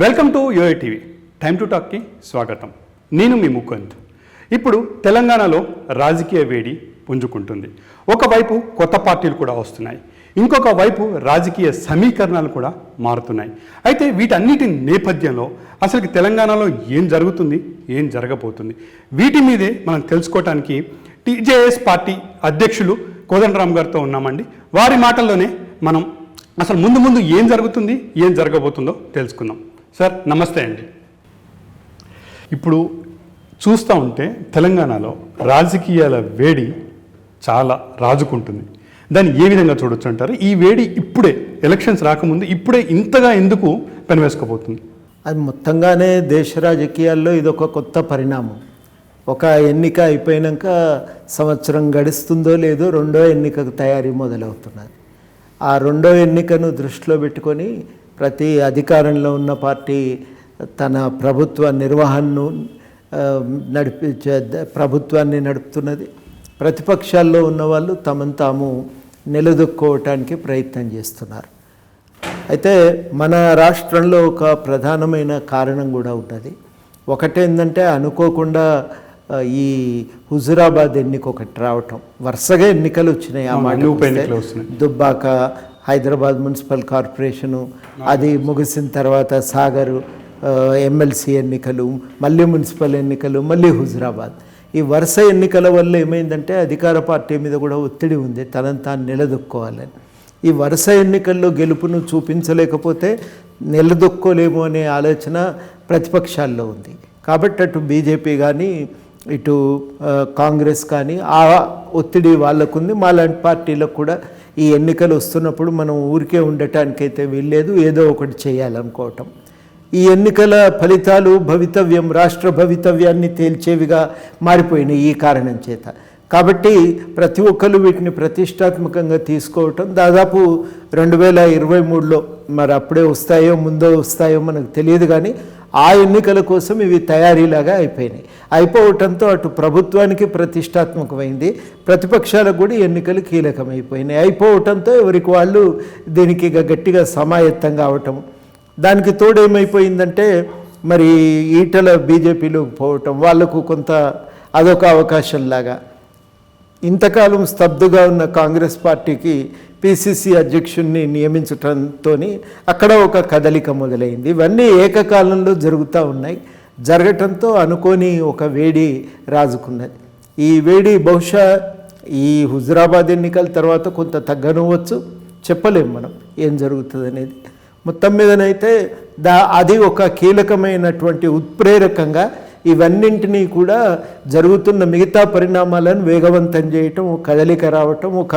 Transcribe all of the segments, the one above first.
Welcome to యోఏ TV time to టాక్కి స్వాగతం. నేను మీ ముకుంద్. ఇప్పుడు తెలంగాణలో రాజకీయ వేడి పుంజుకుంటుంది. ఒకవైపు కొత్త పార్టీలు కూడా వస్తున్నాయి, ఇంకొక వైపు రాజకీయ సమీకరణాలు కూడా మారుతున్నాయి. అయితే వీటన్నిటి నేపథ్యంలో అసలు తెలంగాణలో ఏం జరుగుతుంది, ఏం జరగబోతుంది, వీటి మీదే మనం తెలుసుకోవటానికి టీజేఎస్ పార్టీ అధ్యక్షులు కోదండరామ్ గారితో ఉన్నామండి. వారి మాటల్లోనే మనం అసలు ముందు ఏం జరుగుతుంది, ఏం జరగబోతుందో తెలుసుకుందాం. సార్ నమస్తే అండి. ఇప్పుడు చూస్తూ ఉంటే తెలంగాణలో రాజకీయాల వేడి చాలా రాజుకుంటుంది. దాన్ని ఏ విధంగా చూడొచ్చు అంటారు? ఈ వేడి ఇప్పుడే ఎలక్షన్స్ రాకముందు ఇప్పుడే ఇంతగా ఎందుకు పెనవేసుకోబోతుంది? అది మొత్తంగానే దేశ రాజకీయాల్లో ఇదొక కొత్త పరిణామం. ఒక ఎన్నిక అయిపోయాక సంవత్సరం గడుస్తుందో లేదో రెండో ఎన్నికకు తయారీ మొదలవుతున్నది. ఆ రెండో ఎన్నికను దృష్టిలో పెట్టుకొని ప్రతి అధికారంలో ఉన్న పార్టీ తన ప్రభుత్వ నిర్వహణను ప్రభుత్వాన్ని నడుపుతున్నది. ప్రతిపక్షాల్లో ఉన్నవాళ్ళు తమను తాము నిలదొక్కుకోవటానికి ప్రయత్నం చేస్తున్నారు. అయితే మన రాష్ట్రంలో ఒక ప్రధానమైన కారణం కూడా ఉన్నది. ఒకటేంటంటే అనుకోకుండా ఈ హుజురాబాద్ ఎన్నిక ఒకటి రావటం, వరుసగా ఎన్నికలు వచ్చినాయి. ఆ మాట దుబ్బాక, హైదరాబాద్ మున్సిపల్ కార్పొరేషను, అది ముగిసిన తర్వాత సాగర్ ఎమ్మెల్సీ ఎన్నికలు, మళ్ళీ మున్సిపల్ ఎన్నికలు, మళ్ళీ హుజురాబాద్. ఈ వరుస ఎన్నికల వల్ల ఏమైందంటే అధికార పార్టీ మీద కూడా ఒత్తిడి ఉంది, తనను తాను నిలదొక్కోవాలని. ఈ వరుస ఎన్నికల్లో గెలుపును చూపించలేకపోతే నిలదొక్కోలేము అనే ఆలోచన ప్రతిపక్షాల్లో ఉంది. కాబట్టి అటు బీజేపీ కానీ ఇటు కాంగ్రెస్ కానీ ఆ ఒత్తిడి వాళ్ళకుంది. మాలాంటి పార్టీలకు కూడా ఈ ఎన్నికలు వస్తున్నప్పుడు మనం ఊరికే ఉండటానికైతే వీల్లేదు, ఏదో ఒకటి చేయాలనుకోవటం. ఈ ఎన్నికల ఫలితాలు భవితవ్యం, రాష్ట్ర భవితవ్యాన్ని తేల్చేవిగా మారిపోయినాయి ఈ కారణం చేత. కాబట్టి ప్రతి ఒక్కరు వీటిని ప్రతిష్టాత్మకంగా తీసుకోవటం దాదాపు 2023లో మరి అప్పుడే వస్తాయో ముందో వస్తాయో మనకు తెలియదు, కానీ ఆ ఎన్నికల కోసం ఇవి తయారీలాగా అయిపోయినాయి. అయిపోవటంతో అటు ప్రభుత్వానికి ప్రతిష్టాత్మకమైంది, ప్రతిపక్షాలకు కూడా ఎన్నికలు కీలకమైపోయినాయి. అయిపోవటంతో ఎవరికి వాళ్ళు దీనికి గట్టిగా సమాయత్తం కావటం, దానికి తోడేమైపోయిందంటే మరి ఈటల బీజేపీలోకి పోవటం, వాళ్లకు కొంత అదొక అవకాశంలాగా. ఇంతకాలం స్తబ్దుగా ఉన్న కాంగ్రెస్ పార్టీకి పిసిసి అధ్యక్షుడిని నియమించడంతో అక్కడ ఒక కదలిక మొదలైంది. ఇవన్నీ ఏకకాలంలో జరుగుతూ ఉన్నాయి. జరగటంతో అనుకోని ఒక వేడి రాజుకున్నది. ఈ వేడి బహుశా ఈ హుజురాబాద్ ఎన్నికల తర్వాత కొంత తగ్గనవచ్చు, చెప్పలేము మనం ఏం జరుగుతుంది అనేది. మొత్తం మీదనైతే అది ఒక కీలకమైనటువంటి ఉత్ప్రేరకంగా ఇవన్నింటినీ కూడా జరుగుతున్న మిగతా పరిణామాలను వేగవంతం చేయటం, ఒక కదలిక రావటం, ఒక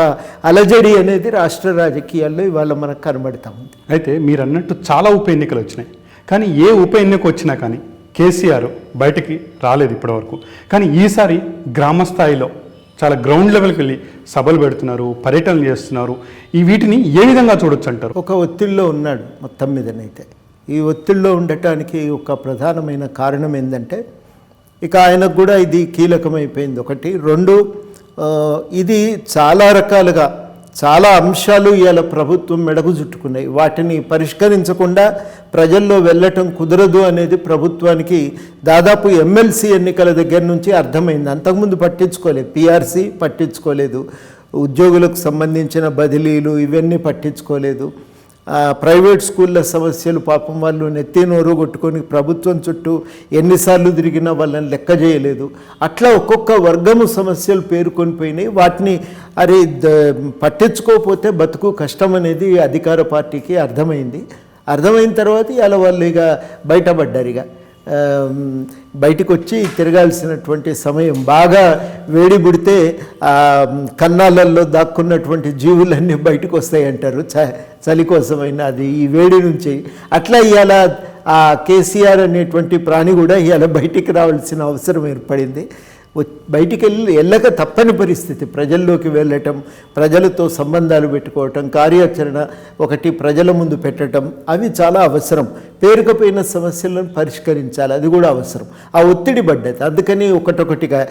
అలజడి అనేది రాష్ట్ర రాజకీయాల్లో ఇవాళ మనకు కనబడతా ఉంది. అయితే మీరు అన్నట్టు చాలా ఉప ఎన్నికలు వచ్చినాయి, కానీ ఏ ఉప ఎన్నిక వచ్చినా కానీ కేసీఆర్ బయటికి రాలేదు ఇప్పటివరకు. కానీ ఈసారి గ్రామ స్థాయిలో చాలా గ్రౌండ్ లెవెల్కి వెళ్ళి సభలు పెడుతున్నారు, పర్యటనలు చేస్తున్నారు. ఈ వీటిని ఏ విధంగా చూడొచ్చు అంటారు? ఒక ఒత్తిడిలో ఉన్నాడు మొత్తం మీదనైతే. ఈ ఒత్తిడిలో ఉండటానికి ఒక ప్రధానమైన కారణం ఏంటంటే ఇక ఆయనకు కూడా ఇది కీలకమైపోయింది. ఒకటి, రెండు, ఇది చాలా రకాలుగా చాలా అంశాలు ఇవాళ ప్రభుత్వం మెడకు చుట్టుకున్నాయి. వాటిని పరిష్కరించకుండా ప్రజల్లో వెళ్ళటం కుదరదు అనేది ప్రభుత్వానికి దాదాపు ఎమ్మెల్సీ ఎన్నికల దగ్గర నుంచి అర్థమైంది. అంతకుముందు పట్టించుకోలేదు, పిఆర్సీ పట్టించుకోలేదు, ఉద్యోగులకు సంబంధించిన బదిలీలు ఇవన్నీ పట్టించుకోలేదు, ప్రైవేట్ స్కూళ్ళ సమస్యలు పాపం వాళ్ళు నెత్తి నోరు కొట్టుకొని ప్రభుత్వం చుట్టూ ఎన్నిసార్లు తిరిగినా వాళ్ళని లెక్క చేయలేదు. అట్లా ఒక్కొక్క వర్గము సమస్యలు పేరుకొని పోయినాయి. వాటిని పట్టించుకోకపోతే బతుకు కష్టం అనేది అధికార పార్టీకి అర్థమైంది. అర్థమైన తర్వాత ఇలా వాళ్ళు ఇక బయటపడ్డారు. ఇక బయటికి వచ్చి తిరగాల్సినటువంటి సమయం, బాగా వేడి పుడితే కన్నాలల్లో దాక్కున్నటువంటి జీవులన్నీ బయటకు వస్తాయి అంటారు, చలి కోసమైనా అది ఈ వేడి నుంచి. అట్లా ఇవాళ ఆ కేసీఆర్ అనేటువంటి ప్రాణి కూడా ఇవాళ బయటికి రావాల్సిన అవసరం ఏర్పడింది. బయటికి వెళ్ళక తప్పని పరిస్థితి, ప్రజల్లోకి వెళ్ళటం, ప్రజలతో సంబంధాలు పెట్టుకోవటం, కార్యాచరణ ఒకటి ప్రజల ముందు పెట్టడం, అవి చాలా అవసరం. పేరుకపోయిన సమస్యలను పరిష్కరించాలి, అది కూడా అవసరం. ఆ ఒత్తిడి పడ్డది. అందుకని ఒకటొకటిగా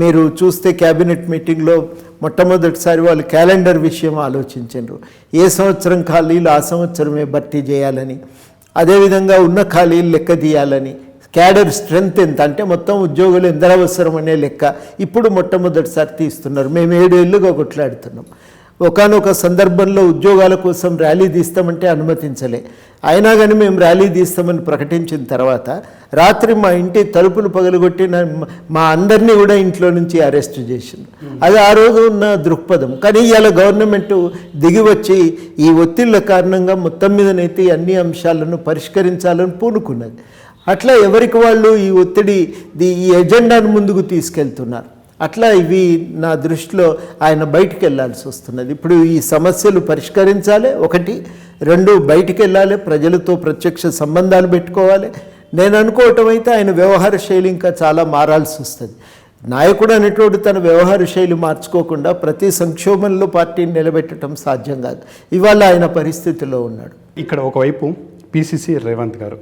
మీరు చూస్తే క్యాబినెట్ మీటింగ్లో మొట్టమొదటిసారి వాళ్ళు క్యాలెండర్ విషయం ఆలోచించారు. ఏ సంవత్సరం ఖాళీలు ఆ సంవత్సరమే భర్తీ చేయాలని. అదేవిధంగా ఉన్న ఖాళీలు లెక్క తీయాలని, క్యాడర్ స్ట్రెంత్ ఎంత అంటే మొత్తం ఉద్యోగులు ఎందరు అవసరం అనే లెక్క ఇప్పుడు మొట్టమొదటిసారి తీస్తున్నారు. మేము 7 ఏళ్ళుగా కొట్లాడుతున్నాం. ఒకానొక సందర్భంలో ఉద్యోగాల కోసం ర్యాలీ తీస్తామంటే అనుమతించలే. అయినా కానీ మేము ర్యాలీ తీస్తామని ప్రకటించిన తర్వాత రాత్రి మా ఇంటి తలుపులు పగలగొట్టి మా అందరినీ కూడా ఇంట్లో నుంచి అరెస్ట్ చేసింది. అది ఆ రోజు ఉన్న దృక్పథం. కానీ ఇవాళ గవర్నమెంట్ దిగి వచ్చి ఈ ఒత్తిళ్ల కారణంగా మొత్తం మీదనైతే అన్ని అంశాలను పరిష్కరించాలని పూనుకున్నది. అట్లా ఎవరికి వాళ్ళు ఈ ఒత్తిడి ఈ ఎజెండాను ముందుకు తీసుకెళ్తున్నారు. అట్లా ఇవి నా దృష్టిలో ఆయన బయటికి వెళ్ళాల్సి వస్తున్నది. ఇప్పుడు ఈ సమస్యలు పరిష్కరించాలి, 1. 2 బయటికి వెళ్ళాలి, ప్రజలతో ప్రత్యక్ష సంబంధాలు పెట్టుకోవాలి. నేను అనుకోవటం అయితే ఆయన వ్యవహార శైలి ఇంకా చాలా మారాల్సి వస్తుంది. నాయకుడు అనేటోడు తన వ్యవహార శైలి మార్చుకోకుండా ప్రతి సంక్షోభంలో పార్టీని నిలబెట్టడం సాధ్యం కాదు. ఇవాళ ఆయన పరిస్థితిలో ఉన్నాడు. ఇక్కడ ఒకవైపు పిసిసి రేవంత్ గారు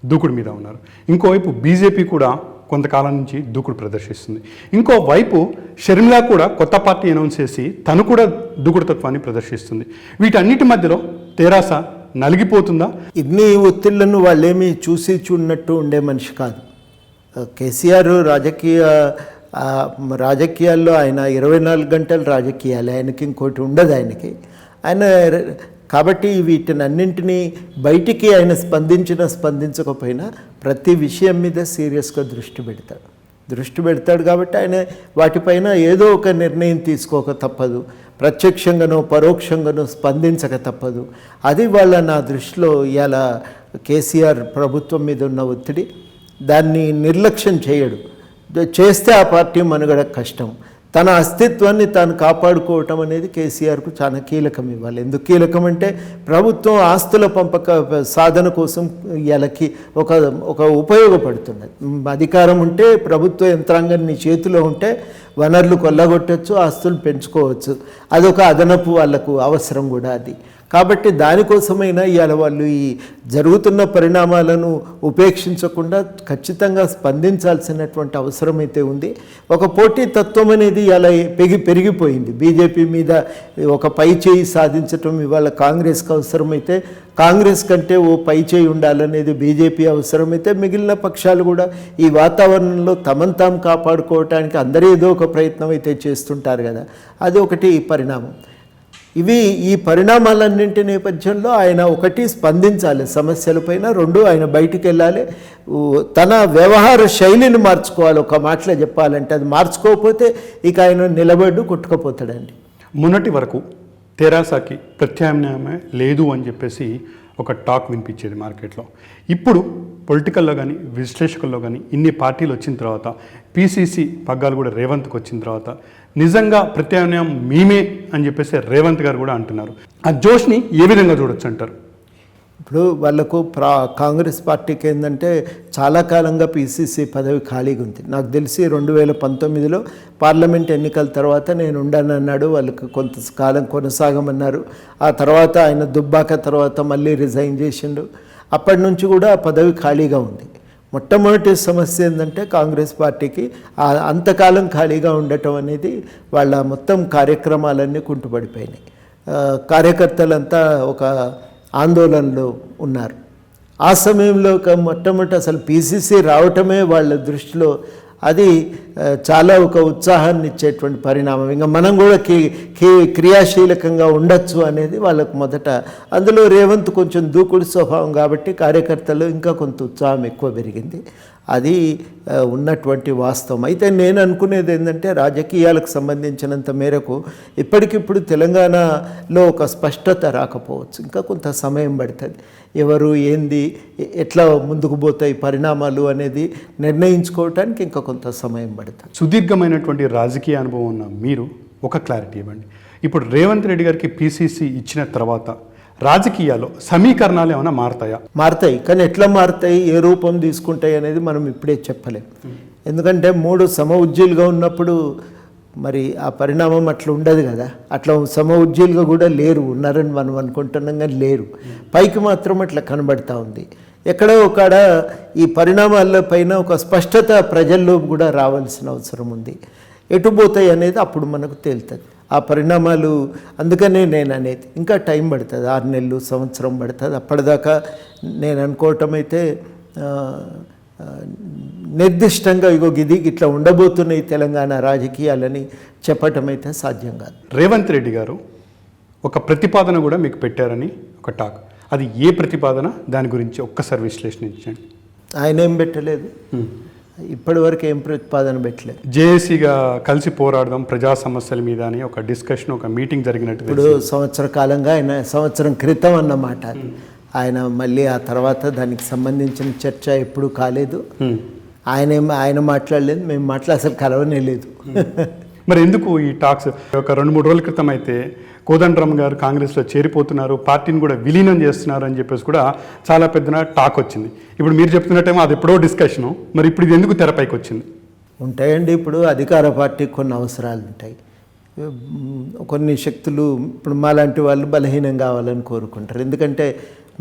దూకుడు మీద ఉన్నారు, ఇంకోవైపు బీజేపీ కూడా కొంతకాలం నుంచి దూకుడు ప్రదర్శిస్తుంది. ఇంకోవైపు షర్మిల కూడా కొత్త పార్టీ అనౌన్స్ చేసి తను కూడా దూకుడుతత్వాన్ని ప్రదర్శిస్తుంది. వీటన్నిటి మధ్యలో తెరాస నలిగిపోతుందా? ఇన్ని ఒత్తిళ్లను వాళ్ళేమీ చూసి చూడనట్టు ఉండే మనిషి కాదు. కేసీఆర్ రాజకీయాల్లో ఆయన 24 గంటలు రాజకీయాలు, ఆయనకి ఇంకోటి ఉండదు. ఆయన కాబట్టి వీటినన్నింటినీ బయటికి ఆయన స్పందించకపోయినా ప్రతి విషయం మీద సీరియస్గా దృష్టి పెడతాడు కాబట్టి ఆయన వాటిపైన ఏదో ఒక నిర్ణయం తీసుకోక తప్పదు, ప్రత్యక్షంగానో పరోక్షంగానో స్పందించక తప్పదు. అది వాళ్ళ నా దృష్టిలో ఇవాళ కేసీఆర్ ప్రభుత్వం మీద ఉన్న ఒత్తిడి. దాన్ని నిర్లక్ష్యం చేయడు, చేస్తే ఆ పార్టీ మనుగడ కష్టం. తన అస్తిత్వాన్ని తాను కాపాడుకోవటం అనేది కేసీఆర్కు చాలా కీలకం ఇవ్వాలి. ఎందుకు కీలకం అంటే ప్రభుత్వం ఆస్తుల సాధన కోసం వీళ్ళకి ఒక ఉపయోగపడుతున్నది. అధికారం ఉంటే ప్రభుత్వ యంత్రాంగం నీ చేతిలో ఉంటే వనరులు కొల్లగొట్టచ్చు, ఆస్తులు పెంచుకోవచ్చు. అదొక అదనపు వాళ్ళకు అవసరం కూడా అది. కాబట్టి దానికోసమైనా ఇవాళ వాళ్ళు ఈ జరుగుతున్న పరిణామాలను ఉపేక్షించకుండా ఖచ్చితంగా స్పందించాల్సినటువంటి అవసరం అయితే ఉంది. ఒక పోటీ తత్వం అనేది ఇలా పెరిగిపోయింది. బీజేపీ మీద ఒక పై చేయి సాధించటం ఇవాళ కాంగ్రెస్కి అవసరమైతే, కాంగ్రెస్ కంటే ఓ పై చేయి ఉండాలనేది బీజేపీ అవసరమైతే, మిగిలిన పక్షాలు కూడా ఈ వాతావరణంలో తమను తాము కాపాడుకోవటానికి అందరూ ఏదో ఒక ప్రయత్నం అయితే చేస్తుంటారు కదా, అది ఒకటి పరిణామం. ఈ పరిణామాలన్నింటి నేపథ్యంలో ఆయన 1 స్పందించాలి సమస్యలపైన, 2 ఆయన బయటికి వెళ్ళాలి, తన వ్యవహార శైలిని మార్చుకోవాలి. ఒక మాటలో చెప్పాలంటే అది మార్చుకోకపోతే ఇక ఆయన నిలబడి కొట్టుకుపోతాడండి. మొన్నటి వరకు తెరాసకి ప్రత్యామ్నాయమే లేదు అని చెప్పేసి ఒక టాక్ వినిపించేది మార్కెట్లో. ఇప్పుడు పొలిటికల్లో కానీ విశ్లేషకుల్లో కానీ ఇన్ని పార్టీలు వచ్చిన తర్వాత, పిసిసి పగ్గాలు కూడా రేవంత్కి వచ్చిన తర్వాత నిజంగా ప్రత్యామ్నాయం మేమే అని చెప్పేసి రేవంత్ గారు కూడా అంటున్నారు. ఆ జోష్ని ఏ విధంగా చూడొచ్చు అంటారు? ఇప్పుడు వాళ్ళకు కాంగ్రెస్ పార్టీకి ఏంటంటే చాలా కాలంగా పిసిసి పదవి ఖాళీగా ఉంది. నాకు తెలిసి 2019లో పార్లమెంట్ ఎన్నికల తర్వాత నేను ఉండనన్నాడు, వాళ్ళకి కొంతకాలం కొనసాగమన్నారు. ఆ తర్వాత ఆయన దుబ్బాక తర్వాత మళ్ళీ రిజైన్ చేసిండు. అప్పటి నుంచి కూడా ఆ పదవి ఖాళీగా ఉంది. మొట్టమొదటి సమస్య ఏంటంటే కాంగ్రెస్ పార్టీకి అంతకాలం ఖాళీగా ఉండటం అనేది వాళ్ళ మొత్తం కార్యక్రమాలన్నీ కుంటుపడిపోయినాయి. కార్యకర్తలంతా ఒక ఆందోళనలో ఉన్నారు. ఆ సమయంలో మొట్టమొదటి అసలు పిసిసి రావటమే వాళ్ళ దృష్టిలో అది చాలా ఒక ఉత్సాహాన్ని ఇచ్చేటువంటి పరిణామం. ఇంకా మనం కూడా క్రియాశీలకంగా ఉండొచ్చు అనేది వాళ్ళకు మొదట. అందులో రేవంత్ కొంచెం దూకుడు స్వభావం కాబట్టి కార్యకర్తలు ఇంకా కొంత ఉత్సాహం ఎక్కువ పెరిగింది. అది ఉన్నటువంటి వాస్తవం. అయితే నేను అనుకునేది ఏంటంటే రాజకీయాలకు సంబంధించినంత మేరకు ఇప్పటికిప్పుడు తెలంగాణలో ఒక స్పష్టత రాకపోవచ్చు, ఇంకా కొంత సమయం పడుతుంది. ఎవరు ఏంది ఎట్లా ముందుకు పోతాయి పరిణామాలు అనేది నిర్ణయించుకోవటానికి ఇంకా కొంత సమయం పడుతుంది. సుదీర్ఘమైనటువంటి రాజకీయ అనుభవం ఉన్న మీరు ఒక క్లారిటీ ఇవ్వండి. ఇప్పుడు రేవంత్ రెడ్డి గారికి పిసిసి ఇచ్చిన తర్వాత రాజకీయాల్లో సమీకరణాలు ఏమైనా మారుతాయి. కానీ ఎట్లా మారుతాయి, ఏ రూపం తీసుకుంటాయి అనేది మనం ఇప్పుడే చెప్పలేం. ఎందుకంటే 3 సమఉజ్జీలుగా ఉన్నప్పుడు మరి ఆ పరిణామం అట్లా ఉండదు కదా. అట్లా సమఉజ్జీలుగా కూడా లేరు, ఉన్నారని మనం అనుకుంటున్నాం కానీ లేరు. పైకి మాత్రం అట్లా కనబడతా ఉంది. ఎక్కడో ఒకడ ఈ పరిణామాల పైన ఒక స్పష్టత ప్రజల్లో కూడా రావాల్సిన అవసరం ఉంది. ఎటు పోతాయి అనేది అప్పుడు మనకు తేలుతుంది. ఆ పరిణామాలు అందుకనే నేను అనేది ఇంకా టైం పడుతుంది, 6 నెలలు సంవత్సరం పడుతుంది. అప్పటిదాకా నేను అనుకోవటం అయితే నిర్దిష్టంగా ఇగో ఇది ఇట్లా ఉండబోతున్నాయి తెలంగాణ రాజకీయాలని చెప్పటం అయితే సాధ్యం కాదు. రేవంత్ రెడ్డి గారు ఒక ప్రతిపాదన కూడా మీకు పెట్టారని ఒక టాక్, అది ఏ ప్రతిపాదన, దాని గురించి ఒక్కసారి విశ్లేషించండి. ఆయన ఏం పెట్టలేదు, ఇప్పటి వరకు ఏం ప్రతిపాదన పెట్టలేదు. జేఏసీగా కలిసి పోరాడదాం ప్రజా సమస్యల మీద అని ఒక డిస్కషన్, ఒక మీటింగ్ జరిగినట్టు ఇప్పుడు సంవత్సర కాలంగా ఆయన సంవత్సరం క్రితం అన్నమాట. ఆయన మళ్ళీ ఆ తర్వాత దానికి సంబంధించిన చర్చ ఎప్పుడు కాలేదు. ఆయన మాట్లాడలేదు, మేము అసలు కలవనే లేదు. మరి ఎందుకు ఈ టాక్స్? ఒక 2-3 రోజుల క్రితం అయితే కోదండరామ్ గారు కాంగ్రెస్లో చేరిపోతున్నారు, పార్టీని కూడా విలీనం చేస్తున్నారు అని చెప్పేసి కూడా చాలా పెద్ద టాక్ వచ్చింది. ఇప్పుడు మీరు చెప్తున్నట్టేమో అది ఎప్పుడో డిస్కషను, మరి ఇప్పుడు ఇది ఎందుకు తెరపైకి వచ్చింది? ఉంటాయండి, ఇప్పుడు అధికార పార్టీకి కొన్ని అవసరాలు ఉంటాయి. కొన్ని శక్తులు ఇప్పుడు మాలాంటి వాళ్ళు బలహీనం కావాలని కోరుకుంటారు. ఎందుకంటే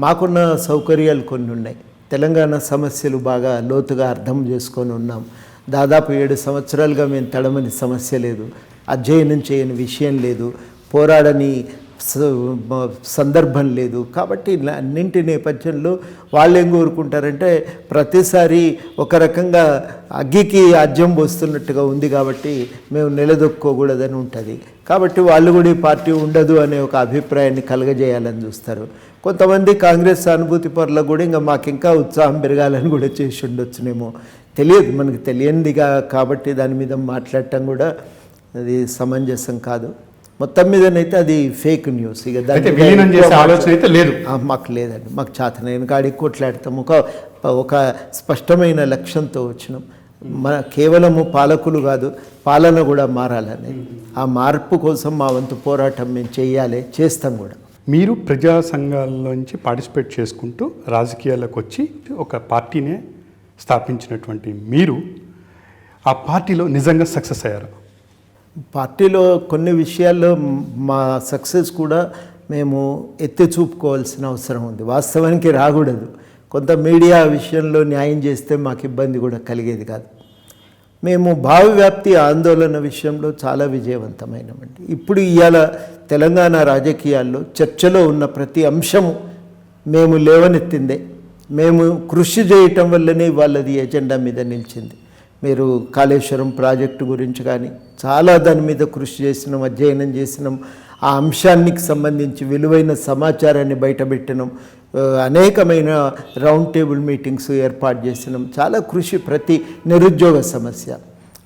మాకున్న సౌకర్యాలు కొన్ని ఉన్నాయి. తెలంగాణ సమస్యలు బాగా లోతుగా అర్థం చేసుకొని ఉన్నాం. దాదాపు 7 సంవత్సరాలుగా మేము తడమని సమస్య లేదు, అధ్యయనం చేయని విషయం లేదు, పోరాడని సందర్భం లేదు. కాబట్టి అన్నింటి నేపథ్యంలో వాళ్ళు ఏం కోరుకుంటారంటే ప్రతిసారి ఒక రకంగా అగ్గికి అజ్యం పోస్తున్నట్టుగా ఉంది కాబట్టి మేము నిలదొక్కుకోకూడదని ఉంటుంది. కాబట్టి వాళ్ళు కూడా ఈ పార్టీ ఉండదు అనే ఒక అభిప్రాయాన్ని కలగజేయాలని చూస్తారు. కొంతమంది కాంగ్రెస్ సానుభూతి పరులకు కూడా ఇంకా మాకు ఇంకా ఉత్సాహం పెరగాలని కూడా చేసి ఉండొచ్చునేమో, తెలియదు, మనకు తెలియందిగా. కాబట్టి దాని మీద మాట్లాడటం కూడా అది సమంజసం కాదు. మొత్తం మీదనైతే అది ఫేక్ న్యూస్. ఇక ఆలోచన అయితే లేదు, మాకు లేదండి. మాకు చేతనైన కాడికి కొట్లాడతాం. ఒక స్పష్టమైన లక్ష్యంతో వచ్చినాం. కేవలము పాలకులు కాదు, పాలన కూడా మారాలని. ఆ మార్పు కోసం మా వంతు పోరాటం మేము చేయాలి, చేస్తాం కూడా. మీరు ప్రజా సంఘాల్లోంచి పార్టిసిపేట్ చేసుకుంటూ రాజకీయాలకు వచ్చి ఒక పార్టీనే స్థాపించినటువంటి మీరు ఆ పార్టీలో నిజంగా సక్సెస్ అయ్యారు? పార్టీలో కొన్ని విషయాల్లో మా సక్సెస్ కూడా మేము ఎత్తి చూపుకోవాల్సిన అవసరం ఉంది. వాస్తవానికి రాకూడదు. కొంత మీడియా విషయంలో న్యాయం చేస్తే మాకు ఇబ్బంది కూడా కలిగేది కాదు. మేము భావవ్యాప్తి ఆందోళన విషయంలో చాలా విజయవంతమైనమండి. ఇప్పుడు ఇవాళ తెలంగాణ రాజకీయాల్లో చర్చలో ఉన్న ప్రతి అంశము మేము లేవనెత్తిందే. మేము కృషి చేయటం వల్లనే వాళ్ళది ఎజెండా మీద నిలిచింది. మీరు కాళేశ్వరం ప్రాజెక్టు గురించి కానీ చాలా దాని మీద కృషి చేసినాం, అధ్యయనం చేసినాం. ఆ అంశానికి సంబంధించి విలువైన సమాచారాన్ని బయటపెట్టినాం. అనేకమైన రౌండ్ టేబుల్ మీటింగ్స్ ఏర్పాటు చేసినాం. చాలా కృషి, ప్రతి నిరుద్యోగ సమస్య.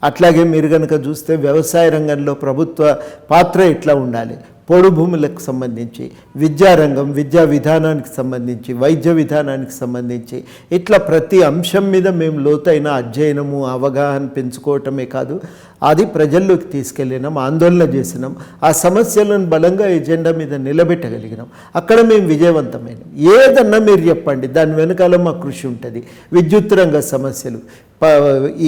అట్లాగే మీరు కనుక చూస్తే వ్యవసాయ రంగంలో ప్రభుత్వ పాత్ర ఎట్లా ఉండాలి, పోడు భూములకు సంబంధించి, విద్యారంగం, విద్యా విధానానికి సంబంధించి, వైద్య విధానానికి సంబంధించి, ఇట్లా ప్రతి అంశం మీద మేము లోతైన అధ్యయనము, అవగాహన పెంచుకోవటమే కాదు, అది ప్రజల్లోకి తీసుకెళ్ళినాం, ఆందోళన చేసినాం. ఆ సమస్యలను బలంగా ఎజెండా మీద నిలబెట్టగలిగినాం. అక్కడ మేము విజయవంతమైనాం. ఏదన్నా మీరు చెప్పండి, దాని వెనకాల మా కృషి ఉంటుంది. విద్యుత్ రంగ సమస్యలు,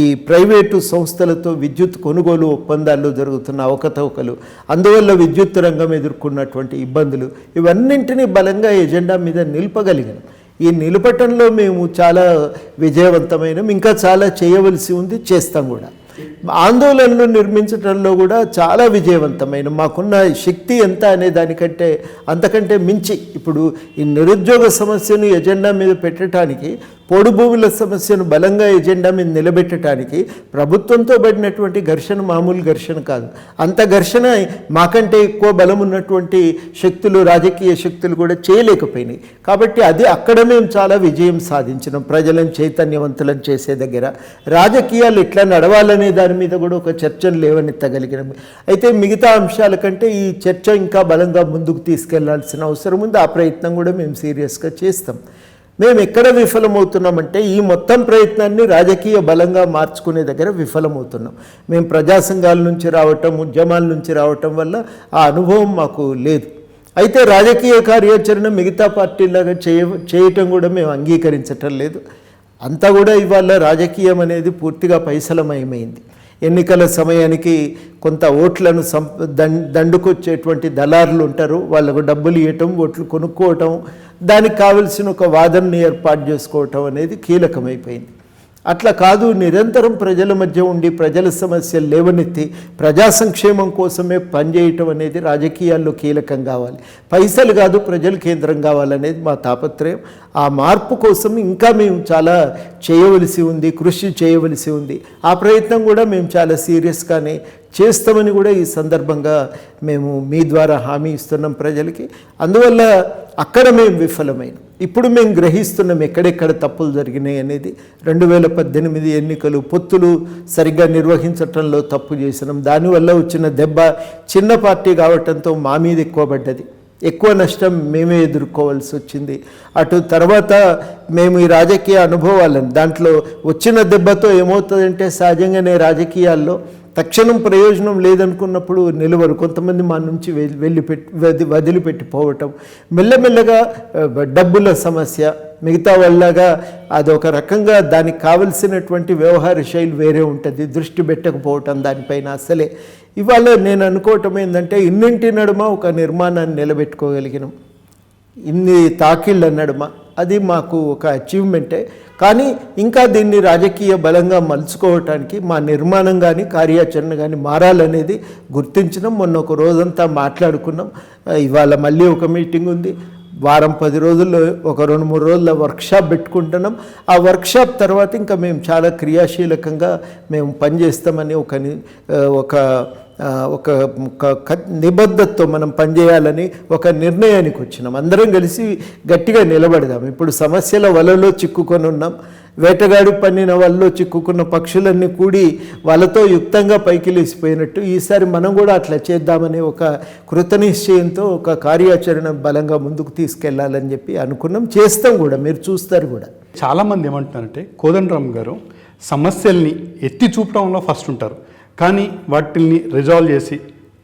ఈ ప్రైవేటు సంస్థలతో విద్యుత్ కొనుగోలు ఒప్పందాల్లో జరుగుతున్న అవకతవకలు, అందువల్ల విద్యుత్ రంగం ఎదుర్కొన్నటువంటి ఇబ్బందులు, ఇవన్నింటినీ బలంగా ఎజెండా మీద నిలపగలిగాం. ఈ నిలపటంలో మేము చాలా విజయవంతమైనాం. ఇంకా చాలా చేయవలసి ఉంది, చేస్తాం కూడా. ఆందోళనలు నిర్మించడంలో కూడా చాలా విజయవంతమైన, మాకున్న శక్తి ఎంత అనే దానికంటే అంతకంటే మించి ఇప్పుడు ఈ నిరుద్యోగ సమస్యను ఎజెండా మీద పెట్టడానికి, పోడు భూముల సమస్యను బలంగా ఎజెండా మీద నిలబెట్టడానికి ప్రభుత్వంతో పడినటువంటి ఘర్షణ మామూలు ఘర్షణ కాదు. అంత ఘర్షణ మాకంటే ఎక్కువ బలం ఉన్నటువంటి శక్తులు, రాజకీయ శక్తులు కూడా చేయలేకపోయినాయి. కాబట్టి అది అక్కడ మేము చాలా విజయం సాధించినాం. ప్రజలను చైతన్యవంతులను చేసే దగ్గర రాజకీయాలు ఎట్లా నడవాలనే దాని మీద కూడా ఒక చర్చను లేవనెత్తగలిగినాం. అయితే మిగతా అంశాల కంటే ఈ చర్చ ఇంకా బలంగా ముందుకు తీసుకెళ్లాల్సిన అవసరం ఉంది. ఆ ప్రయత్నం కూడా మేము సీరియస్గా చేస్తాం. మేము ఎక్కడ విఫలమవుతున్నామంటే ఈ మొత్తం ప్రయత్నాన్ని రాజకీయ బలంగా మార్చుకునే దగ్గర విఫలమవుతున్నాం. మేము ప్రజా సంఘాల నుంచి రావటం, ఉద్యమాల నుంచి రావటం వల్ల ఆ అనుభవం మాకు లేదు. అయితే రాజకీయ కార్యాచరణ మిగతా పార్టీలాగా చేయటం కూడా మేము అంగీకరించటం లేదు. అంతా కూడా ఇవాళ రాజకీయం అనేది పూర్తిగా పైసలమయమైంది. ఎన్నికల సమయానికి కొంత ఓట్లను దండుకొచ్చేటువంటి దళారులు ఉంటారు, వాళ్ళకు డబ్బులు ఇవ్వటం, ఓట్లు కొనుక్కోవటం, దానికి కావలసిన ఒక వాదనని ఏర్పాటు చేసుకోవటం అనేది కీలకమైపోయింది. అట్లా కాదు, నిరంతరం ప్రజల మధ్య ఉండి ప్రజల సమస్యలు లేవనెత్తి ప్రజా సంక్షేమం కోసమే పనిచేయటం అనేది రాజకీయాల్లో కీలకం కావాలి. పైసలు కాదు, ప్రజలు కేంద్రం కావాలనేది మా తాపత్రయం. ఆ మార్పు కోసం ఇంకా మేము చాలా చేయవలసి ఉంది, కృషి చేయవలసి ఉంది. ఆ ప్రయత్నం కూడా మేము చాలా సీరియస్గానే చేస్తామని కూడా ఈ సందర్భంగా మేము మీ ద్వారా హామీ ఇస్తున్నాం ప్రజలకి. అందువల్ల అక్కడ మేము విఫలమైనాం. ఇప్పుడు మేము గ్రహిస్తున్నాం ఎక్కడెక్కడ తప్పులు జరిగినాయి అనేది. 2018 ఎన్నికలు పొత్తులు సరిగ్గా నిర్వహించటంలో తప్పు చేసినాం. దానివల్ల వచ్చిన దెబ్బ చిన్న పార్టీ కావటంతో మా మీద ఎక్కువ పడ్డది. ఎక్కువ నష్టం మేమే ఎదుర్కోవాల్సి వచ్చింది. అటు తర్వాత మేము ఈ రాజకీయ అనుభవాలను దాంట్లో వచ్చిన దెబ్బతో ఏమవుతుందంటే సహజంగానే రాజకీయాల్లో తక్షణం ప్రయోజనం లేదనుకున్నప్పుడు నిలవరు. కొంతమంది మా నుంచి వదిలిపెట్టిపోవటం, మెల్లమెల్లగా డబ్బుల సమస్య, మిగతా వాళ్ళగా అదొక రకంగా దానికి కావలసినటువంటి వ్యవహార శైలి వేరే ఉంటుంది, దృష్టి పెట్టకపోవటం దానిపైన. అసలే ఇవాళ నేను అనుకోవటం ఏంటంటే ఇన్నింటి నడుమ ఒక నిర్మాణాన్ని నిలబెట్టుకోగలిగినాం. ఇన్ని తాకిళ్ళ నడుమ అది మాకు ఒక అచీవ్మెంటే. కానీ ఇంకా దీన్ని రాజకీయ బలంగా మలుచుకోవటానికి మా నిర్మాణం కానీ కార్యాచరణ కానీ మారాలనేది గుర్తించడం. మొన్న ఒక రోజంతా మాట్లాడుకున్నాం. ఇవాళ మళ్ళీ ఒక మీటింగ్ ఉంది. వారం 10 రోజుల్లో ఒక 2-3 రోజుల వర్క్షాప్ పెట్టుకుంటున్నాం. ఆ వర్క్షాప్ తర్వాత ఇంకా మేము చాలా క్రియాశీలకంగా మేము పనిచేస్తామని ఒక నిబద్ధతతో మనం పనిచేయాలని ఒక నిర్ణయానికి వచ్చినాం. అందరం కలిసి గట్టిగా నిలబడదాం. ఇప్పుడు సమస్యల వలలో చిక్కుకొని ఉన్నాం. వేటగాడి పన్నిన వలలో చిక్కుకున్న పక్షులన్నీ కూడి వాళ్ళతో యుక్తంగా పైకి లేసిపోయినట్టు ఈసారి మనం కూడా అట్లా చేద్దామనే ఒక కృతనిశ్చయంతో ఒక కార్యాచరణ బలంగా ముందుకు తీసుకెళ్లాలని చెప్పి అనుకున్నాం. చేస్తాం కూడా, మీరు చూస్తారు కూడా. చాలామంది ఏమంటున్నారంటే కోదండరామ్ గారు సమస్యల్ని ఎత్తి చూపడంలో ఫస్ట్ ఉంటారు, కానీ వాటిని రిజాల్వ్ చేసి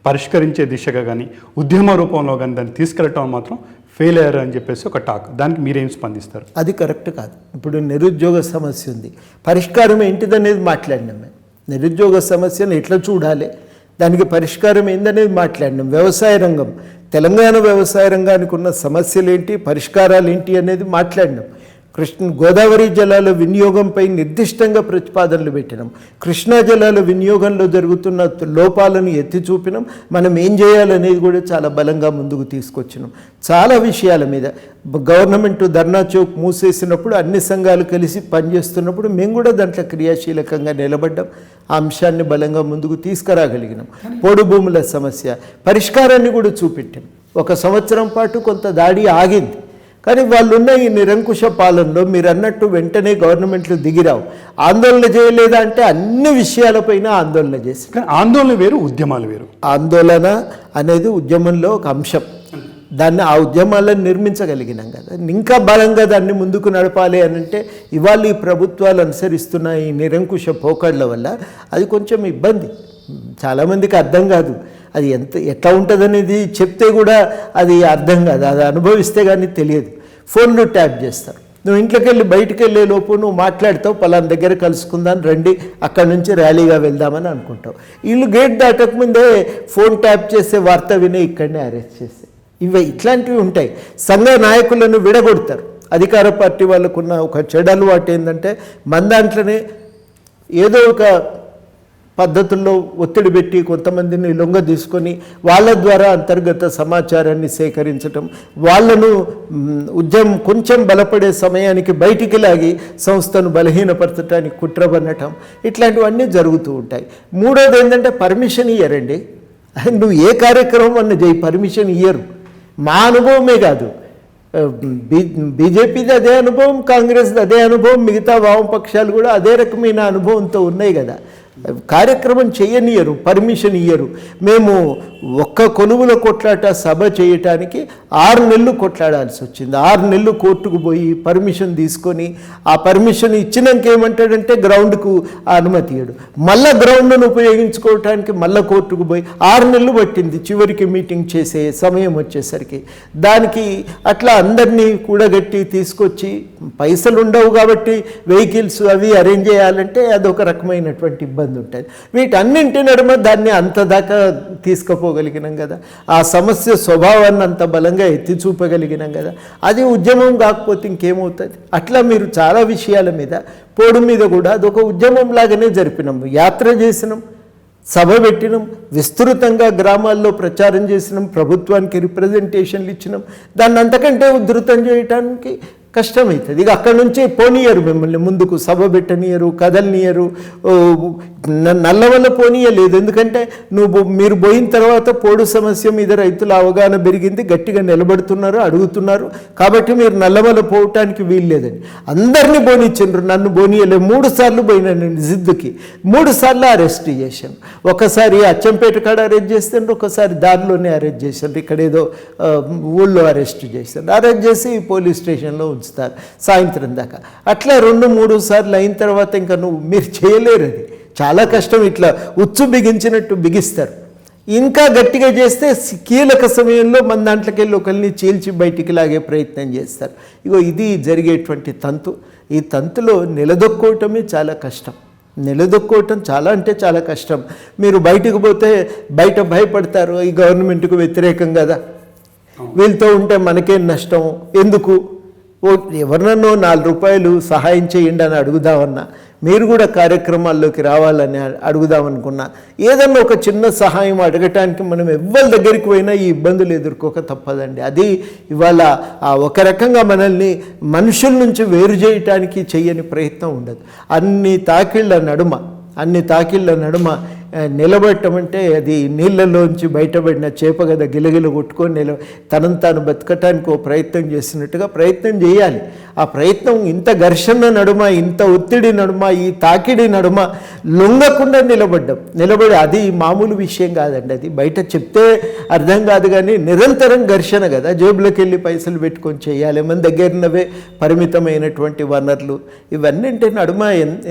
పరిష్కరించే దిశగా కానీ ఉద్యమ రూపంలో కానీ దాన్ని తీసుకెళ్ళటం మాత్రం ఫెయిల్ అయ్యారు అని చెప్పేసి ఒక టాక్. దానికి మీరేం స్పందిస్తారు? అది కరెక్ట్ కాదు. ఇప్పుడు నిరుద్యోగ సమస్య ఉంది, పరిష్కారం ఏంటిదనేది మాట్లాడినాం. మేము నిరుద్యోగ సమస్యను ఎట్లా చూడాలి, దానికి పరిష్కారం ఏందనేది మాట్లాడినాం. వ్యవసాయ రంగం, తెలంగాణ వ్యవసాయ రంగానికి ఉన్న సమస్యలు ఏంటి, పరిష్కారాలు ఏంటి అనేది మాట్లాడినాం. గోదావరి జలాల వినియోగంపై నిర్దిష్టంగా ప్రతిపాదనలు పెట్టినాం. కృష్ణా జలాల వినియోగంలో జరుగుతున్న లోపాలను ఎత్తి చూపినాం. మనం ఏం చేయాలనేది కూడా చాలా బలంగా ముందుకు తీసుకొచ్చినాం. చాలా విషయాల మీద గవర్నమెంట్ ధర్నా చౌక్ మూసేసినప్పుడు అన్ని సంఘాలు కలిసి పనిచేస్తున్నప్పుడు మేము కూడా దాంట్లో క్రియాశీలకంగా నిలబడ్డాం. ఆ అంశాన్ని బలంగా ముందుకు తీసుకురాగలిగినాం. పోడు భూముల సమస్య పరిష్కారాన్ని కూడా చూపెట్టాం. 1 సంవత్సరం పాటు కొంత దాడి ఆగింది, కానీ వాళ్ళున్న ఈ నిరంకుశ పాలనలో మీరు అన్నట్టు వెంటనే గవర్నమెంట్లు దిగిరావు. ఆందోళన చేయలేదా అంటే అన్ని విషయాలపైన ఆందోళన చేసి. కానీ ఆందోళన వేరు, ఉద్యమాలు వేరు. ఆందోళన అనేది ఉద్యమంలో ఒక అంశం. దాన్ని ఆ ఉద్యమాలను నిర్మించగలిగినాం కదా. ఇంకా బలంగా దాన్ని ముందుకు నడపాలి అని అంటే ఇవాళ ఈ ప్రభుత్వాలు అనుసరిస్తున్న ఈ నిరంకుశ పోకడల వల్ల అది కొంచెం ఇబ్బంది. చాలామందికి అర్థం కాదు. అది ఎట్లా ఉంటుందనేది చెప్తే కూడా అది అర్థం కాదు. అది అనుభవిస్తే కానీ తెలియదు. ఫోన్లు ట్యాప్ చేస్తారు. నువ్వు ఇంట్లోకి వెళ్ళి బయటికి వెళ్ళే లోపు నువ్వు మాట్లాడతావు, పలానా దగ్గర కలుసుకుందాం రండి, అక్కడి నుంచి ర్యాలీగా వెళ్దామని అనుకుంటావు. వీళ్ళు గేట్ దాటకముందే ఫోన్ ట్యాప్ చేసే వార్త వినే ఇక్కడనే అరెస్ట్ చేస్తే ఇట్లాంటివి ఉంటాయి. సంఘ నాయకులను విడగొడతారు. అధికార పార్టీ వాళ్ళకున్న ఒక చెడు అలవాటు ఏంటంటే మన దాంట్లోనే ఏదో ఒక పద్ధతుల్లో ఒత్తిడి పెట్టి కొంతమందిని లొంగ తీసుకొని వాళ్ళ ద్వారా అంతర్గత సమాచారాన్ని సేకరించటం, వాళ్ళను ఉద్యమం కొంచెం బలపడే సమయానికి బయటికి లాగి సంస్థను బలహీనపరచడానికి కుట్రబన్నటం, ఇట్లాంటివన్నీ జరుగుతూ ఉంటాయి. మూడోది ఏంటంటే పర్మిషన్ ఇయ్యరండి. నువ్వు ఏ కార్యక్రమం అన్న చేయి, పర్మిషన్ ఇయ్యరు. మా అనుభవమే కాదు, బీజేపీది అదే అనుభవం, కాంగ్రెస్ది అదే అనుభవం, మిగతా వామపక్షాలు కూడా అదే రకమైన అనుభవంతో ఉన్నాయి కదా. కార్యక్రమం చేయనియరు, పర్మిషన్ ఇయ్యరు. మేము ఒక్క కొలువుల కొట్లాట సభ చేయటానికి 6 నెలలు కొట్లాడాల్సి వచ్చింది. 6 నెలలు కోర్టుకు పోయి పర్మిషన్ తీసుకొని, ఆ పర్మిషన్ ఇచ్చినాక ఏమంటాడంటే గ్రౌండ్కు అనుమతి ఇయ్యడు. మళ్ళీ గ్రౌండ్ను ఉపయోగించుకోవటానికి మళ్ళీ కోర్టుకు పోయి 6 నెలలు పట్టింది చివరికి మీటింగ్ చేసే సమయం వచ్చేసరికి. దానికి అట్లా అందరినీ కూడగట్టి తీసుకొచ్చి, పైసలు ఉండవు కాబట్టి వెహికల్స్ అవి అరేంజ్ చేయాలంటే అదొక రకమైనటువంటి ఇబ్బంది ఉంటుంది. వీటన్నింటి నడుమ దాన్ని అంత దాకా తీసుకుపోగలిగాం. తీసుకోగలిగినాం కదా, ఆ సమస్య స్వభావాన్ని అంత బలంగా ఎత్తి చూపగలిగినాం కదా, అది ఉద్యమం కాకపోతే ఇంకేమవుతుంది? అట్లా మీరు చాలా విషయాల మీద పోడు మీద కూడా అదొక ఉద్యమం లాగానే జరిపినాం. యాత్ర చేసినాం, సభ పెట్టినాం, విస్తృతంగా గ్రామాల్లో ప్రచారం చేసినాం, ప్రభుత్వానికి రిప్రజెంటేషన్లు ఇచ్చినాం. దాన్ని అంతకంటే ఉధృతం చేయడానికి కష్టమవుతుంది. ఇక అక్కడి నుంచి పోనీయరు, మిమ్మల్ని ముందుకు సభ పెట్టనీయరు, కదలనీయరు, నల్లవల్ల పోనీయలేదు. ఎందుకంటే మీరు పోయిన తర్వాత పోడు సమస్య మీద రైతుల అవగాహన పెరిగింది, గట్టిగా నిలబడుతున్నారు, అడుగుతున్నారు, కాబట్టి మీరు నల్లవల్ల పోవటానికి వీల్లేదని అందరినీ పోనిచ్చిండ్రు. నన్ను పోనీయలే. 3 సార్లు పోయినా నేను జిద్దుకి, 3 సార్లు అరెస్ట్ చేశాను. ఒకసారి అచ్చంపేట కాడ అరెస్ట్ చేస్తుండ్రు, ఒకసారి దారిలోనే అరెస్ట్ చేశారు, ఇక్కడ ఏదో ఊళ్ళో అరెస్ట్ చేశారు. అరెస్ట్ చేసి పోలీస్ స్టేషన్లో ఉంచుతారు సాయంత్రం దాకా. అట్లా 2-3 సార్లు అయిన తర్వాత ఇంకా మీరు చేయలేరు, అది చాలా కష్టం. ఇట్లా ఉచ్చు బిగించినట్టు బిగిస్తారు. ఇంకా గట్టిగా చేస్తే కీలక సమయంలో మన దాంట్లోకి వెళ్ళి ఒకరిని చీల్చి బయటికి లాగే ప్రయత్నం చేస్తారు. ఇగో ఇది జరిగేటువంటి తంతు. ఈ తంతులో నిలదొక్కోవటమే చాలా కష్టం. నిలదొక్కోవటం చాలా అంటే చాలా కష్టం. మీరు బయటకు పోతే బయట భయపడతారు, ఈ గవర్నమెంట్కు వ్యతిరేకం కదా, వీళ్ళతో ఉంటే మనకేం నష్టం, ఎందుకు ఎవరినన్నో 4 రూపాయలు సహాయం చేయండి అని అడుగుదామన్నా, మీరు కూడా కార్యక్రమాల్లోకి రావాలని అడుగుదామనుకున్నా, ఏదన్నా ఒక చిన్న సహాయం అడగటానికి మనం ఎవ్వరి దగ్గరికి పోయినా ఈ ఇబ్బందులు ఎదుర్కోక తప్పదండి. అది ఇవాళ ఒక రకంగా మనల్ని మనుషుల నుంచి వేరు చేయటానికి చెయ్యని ప్రయత్నం ఉండదు. అన్ని తాకిళ్ళ నడుమ నిలబడటం అంటే అది నీళ్ళలోంచి బయటపడిన చేప కదా, గిలగిల కొట్టుకొని తనను తాను బతకటానికి ఓ ప్రయత్నం చేసినట్టుగా ప్రయత్నం చేయాలి. ఆ ప్రయత్నం ఇంత ఘర్షణ నడుమ, ఇంత ఒత్తిడి నడుమ, ఈ తాకిడి నడుమ లొంగకుండా నిలబడి అది మామూలు విషయం కాదండి. అది బయట చెప్తే అర్థం కాదు, కానీ నిరంతరం ఘర్షణ కదా, జేబులోకి వెళ్ళి పైసలు పెట్టుకొని చేయాలి, మన దగ్గరనవే పరిమితమైనటువంటి వనరులు, ఇవన్నింటి నడుమ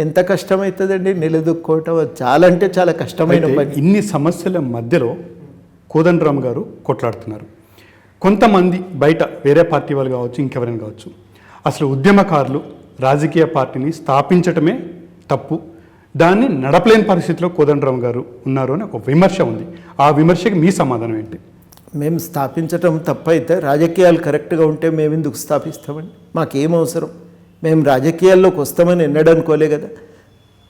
ఎంత కష్టమవుతుందండి నిలదొక్కోవటం. చాలా అంటే చాలా కష్టమైన పని. ఇన్ని సమస్యల మధ్యలో కోదండరామ్ గారు కొట్లాడుతున్నారు. కొంతమంది బయట వేరే పార్టీ వాళ్ళు కావచ్చు, ఇంకెవరైనా కావచ్చు, అసలు ఉద్యమకారులు రాజకీయ పార్టీని స్థాపించటమే తప్పు, దాన్ని నడపలేని పరిస్థితిలో కోదండరామ్ గారు ఉన్నారు అని ఒక విమర్శ ఉంది. ఆ విమర్శకి మీ సమాధానం ఏంటి? మేము స్థాపించటం తప్పైతే రాజకీయాలు కరెక్ట్గా ఉంటే మేము ఎందుకు స్థాపిస్తామండి? మాకేం అవసరం? మేము రాజకీయాల్లోకి వస్తామని ఎన్నడనుకోలే కదా.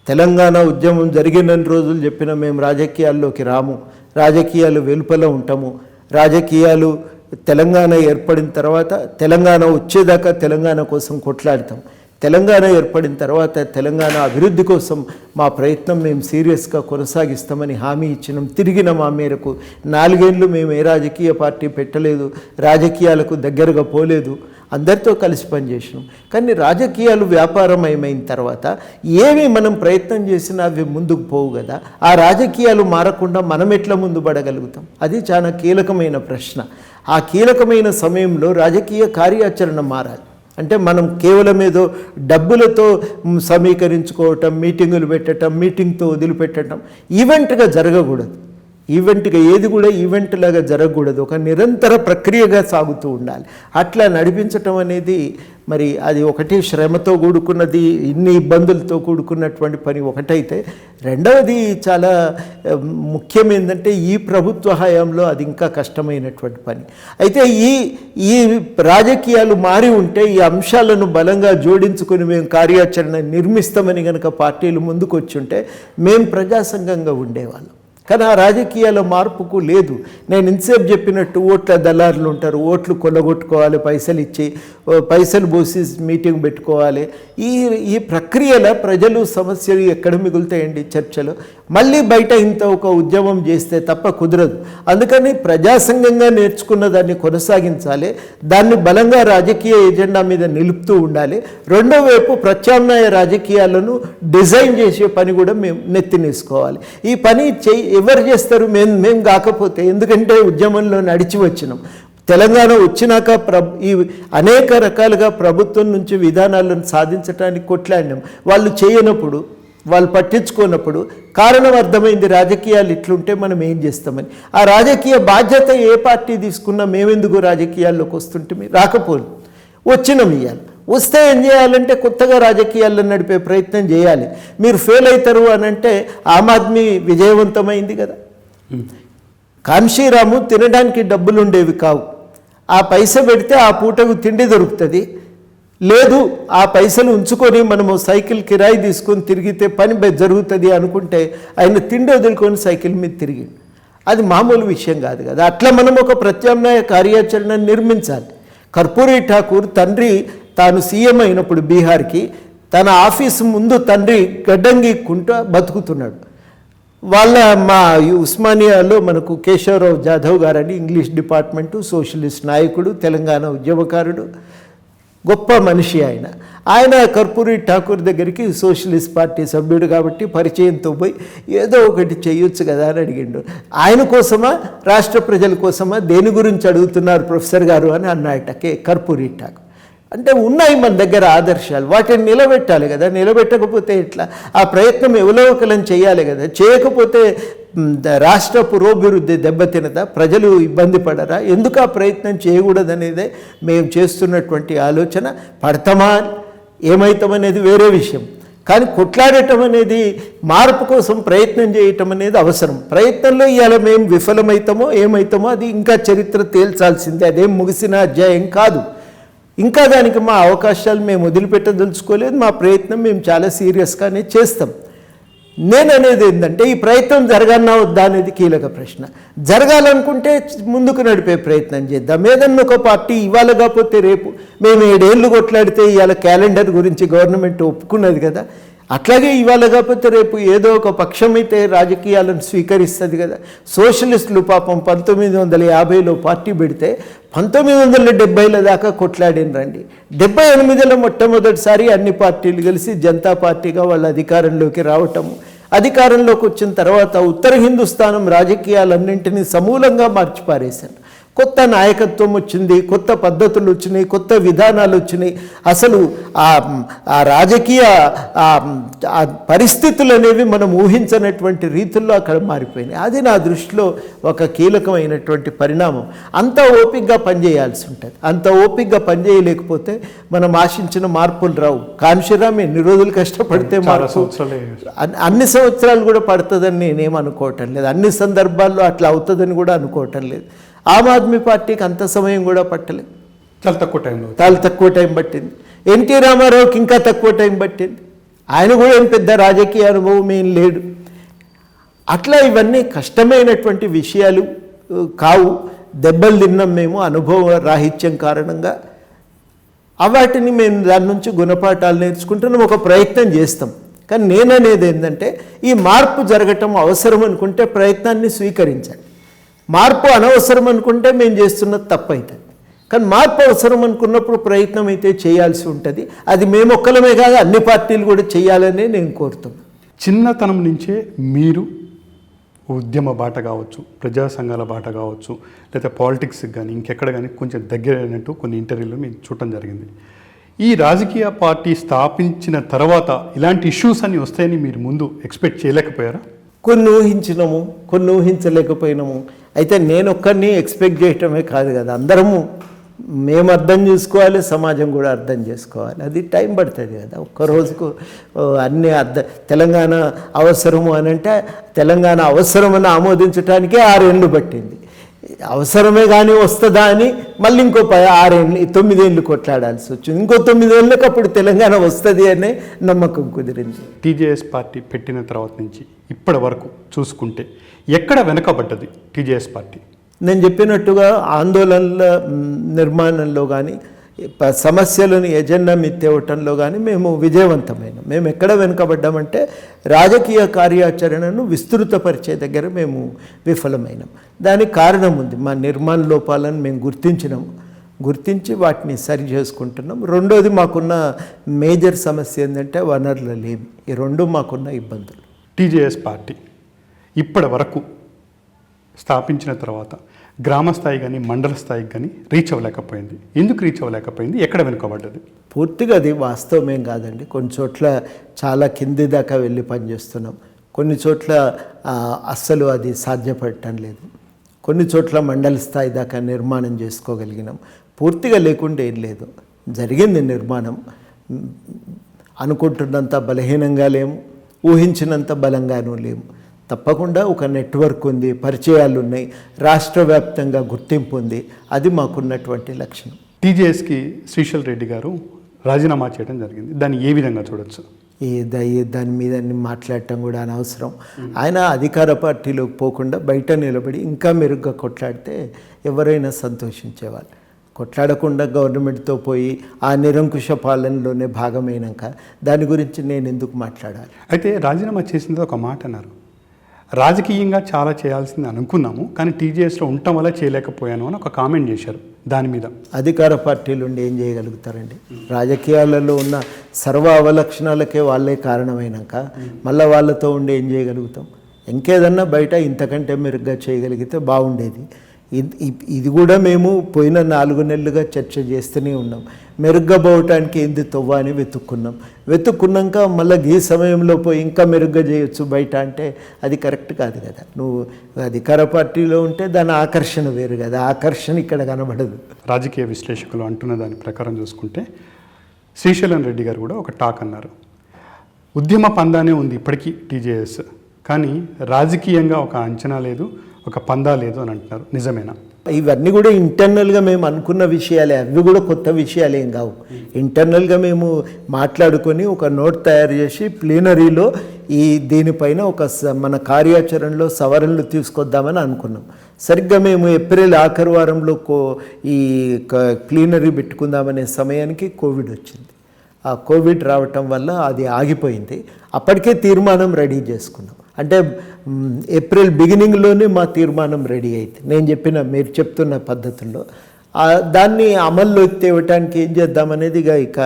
తెలంగాణ ఉద్యమం జరిగిన రోజులు చెప్పిన మేము రాజకీయాల్లోకి రాము, రాజకీయాలు వెలుపల ఉంటాము, రాజకీయాలు తెలంగాణ ఏర్పడిన తర్వాత తెలంగాణ వచ్చేదాకా తెలంగాణ కోసం కొట్లాడతాం, తెలంగాణ ఏర్పడిన తర్వాత తెలంగాణ అభివృద్ధి కోసం మా ప్రయత్నం మేము సీరియస్గా కొనసాగిస్తామని హామీ ఇచ్చినాం. తిరిగిన మా మేరకు 4 ఏళ్ళు మేము ఏ రాజకీయ పార్టీ పెట్టలేదు, రాజకీయాలకు దగ్గరగా పోలేదు, అందరితో కలిసి పనిచేసినాం. కానీ రాజకీయాలు వ్యాపారమయమైన తర్వాత ఏమి మనం ప్రయత్నం చేసినా అవి ముందుకు పోవు కదా. ఆ రాజకీయాలు మారకుండా మనం ఎట్లా ముందు పడగలుగుతాం? అది చాలా కీలకమైన ప్రశ్న. ఆ కీలకమైన సమయంలో రాజకీయ కార్యాచరణ మారాలి. అంటే మనం కేవలం ఏదో డబ్బులతో సమీకరించుకోవటం, మీటింగులు పెట్టడం, మీటింగ్తో వదిలిపెట్టడం ఈవెంట్గా జరగకూడదు. ఈవెంట్గా ఏది కూడా ఈవెంట్ లాగా జరగకూడదు, ఒక నిరంతర ప్రక్రియగా సాగుతూ ఉండాలి. అట్లా నడిపించటం అనేది మరి అది ఒకటి శ్రమతో కూడుకున్నది, ఇన్ని ఇబ్బందులతో కూడుకున్నటువంటి పని ఒకటైతే, రెండవది చాలా ముఖ్యమైందంటే ఈ ప్రభుత్వ హయాంలో అది ఇంకా కష్టమైనటువంటి పని. అయితే ఈ రాజకీయాలు మారి ఉంటే ఈ అంశాలను బలంగా జోడించుకొని మేము కార్యాచరణ నిర్మిస్తామని కనుక పార్టీలు ముందుకు వచ్చి ఉంటే మేము ప్రజాసంఘంగా ఉండేవాళ్ళం. కానీ ఆ రాజకీయాల మార్పుకు లేదు. నేను ఇంతసేపు చెప్పినట్టు ఓట్ల దళారులు ఉంటారు, ఓట్లు కొల్లగొట్టుకోవాలి, పైసలు ఇచ్చి పైసలు పోసి మీటింగ్ పెట్టుకోవాలి. ఈ ప్రక్రియలో ప్రజలు సమస్యలు ఎక్కడ మిగులుతాయండి? చర్చలు మళ్ళీ బయట ఇంత ఒక ఉద్యమం చేస్తే తప్ప కుదరదు. అందుకని ప్రజాసంఘంగా నేర్చుకున్న దాన్ని కొనసాగించాలి, దాన్ని బలంగా రాజకీయ ఎజెండా మీద నిలుపుతూ ఉండాలి. రెండో వైపు ప్రత్యామ్నాయ రాజకీయాలను డిజైన్ చేసే పని కూడా మేము నెత్తినేసుకోవాలి. ఈ పని ఎవరు చేస్తారు? మేము కాకపోతే. ఎందుకంటే ఉద్యమంలో నడిచి వచ్చినాం. తెలంగాణ వచ్చినాక ఈ అనేక రకాలుగా ప్రభుత్వం నుంచి విధానాలను సాధించడానికి కొట్లాడినాం. వాళ్ళు చేయనప్పుడు, వాళ్ళు పట్టించుకోనప్పుడు కారణం అర్థమైంది, రాజకీయాలు ఇట్లుంటే మనం ఏం చేస్తామని. ఆ రాజకీయ బాధ్యత ఏ పార్టీ తీసుకున్నా మేమెందుకు రాజకీయాల్లోకి వస్తుంటే రాకపోదు, వచ్చినాం. ఇవ్వాలి వస్తే ఏం చేయాలంటే కొత్తగా రాజకీయాలను నడిపే ప్రయత్నం చేయాలి. మీరు ఫెయిల్ అవుతారు అని అంటే ఆమ్ ఆద్మీ విజయవంతమైంది కదా. కాంశీరాము తినడానికి డబ్బులు ఉండేవి కావు. ఆ పైస పెడితే ఆ పూటకు తిండి దొరుకుతుంది. లేదు ఆ పైసలు ఉంచుకొని మనము సైకిల్ కిరాయి తీసుకొని తిరిగితే పని జరుగుతుంది అనుకుంటే ఆయన తిండి వదులుకొని సైకిల్ మీద తిరిగి, అది మామూలు విషయం కాదు కదా. అట్లా మనం ఒక ప్రత్యామ్నాయ కార్యాచరణ నిర్మించాలి. కర్పూరి ఠాకూర్ తండ్రి తాను సీఎం అయినప్పుడు బీహార్కి తన ఆఫీసు ముందు తండ్రి గడ్డంగిక్కుంటూ బతుకుతున్నాడు. మా ఉస్మానియాలో మనకు కేశవరావు జాధవ్ గారని ఇంగ్లీష్ డిపార్ట్మెంటు సోషలిస్ట్ నాయకుడు, తెలంగాణ ఉద్యమకారుడు, గొప్ప మనిషి ఆయన కర్పూరి ఠాకూర్ దగ్గరికి సోషలిస్ట్ పార్టీ సభ్యుడు కాబట్టి పరిచయంతో పోయి ఏదో ఒకటి చేయొచ్చు కదా అని అడిగిండు. ఆయన కోసమా రాష్ట్ర ప్రజల కోసమా దేని గురించి అడుగుతున్నారు ప్రొఫెసర్ గారు అని అన్నాడట కర్పూరి ఠాకూర్. అంటే ఉన్నాయి మన దగ్గర ఆదర్శాలు, వాటిని నిలబెట్టాలి కదా. నిలబెట్టకపోతే ఎట్లా? ఆ ప్రయత్నం ఎవలోకలం చేయాలి కదా. చేయకపోతే రాష్ట్ర పురోభివృద్ధి దెబ్బతినదా? ప్రజలు ఇబ్బంది పడరా? ఎందుకు ఆ ప్రయత్నం చేయకూడదనేదే మేము చేస్తున్నటువంటి ఆలోచన. పడతామా ఏమవుతామనేది వేరే విషయం, కానీ కొట్లాడటం అనేది, మార్పు కోసం ప్రయత్నం చేయటం అనేది అవసరం. ప్రయత్నంలో ఇవాళ మేము విఫలమవుతామో ఏమవుతామో అది ఇంకా చరిత్ర తేల్చాల్సిందే. అదేం ముగిసిన అధ్యాయం కాదు. ఇంకా దానికి మా అవకాశాలు మేము వదిలిపెట్టదలుచుకోలేదు. మా ప్రయత్నం మేము చాలా సీరియస్గానే చేస్తాం. నేను అనేది ఏంటంటే ఈ ప్రయత్నం జరగన్నా వద్దా అనేది కీలక ప్రశ్న. జరగాలనుకుంటే ముందుకు నడిపే ప్రయత్నం చేద్దాం. ఏదన్నా ఒక పార్టీ ఇవాళ కాకపోతే రేపు, మేము 7 ఏళ్ళు కొట్లాడితే ఇవాళ క్యాలెండర్ గురించి గవర్నమెంట్ ఒప్పుకున్నది కదా, అట్లాగే ఇవాళ కాకపోతే రేపు ఏదో ఒక పక్షం అయితే రాజకీయాలను స్వీకరిస్తుంది కదా. సోషలిస్టులు పాపం 1950లో పార్టీ పెడితే 1970ల దాకా కొట్లాడినరండి. 78లో మొట్టమొదటిసారి అన్ని పార్టీలు కలిసి జనతా పార్టీగా వాళ్ళ అధికారంలోకి రావటము, అధికారంలోకి వచ్చిన తర్వాత ఉత్తర హిందుస్థానం రాజకీయాలన్నింటినీ సమూలంగా మార్చిపారేశారు. కొత్త నాయకత్వం వచ్చింది, కొత్త పద్ధతులు వచ్చినాయి, కొత్త విధానాలు వచ్చినాయి. అసలు ఆ రాజకీయ పరిస్థితులు అనేవి మనం ఊహించనటువంటి రీతుల్లో అక్కడ మారిపోయినాయి. అది నా దృష్టిలో ఒక కీలకమైనటువంటి పరిణామం. అంత ఓపికగా పనిచేయాల్సి ఉంటుంది. అంత ఓపికగా పనిచేయలేకపోతే మనం ఆశించిన మార్పులు రావు. కాంశీరామ్ ఎన్ని రోజులు కష్టపడితే మార్పు అన్ని సంవత్సరాలు కూడా పడుతుందని నేనేం అనుకోవటం లేదు. అన్ని సందర్భాల్లో అట్లా అవుతుందని కూడా అనుకోవటం లేదు. ఆమ్ ఆద్మీ పార్టీకి అంత సమయం కూడా పట్టలేదు, చాలా తక్కువ టైం పట్టింది. ఎన్టీ రామారావుకి ఇంకా తక్కువ టైం పట్టింది. ఆయన కూడా ఏం పెద్ద రాజకీయ అనుభవం ఏం లేడు. అట్లా ఇవన్నీ కష్టమైనటువంటి విషయాలు కావు. దెబ్బలు తిన్నాం మేము అనుభవ రాహిత్యం కారణంగా. వాటిని మేము దాని నుంచి గుణపాఠాలు నేర్చుకుంటున్నాం, ఒక ప్రయత్నం చేస్తాం. కానీ నేననేది ఏంటంటే ఈ మార్పు జరగటం అవసరం అనుకుంటే ప్రయత్నాన్ని స్వీకరించాలి. మార్పు అనవసరం అనుకుంటే మేము చేస్తున్నది తప్పు అవుతుంది. కానీ మార్పు అవసరం అనుకున్నప్పుడు ప్రయత్నం అయితే చేయాల్సి ఉంటుంది. అది మేము ఒక్కలమే కాదు, అన్ని పార్టీలు కూడా చేయాలని నేను కోరుతున్నాను. చిన్నతనం నుంచే మీరు ఉద్యమ బాట కావచ్చు, ప్రజా సంఘాల బాట కావచ్చు, లేదా పాలిటిక్స్కి కానీ ఇంకెక్కడ కానీ కొంచెం దగ్గర అయినట్టు కొన్ని ఇంటర్వ్యూలు మేము చూడటం జరిగింది. ఈ రాజకీయ పార్టీ స్థాపించిన తర్వాత ఇలాంటి ఇష్యూస్ అన్నీ వస్తాయని మీరు ముందు ఎక్స్పెక్ట్ చేయలేకపోయారా? కొన్ని ఊహించినాము, కొన్ని ఊహించలేకపోయినాము. అయితే నేను ఒక్కరిని ఎక్స్పెక్ట్ చేయటమే కాదు కదా, అందరము మేము అర్థం చేసుకోవాలి, సమాజం కూడా అర్థం చేసుకోవాలి. అది టైం పడుతుంది కదా. ఒక్కరోజుకు అన్ని తెలంగాణ అవసరము అని అంటే తెలంగాణ అవసరమని ఆమోదించడానికే 6 ఏళ్ళు పట్టింది. అవసరమే కానీ వస్తుందా అని మళ్ళీ ఇంకో 9 ఏళ్ళు కొట్లాడాల్సి వచ్చింది. ఇంకో 9 ఏళ్ళకి అప్పుడు తెలంగాణ వస్తుంది అనే నమ్మకం కుదిరింది. టీజేఎస్ పార్టీ పెట్టిన తర్వాత నుంచి ఇప్పటి వరకు చూసుకుంటే ఎక్కడ వెనకబడ్డది టీజేఎస్ పార్టీ? నేను చెప్పినట్టుగా ఆందోళనల నిర్మాణంలో కానీ సమస్యలను ఎజెండా మీద తేవటంలో కానీ మేము విజయవంతమైనాం. మేము ఎక్కడ వెనుకబడ్డామంటే రాజకీయ కార్యాచరణను విస్తృతపరిచే దగ్గర మేము విఫలమైనాం. దానికి కారణం ఉంది. మా నిర్మాణ లోపాలను మేము గుర్తించి వాటిని సరి చేసుకుంటున్నాం. రెండోది మాకున్న మేజర్ సమస్య ఏంటంటే వనరులు లేమి. ఈ రెండు మాకున్న ఇబ్బందులు. టీజేఎస్ పార్టీ ఇప్పటి వరకు స్థాపించిన తర్వాత గ్రామ స్థాయి కానీ మండల స్థాయికి కానీ రీచ్ అవ్వలేకపోయింది. ఎందుకు రీచ్ అవ్వలేకపోయింది? ఎక్కడ వెనుకబడ్డది? పూర్తిగా అది వాస్తవమేం కాదండి. కొన్ని చోట్ల చాలా కింది దాకా వెళ్ళి పనిచేస్తున్నాం, కొన్ని చోట్ల అస్సలు అది సాధ్యపడటం లేదు, కొన్ని చోట్ల మండల స్థాయి దాకా నిర్మాణం చేసుకోగలిగినాం. పూర్తిగా లేకుండా ఏం లేదు, జరిగింది నిర్మాణం. అనుకుంటున్నంత బలహీనంగా లేము, ఊహించినంత బలంగానూ లేము. తప్పకుండా ఒక నెట్వర్క్ ఉంది, పరిచయాలు ఉన్నాయి, రాష్ట్ర వ్యాప్తంగా గుర్తింపు ఉంది. అది మాకున్నటువంటి లక్షణం. టీజేఎస్కి శ్రీశైల్ రెడ్డి గారు రాజీనామా చేయడం జరిగింది. దాన్ని ఏ విధంగా చూడొచ్చు? దాని మీద మాట్లాడటం కూడా అనవసరం. ఆయన అధికార పార్టీలోకి పోకుండా బయట నిలబడి ఇంకా మెరుగ్గా కొట్లాడితే ఎవరైనా సంతోషించేవాళ్ళు. కొట్లాడకుండా గవర్నమెంట్తో పోయి ఆ నిరంకుశ పాలనలోనే భాగమైనాక దాని గురించి నేను ఎందుకు మాట్లాడాలి? అయితే రాజీనామా చేసింది ఒక మాట అన్నారు, రాజకీయంగా చాలా చేయాల్సింది అనుకున్నాము కానీ టీజేఎస్లో ఉండటం వల్ల చేయలేకపోయాను అని ఒక కామెంట్ చేశారు. దాని మీద అధికార పార్టీలు ఉండి ఏం చేయగలుగుతారండి? రాజకీయాలలో ఉన్న సర్వ అవలక్షణాలకే వాళ్ళే కారణమైనాక మళ్ళీ వాళ్ళతో ఉండి ఏం చేయగలుగుతాం? ఇంకేదన్నా బయట ఇంతకంటే మెరుగ్గా చేయగలిగితే బాగుండేది. ఇది కూడా మేము పోయిన 4 నెలలుగా చర్చ చేస్తూనే ఉన్నాం. మెరుగ్గా పోవటానికి ఏంది తొవ్వ అని వెతుక్కున్నాక మళ్ళీ ఈ సమయంలో పోయి ఇంకా మెరుగ్గా చేయొచ్చు బయట అంటే అది కరెక్ట్ కాదు కదా. నువ్వు అధికార పార్టీలో ఉంటే దాని ఆకర్షణ వేరు కదా, ఆకర్షణ ఇక్కడ కనబడదు. రాజకీయ విశ్లేషకులు అంటున్న దాని ప్రకారం చూసుకుంటే శ్రీశైలం రెడ్డి గారు కూడా ఒక టాక్ అన్నారు, ఉద్యమ పందానే ఉంది ఇప్పటికీ టీజేఎస్, కానీ రాజకీయంగా ఒక అంచనా లేదు, ఒక పందా లేదు అని అంటున్నారు. నిజమేనా? ఇవన్నీ కూడా ఇంటర్నల్గా మేము అనుకున్న విషయాలే, అవి కూడా కొత్త విషయాలు ఏం కావు. ఇంటర్నల్గా మేము మాట్లాడుకొని ఒక నోట్ తయారు చేసి ప్లీనరీలో దీనిపైన మన కార్యాచరణలో సవరణలు తీసుకొద్దామని అనుకున్నాం. సరిగ్గా మేము ఏప్రిల్ ఆఖరి వారంలో ఈ ప్లీనరీ పెట్టుకుందామనే సమయానికి కోవిడ్ వచ్చింది. ఆ కోవిడ్ రావటం వల్ల అది ఆగిపోయింది. అప్పటికే తీర్మానం రెడీ చేసుకున్నాం. అంటే ఏప్రిల్ బిగినింగ్లోనే మా తీర్మానం రెడీ అయింది. మీరు చెప్తున్న పద్ధతుల్లో దాన్ని అమల్లోకి తేవటానికి ఏం చేద్దామనేది ఇక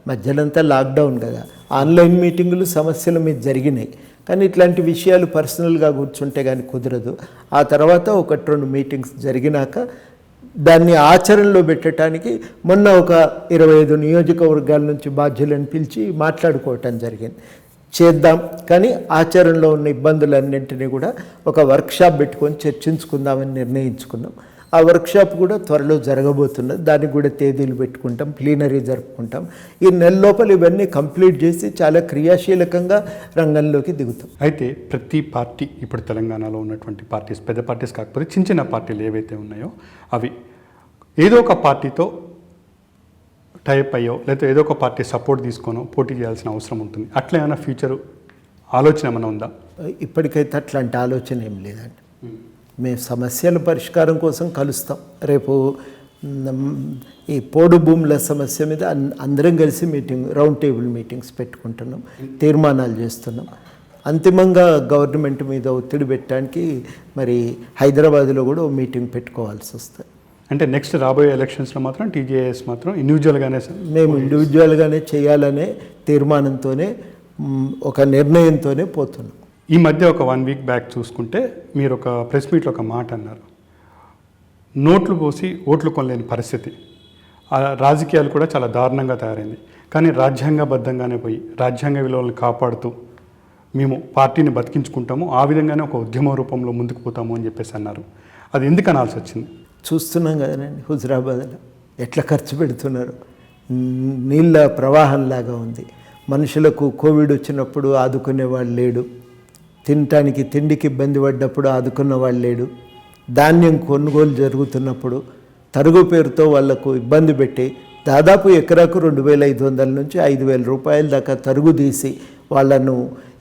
మధ్యనంతా లాక్డౌన్ కదా, ఆన్లైన్ మీటింగులు సమస్యల మీద జరిగినాయి. కానీ ఇట్లాంటి విషయాలు పర్సనల్గా కూర్చుంటే కానీ కుదరదు. ఆ తర్వాత 1-2 మీటింగ్స్ జరిగినాక దాన్ని ఆచరణలో పెట్టడానికి మొన్న ఒక 25 నియోజకవర్గాల నుంచి బాధ్యులను పిలిచి మాట్లాడుకోవటం జరిగింది. చేద్దాం కానీ ఆచరణలో ఉన్న ఇబ్బందులన్నింటినీ కూడా ఒక వర్క్షాప్ పెట్టుకొని చర్చించుకుందామని నిర్ణయించుకున్నాం. ఆ వర్క్షాప్ కూడా త్వరలో జరగబోతున్నది. దానికి కూడా తేదీలు పెట్టుకుంటాం, ప్లీనరీ జరుపుకుంటాం. ఈ నెల లోపల ఇవన్నీ కంప్లీట్ చేసి చాలా క్రియాశీలకంగా రంగంలోకి దిగుతాం. అయితే ప్రతి పార్టీ ఇప్పుడు తెలంగాణలో ఉన్నటువంటి పార్టీస్, పెద్ద పార్టీస్ కాకపోతే చిన్న చిన్న పార్టీలు ఏవైతే ఉన్నాయో అవి ఏదో ఒక పార్టీతో టైప్ అయ్యో లేకపోతే ఏదో ఒక పార్టీ సపోర్ట్ తీసుకోనో పోటీ చేయాల్సిన అవసరం ఉంటుంది. అట్లా ఏమైనా ఫ్యూచర్ ఆలోచన ఏమైనా ఉందా? ఇప్పటికైతే అట్లాంటి ఆలోచన ఏం లేదండి. మేము సమస్యల పరిష్కారం కోసం కలుస్తాం. రేపు ఈ పోడు భూముల సమస్య మీద అందరం కలిసి రౌండ్ టేబుల్ మీటింగ్స్ పెట్టుకుంటున్నాం, తీర్మానాలు చేస్తున్నాం. అంతిమంగా గవర్నమెంట్ మీద ఒత్తిడి పెట్టడానికి మరి హైదరాబాద్లో కూడా ఓ మీటింగ్ పెట్టుకోవాల్సి వస్తుంది. అంటే నెక్స్ట్ రాబోయే ఎలక్షన్స్లో మాత్రం టీజేఎస్ మాత్రం మేము ఇండివిజువల్గానే చేయాలనే తీర్మానంతోనే ఒక నిర్ణయంతోనే పోతున్నాం. ఈ మధ్య ఒక 1 వీక్ బ్యాక్ చూసుకుంటే మీరు ఒక ప్రెస్ మీట్లో ఒక మాట అన్నారు, నోట్లు పోసి ఓట్లు కొనలేని పరిస్థితి, ఆ రాజకీయాలు కూడా చాలా దారుణంగా తయారైంది, కానీ రాజ్యాంగబద్ధంగానే పోయి రాజ్యాంగ విలువలను కాపాడుతూ మేము పార్టీని బతికించుకుంటాము, ఆ విధంగానే ఒక ఉద్యమ రూపంలో ముందుకు పోతాము అని చెప్పేసి అన్నారు. అది ఎందుకు అనాల్సి వచ్చింది? చూస్తున్నాం కదండి హుజరాబాద్లో ఎట్లా ఖర్చు పెడుతున్నారు. నీళ్ళ ప్రవాహంలాగా ఉంది. మనుషులకు కోవిడ్ వచ్చినప్పుడు ఆదుకునేవాళ్ళు లేడు, తిండికి ఇబ్బంది పడ్డప్పుడు ఆదుకున్నవాళ్ళు లేడు, ధాన్యం కొనుగోలు జరుగుతున్నప్పుడు తరుగు పేరుతో వాళ్లకు ఇబ్బంది పెట్టి దాదాపు ఎకరాకు 2,500 నుంచి 5,000 రూపాయల దాకా తరుగు తీసి వాళ్ళను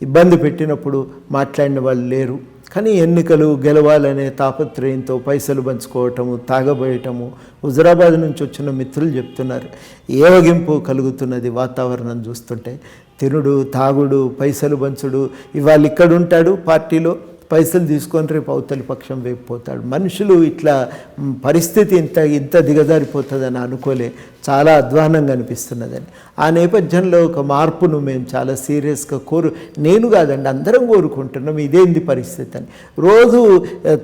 ఇబ్బంది పెట్టినప్పుడు మాట్లాడిన వాళ్ళు లేరు. కానీ ఎన్నికలు గెలవాలనే తాపత్రయంతో పైసలు పంచుకోవటము, తాగబోయటము. హుజరాబాద్ నుంచి వచ్చిన మిత్రులు చెప్తున్నారు, ఏవగింపు కలుగుతున్నది వాతావరణం చూస్తుంటే. తినుడు, తాగుడు, పైసలు పంచుడు. ఇవాళ ఇక్కడ ఉంటాడు పార్టీలో, పైసలు తీసుకొని రేపు అవతలి పక్షం వేగిపోతాడు. మనుషులు ఇట్లా పరిస్థితి ఇంత దిగజారిపోతుందని అనుకోలే. చాలా అధ్వానంగా అనిపిస్తున్నదని. ఆ నేపథ్యంలో ఒక మార్పును మేము చాలా సీరియస్గా నేను కాదండి అందరం కోరుకుంటున్నాం. ఇదేంది పరిస్థితి అని. రోజు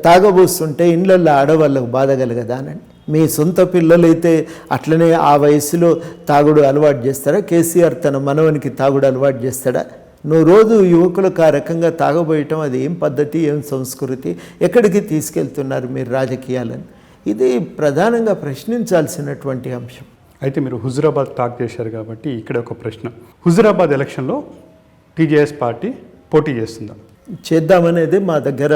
తాగబోస్తుంటే ఇళ్ళల్లో ఆడవాళ్ళకు బాధ కలగదానండి. మీ సొంత పిల్లలైతే అట్లనే ఆ వయసులో తాగుడు అలవాటు చేస్తారా? కేసీఆర్ తన మనవనికి తాగుడు అలవాటు చేస్తాడా? నువ్వు రోజు యువకులకు ఆ రకంగా తాగబోయటం అది ఏం పద్ధతి, ఏం సంస్కృతి? ఎక్కడికి తీసుకెళ్తున్నారు మీరు రాజకీయాలను? ఇది ప్రధానంగా ప్రశ్నించాల్సినటువంటి అంశం. అయితే మీరు హుజురాబాద్ టాక్ చేశారు కాబట్టి ఇక్కడ ఒక ప్రశ్న, హుజురాబాద్ ఎలక్షన్లో టీజేఎస్ పార్టీ పోటీ చేస్తుందా? చేద్దామనేది మా దగ్గర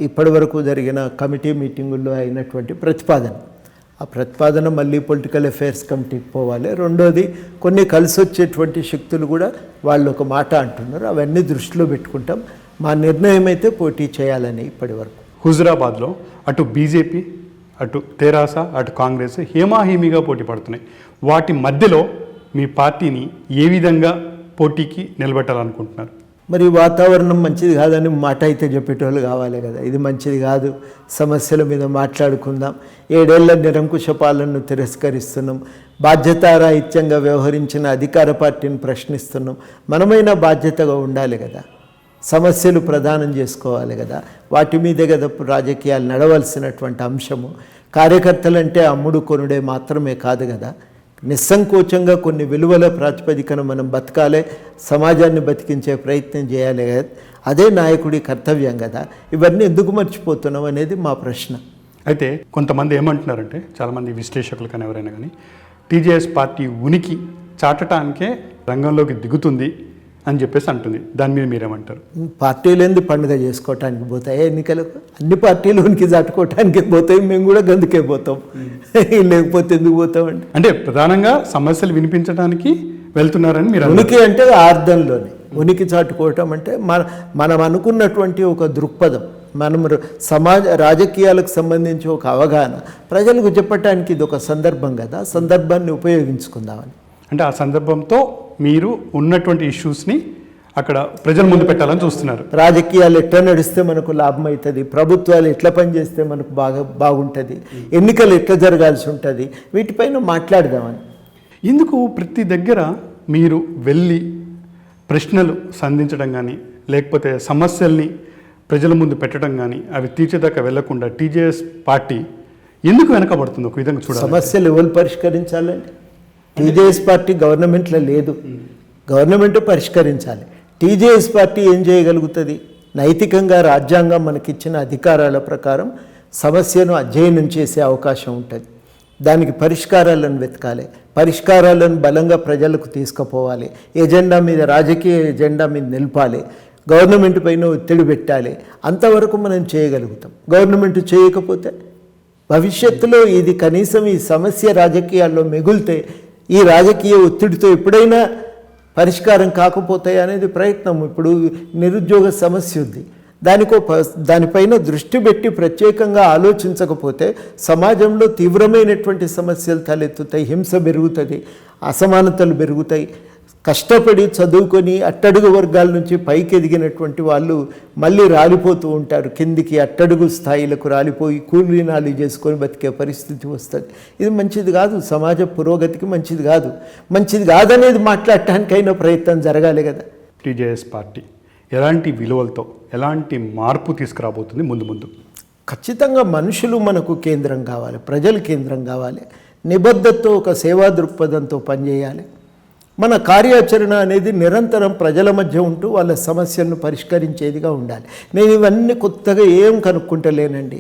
ఇప్పటివరకు జరిగిన కమిటీ మీటింగుల్లో అయినటువంటి ప్రతిపాదన. ఆ ప్రతిపాదన మళ్ళీ పొలిటికల్ అఫైర్స్ కమిటీకి పోవాలి. రెండోది కొన్ని కలిసి వచ్చేటువంటి శక్తులు కూడా వాళ్ళు ఒక మాట అంటున్నారు, అవన్నీ దృష్టిలో పెట్టుకుంటాం. మా నిర్ణయం అయితే పోటీ చేయాలని ఇప్పటి వరకు. హుజురాబాద్లో అటు బీజేపీ, అటు తెరాస, అటు కాంగ్రెస్ హేమాహేమిగా పోటీ పడుతున్నాయి. వాటి మధ్యలో మీ పార్టీని ఏ విధంగా పోటీకి నిలబెట్టాలనుకుంటున్నారు? మరి వాతావరణం మంచిది కాదని మాట అయితే చెప్పేటోళ్ళు కావాలి కదా. ఇది మంచిది కాదు, సమస్యల మీద మాట్లాడుకుందాం, 7 ఏళ్ల నిరంకుశ పాలనను తిరస్కరిస్తున్నాం, బాధ్యతారాహిత్యంగా వ్యవహరించిన అధికార పార్టీని ప్రశ్నిస్తున్నాం. మనమైనా బాధ్యతగా ఉండాలి కదా, సమస్యలు ప్రదానం చేసుకోవాలి కదా, వాటి మీదే కదా రాజకీయాలు నడవలసినటువంటి అంశము. కార్యకర్తలంటే అమ్ముడు కొనుడే మాత్రమే కాదు కదా, నిస్సంకోచంగా కొన్ని విలువల ప్రాతిపదికన మనం బతకాలి, సమాజాన్ని బతికించే ప్రయత్నం చేయాలి కదా, అదే నాయకుడి కర్తవ్యం కదా. ఇవన్నీ ఎందుకు మర్చిపోతున్నాం అనేది మా ప్రశ్న. అయితే కొంతమంది ఏమంటున్నారంటే, చాలామంది విశ్లేషకులు కానీ ఎవరైనా కానీ, టీజేఎస్ పార్టీ ఉనికి చాటటానికే రంగంలోకి దిగుతుంది అని చెప్పేసి అంటుంది. దాని మీద మీరేమంటారు? పార్టీలేంది పండుగ చేసుకోవటానికి పోతాయి ఎన్నికలకు? అన్ని పార్టీలు ఉనికి చాటుకోవటానికి పోతాయి, మేము కూడా గందుకే పోతాం. లేకపోతే ఎందుకు పోతామండి? అంటే ప్రధానంగా సమస్యలు వినిపించడానికి వెళ్తున్నారని మీరు ఉనికి అంటే అర్థంలోనే ఉనికి చాటుకోవటం అంటే మనం అనుకున్నటువంటి ఒక దృక్పథం, మనం రాజకీయాలకు సంబంధించి ఒక అవగాహన ప్రజలకు చెప్పటానికి ఇది ఒక సందర్భం కదా, సందర్భాన్ని ఉపయోగించుకుందామని. అంటే ఆ సందర్భంతో మీరు ఉన్నటువంటి ఇష్యూస్ని అక్కడ ప్రజల ముందు పెట్టాలని చూస్తున్నారు. రాజకీయాలు ఎట్లా నడిస్తే మనకు లాభం అవుతుంది, ప్రభుత్వాలు ఎట్లా పనిచేస్తే మనకు బాగుంటుంది, ఎన్నికలు ఎట్లా జరగాల్సి ఉంటుంది, వీటిపైన మాట్లాడదామని. ఎందుకు ప్రతి దగ్గర మీరు వెళ్ళి ప్రశ్నలు సంధించడం కానీ, లేకపోతే సమస్యల్ని ప్రజల ముందు పెట్టడం కానీ, అవి తీర్చేదాకా వెళ్లకుండా టీజేఎస్ పార్టీ ఎందుకు వెనకబడుతుంది? ఒక విధంగా చూడాలి. సమస్యలు ఎవరు పరిష్కరించాలండి? టీజేఎస్ పార్టీ గవర్నమెంట్లో లేదు, గవర్నమెంట్ పరిష్కరించాలి. టీజేఎస్ పార్టీ ఏం చేయగలుగుతుంది? నైతికంగా రాజ్యాంగం మనకిచ్చిన అధికారాల ప్రకారం సమస్యను అధ్యయనం చేసే అవకాశం ఉంటుంది, దానికి పరిష్కారాలను వెతకాలి, పరిష్కారాలను బలంగా ప్రజలకు తీసుకుపోవాలి, ఎజెండా మీద రాజకీయ ఎజెండా మీద నిలపాలి, గవర్నమెంట్ పైన ఒత్తిడి పెట్టాలి. అంతవరకు మనం చేయగలుగుతాం. గవర్నమెంట్ చేయకపోతే భవిష్యత్తులో ఇది కనీసం ఈ సమస్య రాజకీయాల్లో మిగులితే ఈ రాజకీయ ఒత్తిడితో ఎప్పుడైనా పరిష్కారం కాకపోతాయి అనేది ప్రయత్నం. ఇప్పుడు నిరుద్యోగ సమస్య ఉంది, దానిపైన దృష్టి పెట్టి ప్రత్యేకంగా ఆలోచించకపోతే సమాజంలో తీవ్రమైనటువంటి సమస్యలు తలెత్తుతాయి, హింస పెరుగుతుంది, అసమానతలు పెరుగుతాయి. కష్టపడి చదువుకొని అట్టడుగు వర్గాల నుంచి పైకి ఎదిగినటువంటి వాళ్ళు మళ్ళీ రాలిపోతూ ఉంటారు, కిందికి అట్టడుగు స్థాయిలకు రాలిపోయి కూలీనాలు చేసుకొని బతికే పరిస్థితి వస్తుంది. ఇది మంచిది కాదు, సమాజ పురోగతికి మంచిది కాదు. మంచిది కాదనేది మాట్లాడటానికైనా ప్రయత్నం జరగాలి కదా. టీజేఎస్ పార్టీ ఎలాంటి విలువలతో ఎలాంటి మార్పు తీసుకురాబోతుంది ముందు ముందు? ఖచ్చితంగా మనుషులు మనకు కేంద్రం కావాలి, ప్రజలు కేంద్రం కావాలి, నిబద్ధతతో ఒక సేవా దృక్పథంతో పనిచేయాలి. మన కార్యాచరణ అనేది నిరంతరం ప్రజల మధ్య ఉంటూ వాళ్ళ సమస్యలను పరిష్కరించేదిగా ఉండాలి. నేను ఇవన్నీ కొత్తగా ఏం కనుక్కుంటలేనండి.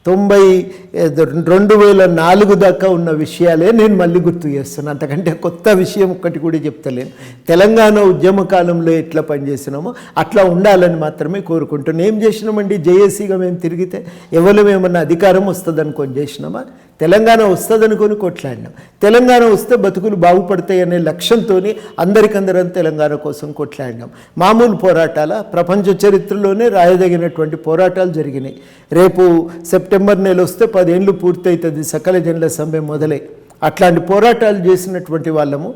2004 దాకా ఉన్న విషయాలే నేను మళ్ళీ గుర్తు చేస్తున్నాను, అంతకంటే కొత్త విషయం ఒక్కటి కూడా చెప్తలేను. తెలంగాణ ఉద్యమ కాలంలో ఎట్లా పనిచేసినామో అట్లా ఉండాలని మాత్రమే కోరుకుంటున్నాను. ఏం చేసినామండి? జేఏసీగా మేము తిరిగితే ఎవరు ఏమన్నా అధికారం వస్తుంది అనుకొని చేసినామా? తెలంగాణ వస్తుందనుకొని కొట్లాడినాం. తెలంగాణ వస్తే బతుకులు బాగుపడతాయి అనే లక్ష్యంతో అందరికందరం తెలంగాణ కోసం కొట్లాడినాం. మామూలు పోరాటాల ప్రపంచ చరిత్రలోనే రాయదగినటువంటి పోరాటాలు జరిగినాయి. రేపు సెప్టెంబర్ నెల వస్తే 10 ఏళ్ళు పూర్తవుతుంది సకల జనుల సమ్మె మొదలై. అట్లాంటి పోరాటాలు చేసినటువంటి వాళ్ళము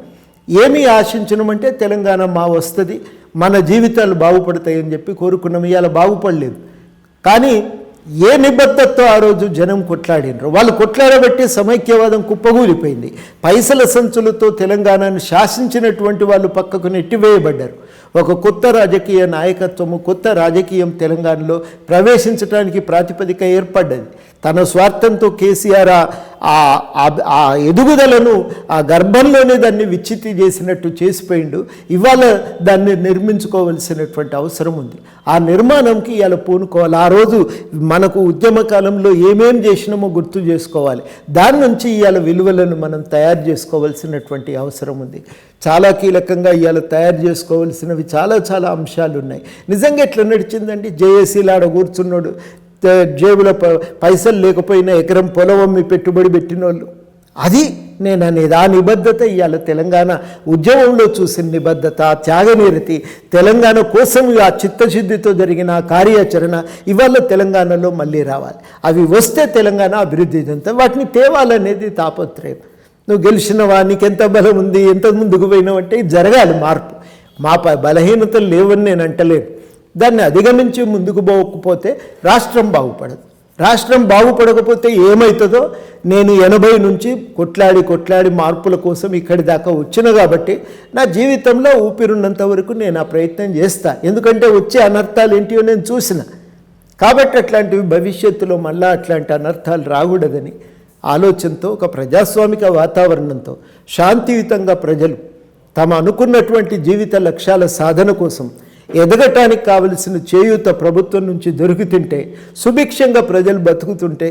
ఏమీ ఆశించనమంటే తెలంగాణ వస్తుంది, మన జీవితాలు బాగుపడతాయని చెప్పి కోరుకున్నాం. ఇవాళ బాగుపడలేదు. కానీ ఏ నిబద్ధతతో ఆ రోజు జనం కొట్లాడినరు, వాళ్ళు కొట్లాడబట్టి సమైక్యవాదం కుప్పగూలిపోయింది. పైసల సంచులతో తెలంగాణను శాసించినటువంటి వాళ్ళు పక్కకు నెట్టివేయబడ్డారు. ఒక కొత్త రాజకీయ నాయకత్వము, కొత్త రాజకీయం తెలంగాణలో ప్రవేశించడానికి ప్రాతిపదిక ఏర్పడ్డది. తన స్వార్థంతో కేసీఆర్ ఆ ఎదుగుదలను ఆ గర్భంలోనే దాన్ని విచ్చితి చేసినట్టు చేసిపోయిండు. ఇవాళ దాన్ని నిర్మించుకోవలసినటువంటి అవసరం ఉంది. ఆ నిర్మాణంకి ఇవాళ పూనుకోవాలి. ఆ రోజు మనకు ఉద్యమ కాలంలో ఏమేం చేసినామో గుర్తు చేసుకోవాలి. దాని నుంచి ఇవాళ విలువలను మనం తయారు చేసుకోవాల్సినటువంటి అవసరం ఉంది. చాలా కీలకంగా ఇవాళ తయారు చేసుకోవాల్సినవి చాలా చాలా అంశాలు ఉన్నాయి. నిజంగా ఎట్లా నడిచిందండి? జేఏసీలాడ కూర్చున్నాడు, జేబులో పైసలు లేకపోయినా ఎకరం పొలం అమ్మి పెట్టుబడి పెట్టినోళ్ళు. అది నేను అనేది. ఆ నిబద్ధత ఇవాళ తెలంగాణ ఉద్యమంలో చూసిన నిబద్ధత, త్యాగనిరతి, తెలంగాణ కోసం ఆ చిత్తశుద్ధితో జరిగిన కార్యాచరణ ఇవాళ తెలంగాణలో మళ్ళీ రావాలి. అవి వస్తే తెలంగాణ అభివృద్ధి చెందుతుంది. వాటిని తేవాలనేది తాపత్రయం. నువ్వు గెలిచినవా, నీకు ఎంత బలం ఉంది, ఎంత ముందుకు పోయినావు అంటే జరగాలి మార్పు. మా బలహీనతలు లేవని నేను అంటలేను. దాన్ని అధిగమించి ముందుకు పోకపోతే రాష్ట్రం బాగుపడదు. రాష్ట్రం బాగుపడకపోతే ఏమవుతుందో నేను 80 నుంచి కొట్లాడి మార్పుల కోసం ఇక్కడి దాకా వచ్చిన కాబట్టి నా జీవితంలో ఊపిరున్నంత వరకు నేను ఆ ప్రయత్నం చేస్తాను. ఎందుకంటే వచ్చే అనర్థాలు ఏంటివో నేను చూసిన కాబట్టి అట్లాంటివి భవిష్యత్తులో మళ్ళీ అట్లాంటి అనర్థాలు రాకూడదని ఆలోచనతో, ఒక ప్రజాస్వామిక వాతావరణంతో శాంతియుతంగా ప్రజలు తమ అనుకున్నటువంటి జీవిత లక్ష్యాల సాధన కోసం ఎదగటానికి కావలసిన చేయూత ప్రభుత్వం నుంచి దొరుకుతుంటే, సుభిక్షంగా ప్రజలు బతుకుతుంటే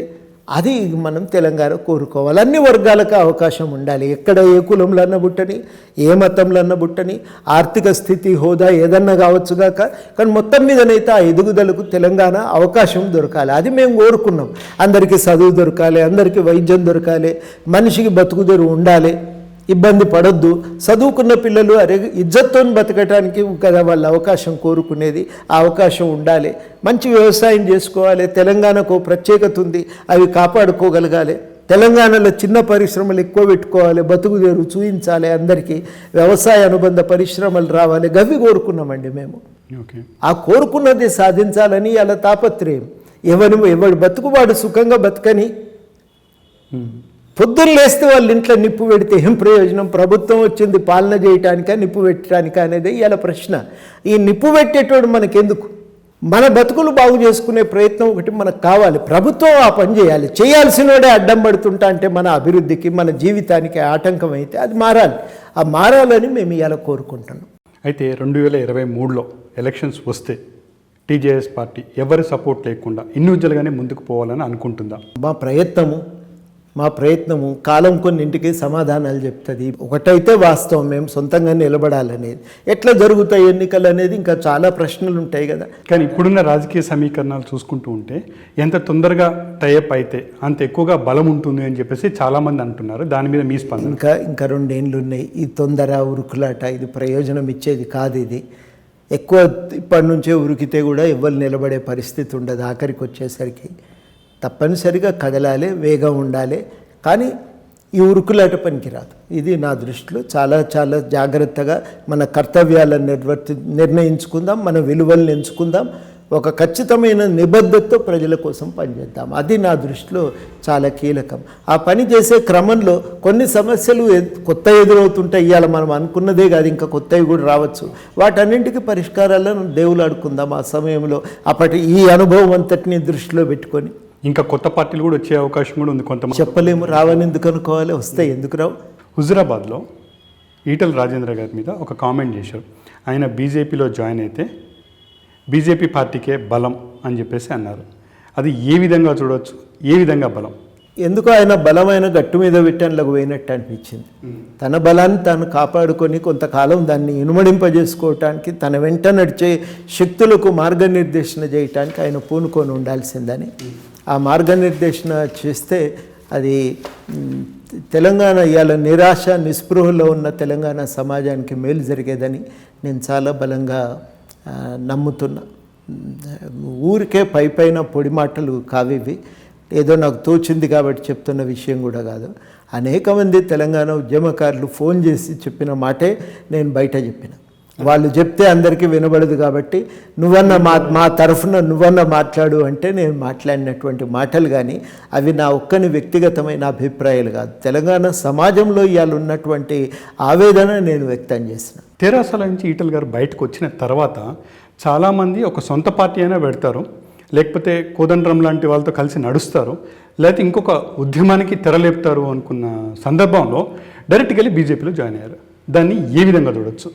అది మనం తెలంగాణ కోరుకోవాలి. అన్ని వర్గాలకు అవకాశం ఉండాలి. ఎక్కడ ఏ కులంలో అన్న బుట్టని, ఏ మతంలో అన్న బుట్టని, ఆర్థిక స్థితి, హోదా ఏదన్నా కావచ్చుగాక, కానీ మొత్తం మీదనైతే ఆ ఎదుగుదలకు తెలంగాణ అవకాశం దొరకాలి. అది మేము కోరుకున్నాం. అందరికీ చదువు దొరకాలి, అందరికీ వైద్యం దొరకాలి, మనిషికి బతుకుదెరు ఉండాలి, ఇబ్బంది పడొద్దు. చదువుకున్న పిల్లలు ఇజ్జత్తో బతకటానికి కదా వాళ్ళ అవకాశం కోరుకునేది. ఆ అవకాశం ఉండాలి. మంచి వ్యవసాయం చేసుకోవాలి. తెలంగాణకు ప్రత్యేకత ఉంది, అవి కాపాడుకోగలగాలి. తెలంగాణలో చిన్న పరిశ్రమలు ఎక్కువ పెట్టుకోవాలి, బతుకుదేరు చూయించాలి, అందరికీ వ్యవసాయ అనుబంధ పరిశ్రమలు రావాలి. గవి కోరుకున్నామండి మేము. ఆ కోరుకున్నది సాధించాలని అలా తాపత్రయం. ఎవరి బతుకువాడు సుఖంగా బతకని. పొద్దున్న లేస్తే వాళ్ళ ఇంట్లో నిప్పు పెడితే ఏం ప్రయోజనం? ప్రభుత్వం వచ్చింది పాలన చేయటానికా, నిప్పు పెట్టడానికా అనేది ఇవాళ ప్రశ్న. ఈ నిప్పు పెట్టేటోడు మనకెందుకు? మన బతుకులు బాగు చేసుకునే ప్రయత్నం ఒకటి మనకు కావాలి. ప్రభుత్వం ఆ పని చేయాలి. చేయాల్సినోడే అడ్డం పడుతుంటా అంటే మన అభివృద్ధికి, మన జీవితానికి ఆటంకం అయితే అది మారాలి. ఆ మారాలని మేము ఇవాళ కోరుకుంటున్నాం. అయితే 2023లో ఎలక్షన్స్ వస్తే టీజేఎస్ పార్టీ ఎవరి సపోర్ట్ లేకుండా ఇండివిజువల్గానే ముందుకు పోవాలని అనుకుంటుందా? మా ప్రయత్నము కాలం కొన్నింటికి సమాధానాలు చెప్తుంది. ఒకటైతే వాస్తవం, మేము సొంతంగా నిలబడాలనేది. ఎట్లా జరుగుతాయి ఎన్నికలు అనేది ఇంకా చాలా ప్రశ్నలు ఉంటాయి కదా. కానీ ఇప్పుడున్న రాజకీయ సమీకరణాలు చూసుకుంటూ ఉంటే ఎంత తొందరగా టైఅప్ అయితే అంత ఎక్కువగా బలం ఉంటుంది అని చెప్పేసి చాలామంది అంటున్నారు. దాని మీద మీ స్పందన? ఇంకా 2 ఏళ్ళు ఉన్నాయి. ఈ తొందర ఉరుకులాట ఇది ప్రయోజనం ఇచ్చేది కాదు. ఇది ఎక్కువ ఇప్పటి నుంచే ఉరికితే కూడా ఎవ్వరు నిలబడే పరిస్థితి ఉండదు. ఆఖరికి వచ్చేసరికి తప్పనిసరిగా కదలాలి, వేగం ఉండాలి. కానీ ఈ ఉరుకులాట పనికిరాదు. ఇది నా దృష్టిలో చాలా చాలా జాగ్రత్తగా మన కర్తవ్యాలను నిర్ణయించుకుందాం, మన విలువలను ఎంచుకుందాం, ఒక ఖచ్చితమైన నిబద్ధతతో ప్రజల కోసం పనిచేద్దాం. అది నా దృష్టిలో చాలా కీలకం. ఆ పని చేసే క్రమంలో కొన్ని సమస్యలు కొత్త ఎదురవుతుంటాయి. ఇవాళ మనం అనుకున్నదే కాదు, ఇంకా కొత్తవి కూడా రావచ్చు. వాటన్నింటికి పరిష్కారాలను దేవులాడుకుందాం ఆ సమయంలో. అప్పటి ఈ అనుభవం అంతటిని దృష్టిలో పెట్టుకొని ఇంకా కొత్త పార్టీలు కూడా వచ్చే అవకాశం కూడా ఉంది. కొంతమంది చెప్పలేము, రావని ఎందుకు అనుకోవాలి, వస్తాయి, ఎందుకు రావు. హుజురాబాద్లో ఈటల రాజేంద్ర గారి మీద ఒక కామెంట్ చేశారు. ఆయన బీజేపీలో జాయిన్ అయితే బీజేపీ పార్టీకే బలం అని చెప్పేసి అన్నారు. అది ఏ విధంగా చూడవచ్చు? ఏ విధంగా బలం? ఎందుకో ఆయన బలమైన గట్టు మీద పెట్టానికి పోయినట్టు అనిపించింది. తన బలాన్ని తాను కాపాడుకొని కొంతకాలం దాన్ని ఇనుమడింపజేసుకోవటానికి, తన వెంట నడిచే శక్తులకు మార్గనిర్దేశన చేయటానికి ఆయన పూనుకొని ఉండాల్సిందని. ఆ మార్గనిర్దేశన చేస్తే అది తెలంగాణ ఇవాళ నిరాశ నిస్పృహలో ఉన్న తెలంగాణ సమాజానికి మేలు జరిగేదని నేను చాలా బలంగా నమ్ముతున్నా. ఊరికే పైన పొడి మాటలు కావివి, ఏదో నాకు తోచింది కాబట్టి చెప్తున్న విషయం కూడా కాదు. అనేక మంది తెలంగాణ ఉద్యమకారులు ఫోన్ చేసి చెప్పిన మాటే నేను బయట చెప్పిన. వాళ్ళు చెప్తే అందరికీ వినబడదు కాబట్టి మా తరఫున నువ్వన్నా మాట్లాడు అంటే నేను మాట్లాడినటువంటి మాటలు కానీ అవి నా ఒక్కని వ్యక్తిగతమైన అభిప్రాయాలు కాదు. తెలంగాణ సమాజంలో ఇవాళ ఉన్నటువంటి ఆవేదన నేను వ్యక్తం చేసిన. తెరాసల నుంచి ఈటల గారు బయటకు వచ్చిన తర్వాత చాలామంది ఒక సొంత పార్టీ అయినా పెడతారు, లేకపోతే కోదండరాం లాంటి వాళ్ళతో కలిసి నడుస్తారు, లేకపోతే ఇంకొక ఉద్యమానికి తెరలేపుతారు అనుకున్న సందర్భంలో డైరెక్ట్గా వెళ్ళి బీజేపీలో జాయిన్ అయ్యారు. దాన్ని ఏ విధంగా చూడొచ్చు?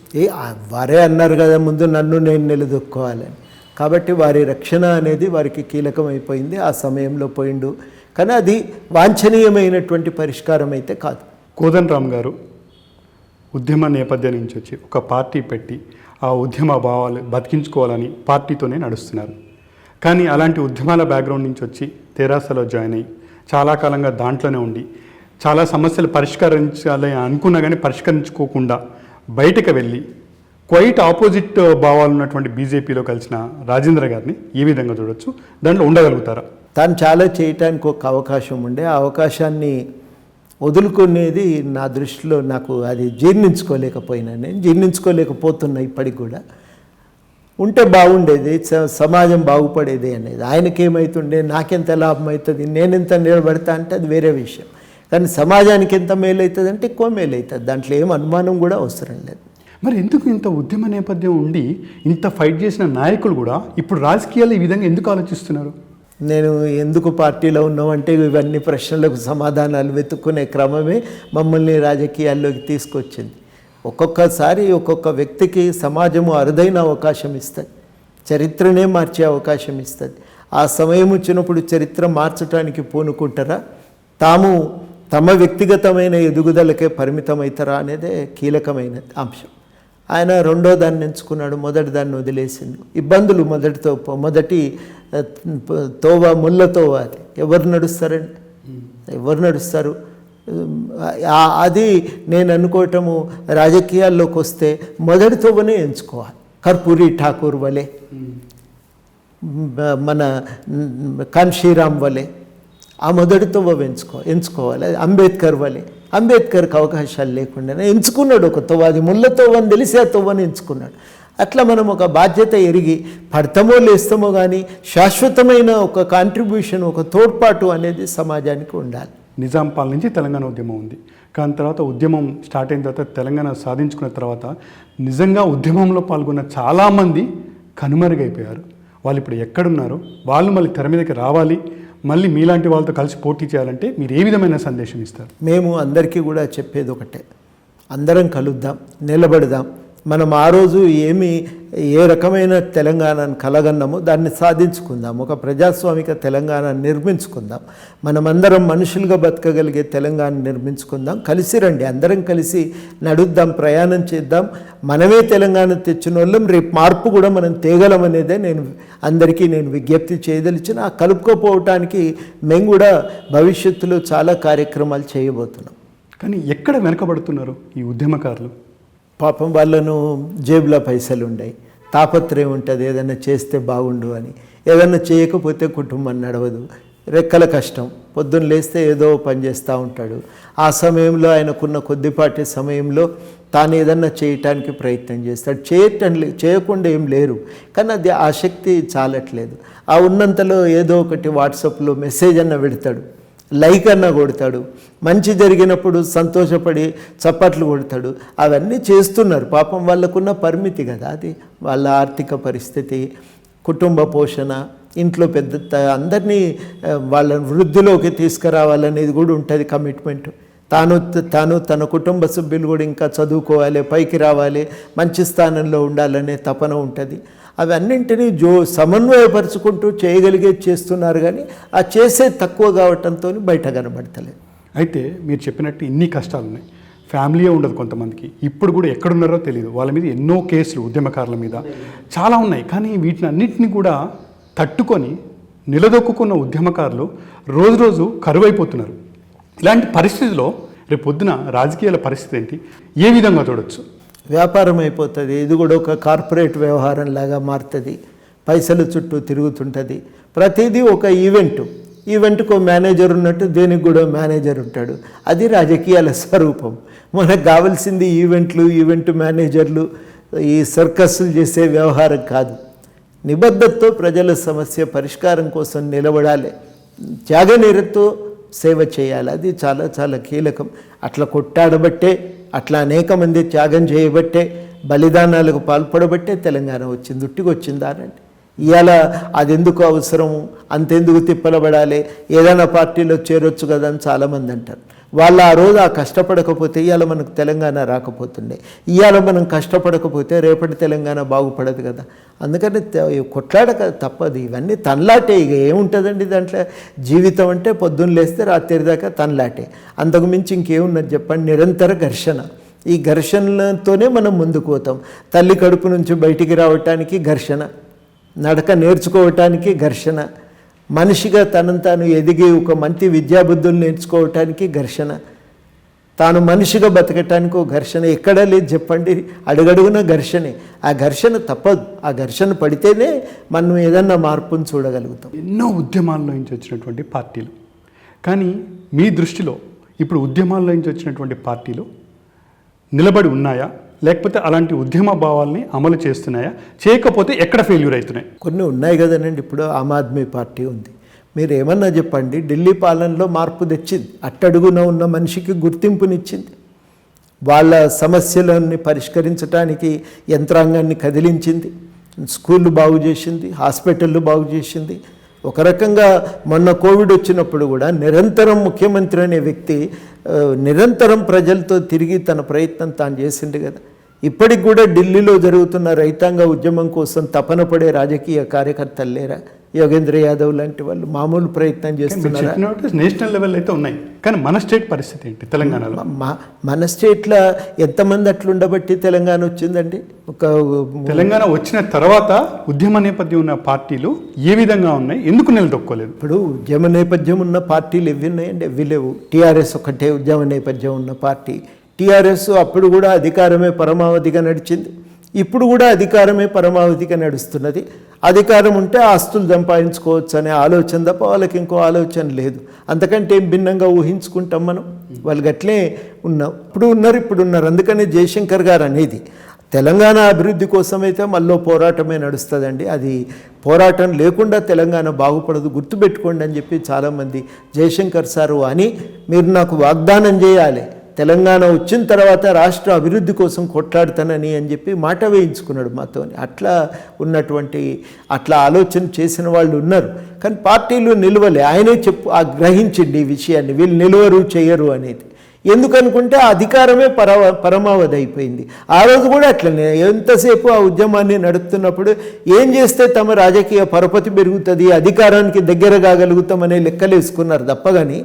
వారే అన్నారు కదా ముందు నన్ను నేను నిలదొక్కోవాలని, కాబట్టి వారి రక్షణ అనేది వారికి కీలకమైపోయింది. ఆ సమయంలో పోయిండు, కానీ అది వాంఛనీయమైనటువంటి పరిష్కారం అయితే కాదు. కోదండరాం గారు ఉద్యమ నేపథ్యం నుంచి వచ్చి ఒక పార్టీ పెట్టి ఆ ఉద్యమ భావాలు బతికించుకోవాలని పార్టీతోనే నడుస్తున్నారు. కానీ అలాంటి ఉద్యమాల బ్యాక్గ్రౌండ్ నుంచి వచ్చి తెరాసలో జాయిన్ అయ్యి చాలా కాలంగా దాంట్లోనే ఉండి చాలా సమస్యలు పరిష్కరించాలి అనుకున్నా కానీ పరిష్కరించుకోకుండా బయటకు వెళ్ళి క్వైట్ ఆపోజిట్ భావాలు ఉన్నటువంటి బీజేపీలో కలిసిన రాజేంద్ర గారిని ఏ విధంగా చూడొచ్చు? దాంట్లో ఉండగలుగుతారా? తాను చాలా చేయటానికి ఒక అవకాశం ఉండే, ఆ అవకాశాన్ని వదులుకునేది నా దృష్టిలో నాకు అది జీర్ణించుకోలేకపోయినా, నేను జీర్ణించుకోలేకపోతున్నా ఇప్పటికి కూడా. ఉంటే బాగుండేది, సమాజం బాగుపడేది అనేది. ఆయనకి ఏమవుతుండే, నాకెంత లాభం అవుతుంది, నేనెంత నిలబడతా అంటే అది వేరే విషయం. కానీ సమాజానికి ఎంత మేలు అవుతుంది అంటే ఎక్కువ మేలు అవుతుంది, దాంట్లో ఏం అనుమానం కూడా అవసరం లేదు. మరి ఎందుకు ఇంత ఉద్యమ నేపథ్యం ఉండి ఇంత ఫైట్ చేసిన నాయకులు కూడా ఇప్పుడు రాజకీయాలు ఈ విధంగా ఎందుకు ఆలోచిస్తున్నారు? నేను ఎందుకు పార్టీలో ఉన్నామంటే ఇవన్నీ ప్రశ్నలకు సమాధానాలు వెతుక్కునే క్రమమే మమ్మల్ని రాజకీయాల్లోకి తీసుకొచ్చింది. ఒక్కొక్కసారి ఒక్కొక్క వ్యక్తికి సమాజము అరుదైన అవకాశం ఇస్తుంది, చరిత్రనే మార్చే అవకాశం ఇస్తుంది. ఆ సమయం వచ్చినప్పుడు చరిత్ర మార్చడానికి పూనుకుంటారా, తమ వ్యక్తిగతమైన ఎదుగుదలకే పరిమితమవుతారా అనేదే కీలకమైన అంశం. ఆయన రెండో దాన్ని ఎంచుకున్నాడు, మొదటి దాన్ని వదిలేసిండు. ఇబ్బందులు మొదటి తోవ ముళ్ళ తోవ, అది ఎవరు నడుస్తారండి, ఎవరు నడుస్తారు? అది నేను అనుకోవటము రాజకీయాల్లోకి వస్తే మొదటి తోవనే ఎంచుకోవాలి. కర్పూరి ఠాకూర్ వలె, మన కాన్షీరామ్ వలె ఆ మొదటి తోవ ఎంచుకోవాలి. అంబేద్కర్ వలె, అంబేద్కర్కి అవకాశాలు లేకుండా ఎంచుకున్నాడు ఒక తోవ, అది ముళ్ళ తోవ అని తెలిసి ఆ తోవని ఎంచుకున్నాడు. అట్లా మనం ఒక బాధ్యత ఎరిగి పడతామో లేస్తామో కానీ శాశ్వతమైన ఒక కాంట్రిబ్యూషన్, ఒక తోడ్పాటు అనేది సమాజానికి ఉండాలి. నిజాం పాలన నుంచి తెలంగాణ ఉద్యమం ఉంది, కానీ తర్వాత ఉద్యమం స్టార్ట్ అయిన తర్వాత తెలంగాణ సాధించుకున్న తర్వాత నిజంగా ఉద్యమంలో పాల్గొన్న చాలామంది కనుమరుగైపోయారు. వాళ్ళు ఇప్పుడు ఎక్కడున్నారు? వాళ్ళు మళ్ళీ తెర మీదకి రావాలి, మళ్ళీ మీలాంటి వాళ్ళతో కలిసి పోటీ చేయాలంటే మీరు ఏ విధమైన సందేశం ఇస్తారు? మేము అందరికీ కూడా చెప్పేది ఒకటే, అందరం కలుద్దాం, నిలబడదాం. మనం ఆ రోజు ఏ రకమైన తెలంగాణను కలగన్నామో దాన్ని సాధించుకుందాం, ఒక ప్రజాస్వామిక తెలంగాణ నిర్మించుకుందాం, మనమందరం మనుషులుగా బతకగలిగే తెలంగాణ నిర్మించుకుందాం. కలిసి రండి, అందరం కలిసి నడుద్దాం, ప్రయాణం చేద్దాం. మనమే తెలంగాణ తెచ్చిన వాళ్ళం, రేపు మార్పు కూడా మనం తేగలం అనేదే అందరికీ నేను విజ్ఞప్తి చేయదలిచిన. ఆ కలుపుకోపోవటానికి మేము కూడా భవిష్యత్తులో చాలా కార్యక్రమాలు చేయబోతున్నాం. కానీ ఎక్కడ వెనకబడుతున్నారు ఈ ఉద్యమకారులు? పాపం వాళ్ళను జేబులో పైసలు ఉన్నాయి, తాపత్రయం ఉంటుంది ఏదైనా చేస్తే బాగుండు అని. ఏదైనా చేయకపోతే కుటుంబం నడవదు, రెక్కల కష్టం, పొద్దున్న లేస్తే ఏదో పని చేస్తూ ఉంటాడు. ఆ సమయంలో ఆయనకున్న కొద్దిపాటి సమయంలో తాను ఏదన్నా చేయటానికి ప్రయత్నం చేస్తాడు. చేయకుండా ఏం లేరు, కానీ అది ఆసక్తి చాలట్లేదు. ఆ ఉన్నంతలో ఏదో ఒకటి వాట్సాప్లో మెసేజ్ అన్న పెడతాడు, లైక్ అన్న కొడతాడు, మంచి జరిగినప్పుడు సంతోషపడి చప్పట్లు కొడతాడు. అవన్నీ చేస్తున్నారు. పాపం వాళ్ళకున్న పరిమితి కదా అది, వాళ్ళ ఆర్థిక పరిస్థితి, కుటుంబ పోషణ, ఇంట్లో అందరినీ వాళ్ళ వృద్ధిలోకి తీసుకురావాలనేది కూడా ఉంటుంది కమిట్మెంట్. తాను తన కుటుంబ సభ్యులు కూడా ఇంకా చదువుకోవాలి, పైకి రావాలి, మంచి స్థానంలో ఉండాలనే తపన ఉంటుంది. అవన్నింటినీ సమన్వయపరుచుకుంటూ చేస్తున్నారు, కానీ ఆ చేసే తక్కువ కావటంతో బయట కనబడతలేదు. అయితే మీరు చెప్పినట్టు ఇన్ని కష్టాలు ఉన్నాయి, ఫ్యామిలీ ఉండదు కొంతమందికి, ఇప్పుడు కూడా ఎక్కడున్నారో తెలియదు, వాళ్ళ మీద ఎన్నో కేసులు ఉద్యమకారుల మీద చాలా ఉన్నాయి. కానీ వీటిని అన్నింటినీ కూడా తట్టుకొని నిలదొక్కున్న ఉద్యమకారులు రోజు కరువైపోతున్నారు. ఇలాంటి పరిస్థితిలో రేపు పొద్దున రాజకీయాల పరిస్థితి ఏంటి, ఏ విధంగా చూడొచ్చు? వ్యాపారం అయిపోతుంది, ఇది కూడా ఒక కార్పొరేట్ వ్యవహారం లాగా మారుతుంది, పైసల చుట్టూ తిరుగుతుంటుంది. ప్రతిదీ ఒక ఈవెంట్కు మేనేజర్ ఉన్నట్టు దేనికి కూడా మేనేజర్ ఉంటాడు. అది రాజకీయాల స్వరూపం. మనకు కావాల్సింది ఈవెంట్ మేనేజర్లు, ఈ సర్కస్లు చేసే వ్యవహారం కాదు. నిబద్ధతతో ప్రజల సమస్య పరిష్కారం కోసం నిలబడాలి, త్యాగనిరతో సేవ చేయాలి. అది చాలా చాలా కీలకం. అట్లా కొట్టాడబట్టే, అట్లా అనేక మంది త్యాగం చేయబట్టే, బలిదానాలకు పాల్పడబట్టే తెలంగాణ వచ్చింది. ఉట్టికి వచ్చిందా అనండి, ఇవాళ అది ఎందుకు అవసరం, అంతెందుకు తిప్పలబడాలి, ఏదైనా పార్టీలో చేరొచ్చు కదా అని చాలామంది అంటారు. వాళ్ళు ఆ రోజు ఆ కష్టపడకపోతే ఇవాళ మనకు తెలంగాణ రాకపోతుండే. ఇవాళ మనం కష్టపడకపోతే రేపటి తెలంగాణ బాగుపడదు కదా. అందుకని కొట్లాడక తప్పదు. ఇవన్నీ తనలాటే, ఇక ఏముంటుందండి దాంట్లో. జీవితం అంటే పొద్దున్న లేస్తే రాత్రి దాకా తనలాటే, అంతకు మించి ఇంకేమున్నది చెప్పండి. నిరంతర ఘర్షణ. ఈ ఘర్షణలతోనే మనం ముందుకు పోతాం. తల్లి కడుపు నుంచి బయటికి రావటానికి ఘర్షణ, నడక నేర్చుకోవటానికి ఘర్షణ, మనిషిగా తనను తాను ఎదిగి ఒక మంచి విద్యాబుద్ధులు నేర్చుకోవటానికి ఘర్షణ, తాను మనిషిగా బతకటానికి ఒక ఘర్షణ. ఎక్కడా లేదు చెప్పండి, అడుగడుగున ఘర్షణే. ఆ ఘర్షణ తప్పదు. ఆ ఘర్షణ పడితేనే మనం ఏదన్నా మార్పును చూడగలుగుతాం. ఎన్నో ఉద్యమాల్లో నుంచి వచ్చినటువంటి పార్టీలు, కానీ మీ దృష్టిలో ఇప్పుడు ఉద్యమాల్లో నుంచి వచ్చినటువంటి పార్టీలు నిలబడి ఉన్నాయా, లేకపోతే అలాంటి ఉద్యమ భావాల్ని అమలు చేస్తున్నాయా, చేయకపోతే ఎక్కడ ఫెయిల్యూర్ అవుతున్నాయి? కొన్ని ఉన్నాయి కదనండి. ఇప్పుడు ఆమ్ ఆద్మీ పార్టీ ఉంది. మీరు ఏమన్నా చెప్పండి, ఢిల్లీ పాలనలో మార్పు తెచ్చింది, అట్టడుగున ఉన్న మనిషికి గుర్తింపునిచ్చింది, వాళ్ళ సమస్యలన్నీ పరిష్కరించడానికి యంత్రాంగాన్ని కదిలించింది, స్కూళ్ళు బాగు చేసింది, హాస్పిటళ్ళు బాగు చేసింది. ఒక రకంగా మొన్న కోవిడ్ వచ్చినప్పుడు కూడా నిరంతరం ముఖ్యమంత్రి అనే వ్యక్తి నిరంతరం ప్రజలతో తిరిగి తన ప్రయత్నం తాను చేసిండు కదా. ఇప్పటికి కూడా ఢిల్లీలో జరుగుతున్న రైతాంగ ఉద్యమం కోసం తపన పడే రాజకీయ కార్యకర్తలు లేరా? యోగేంద్ర యాదవ్ లాంటి వాళ్ళు మామూలు ప్రయత్నం చేస్తున్నారు. నేషనల్ లెవెల్ అయితే ఉన్నాయి, కానీ మన స్టేట్ పరిస్థితి ఏంటి? తెలంగాణలో మన స్టేట్లో ఎంతమంది అట్లుండబట్టి తెలంగాణ వచ్చిందండి? తెలంగాణ వచ్చిన తర్వాత ఉద్యమ నేపథ్యం ఉన్న పార్టీలు ఏ విధంగా ఉన్నాయి, ఎందుకు నిలదొక్కోలేదు? ఇప్పుడు ఉద్యమ నేపథ్యం ఉన్న పార్టీలు ఎవి ఉన్నాయండి? ఎవి లేవు. టీఆర్ఎస్ ఒకటే ఉద్యమ నేపథ్యం ఉన్న పార్టీ. టీఆర్ఎస్ అప్పుడు కూడా అధికారమే పరమావధిగా నడిచింది, ఇప్పుడు కూడా అధికారమే పరమావధిగా నడుస్తున్నది. అధికారం ఉంటే ఆస్తులు సంపాదించుకోవచ్చు అనే ఆలోచన తప్ప వాళ్ళకి ఇంకో ఆలోచన లేదు. అంతకంటే ఏం భిన్నంగా ఊహించుకుంటాం మనం? వాళ్ళు గట్లే ఉన్నాం, ఇప్పుడు ఉన్నారు. అందుకనే జయశంకర్ గారు అనేది తెలంగాణ అభివృద్ధి కోసమైతే మళ్ళీ పోరాటమే నడుస్తుందండి. అది పోరాటం లేకుండా తెలంగాణ బాగుపడదు, గుర్తుపెట్టుకోండి అని చెప్పి చాలామంది జయశంకర్ సారు అని మీరు నాకు వాగ్దానం చేయాలి, తెలంగాణ వచ్చిన తర్వాత రాష్ట్ర అభివృద్ధి కోసం కొట్లాడుతానని అని చెప్పి మాట వేయించుకున్నాడు మాతో. అట్లా ఆలోచన చేసిన వాళ్ళు ఉన్నారు, కానీ పార్టీలు నిలవలే. ఆయనే గ్రహించిండి ఈ విషయాన్ని, వీళ్ళు నిలవరు చేయరు అనేది. ఎందుకనుకుంటే ఆ అధికారమే పరమావధి అయిపోయింది. ఆ రోజు కూడా అట్లనే ఎంతసేపు ఆ ఉద్యమాన్ని నడుపుతున్నప్పుడు ఏం చేస్తే తమ రాజకీయ పరపతి పెరుగుతుంది, అధికారానికి దగ్గర కాగలుగుతామనే లెక్కలు వేసుకున్నారు తప్ప కానీ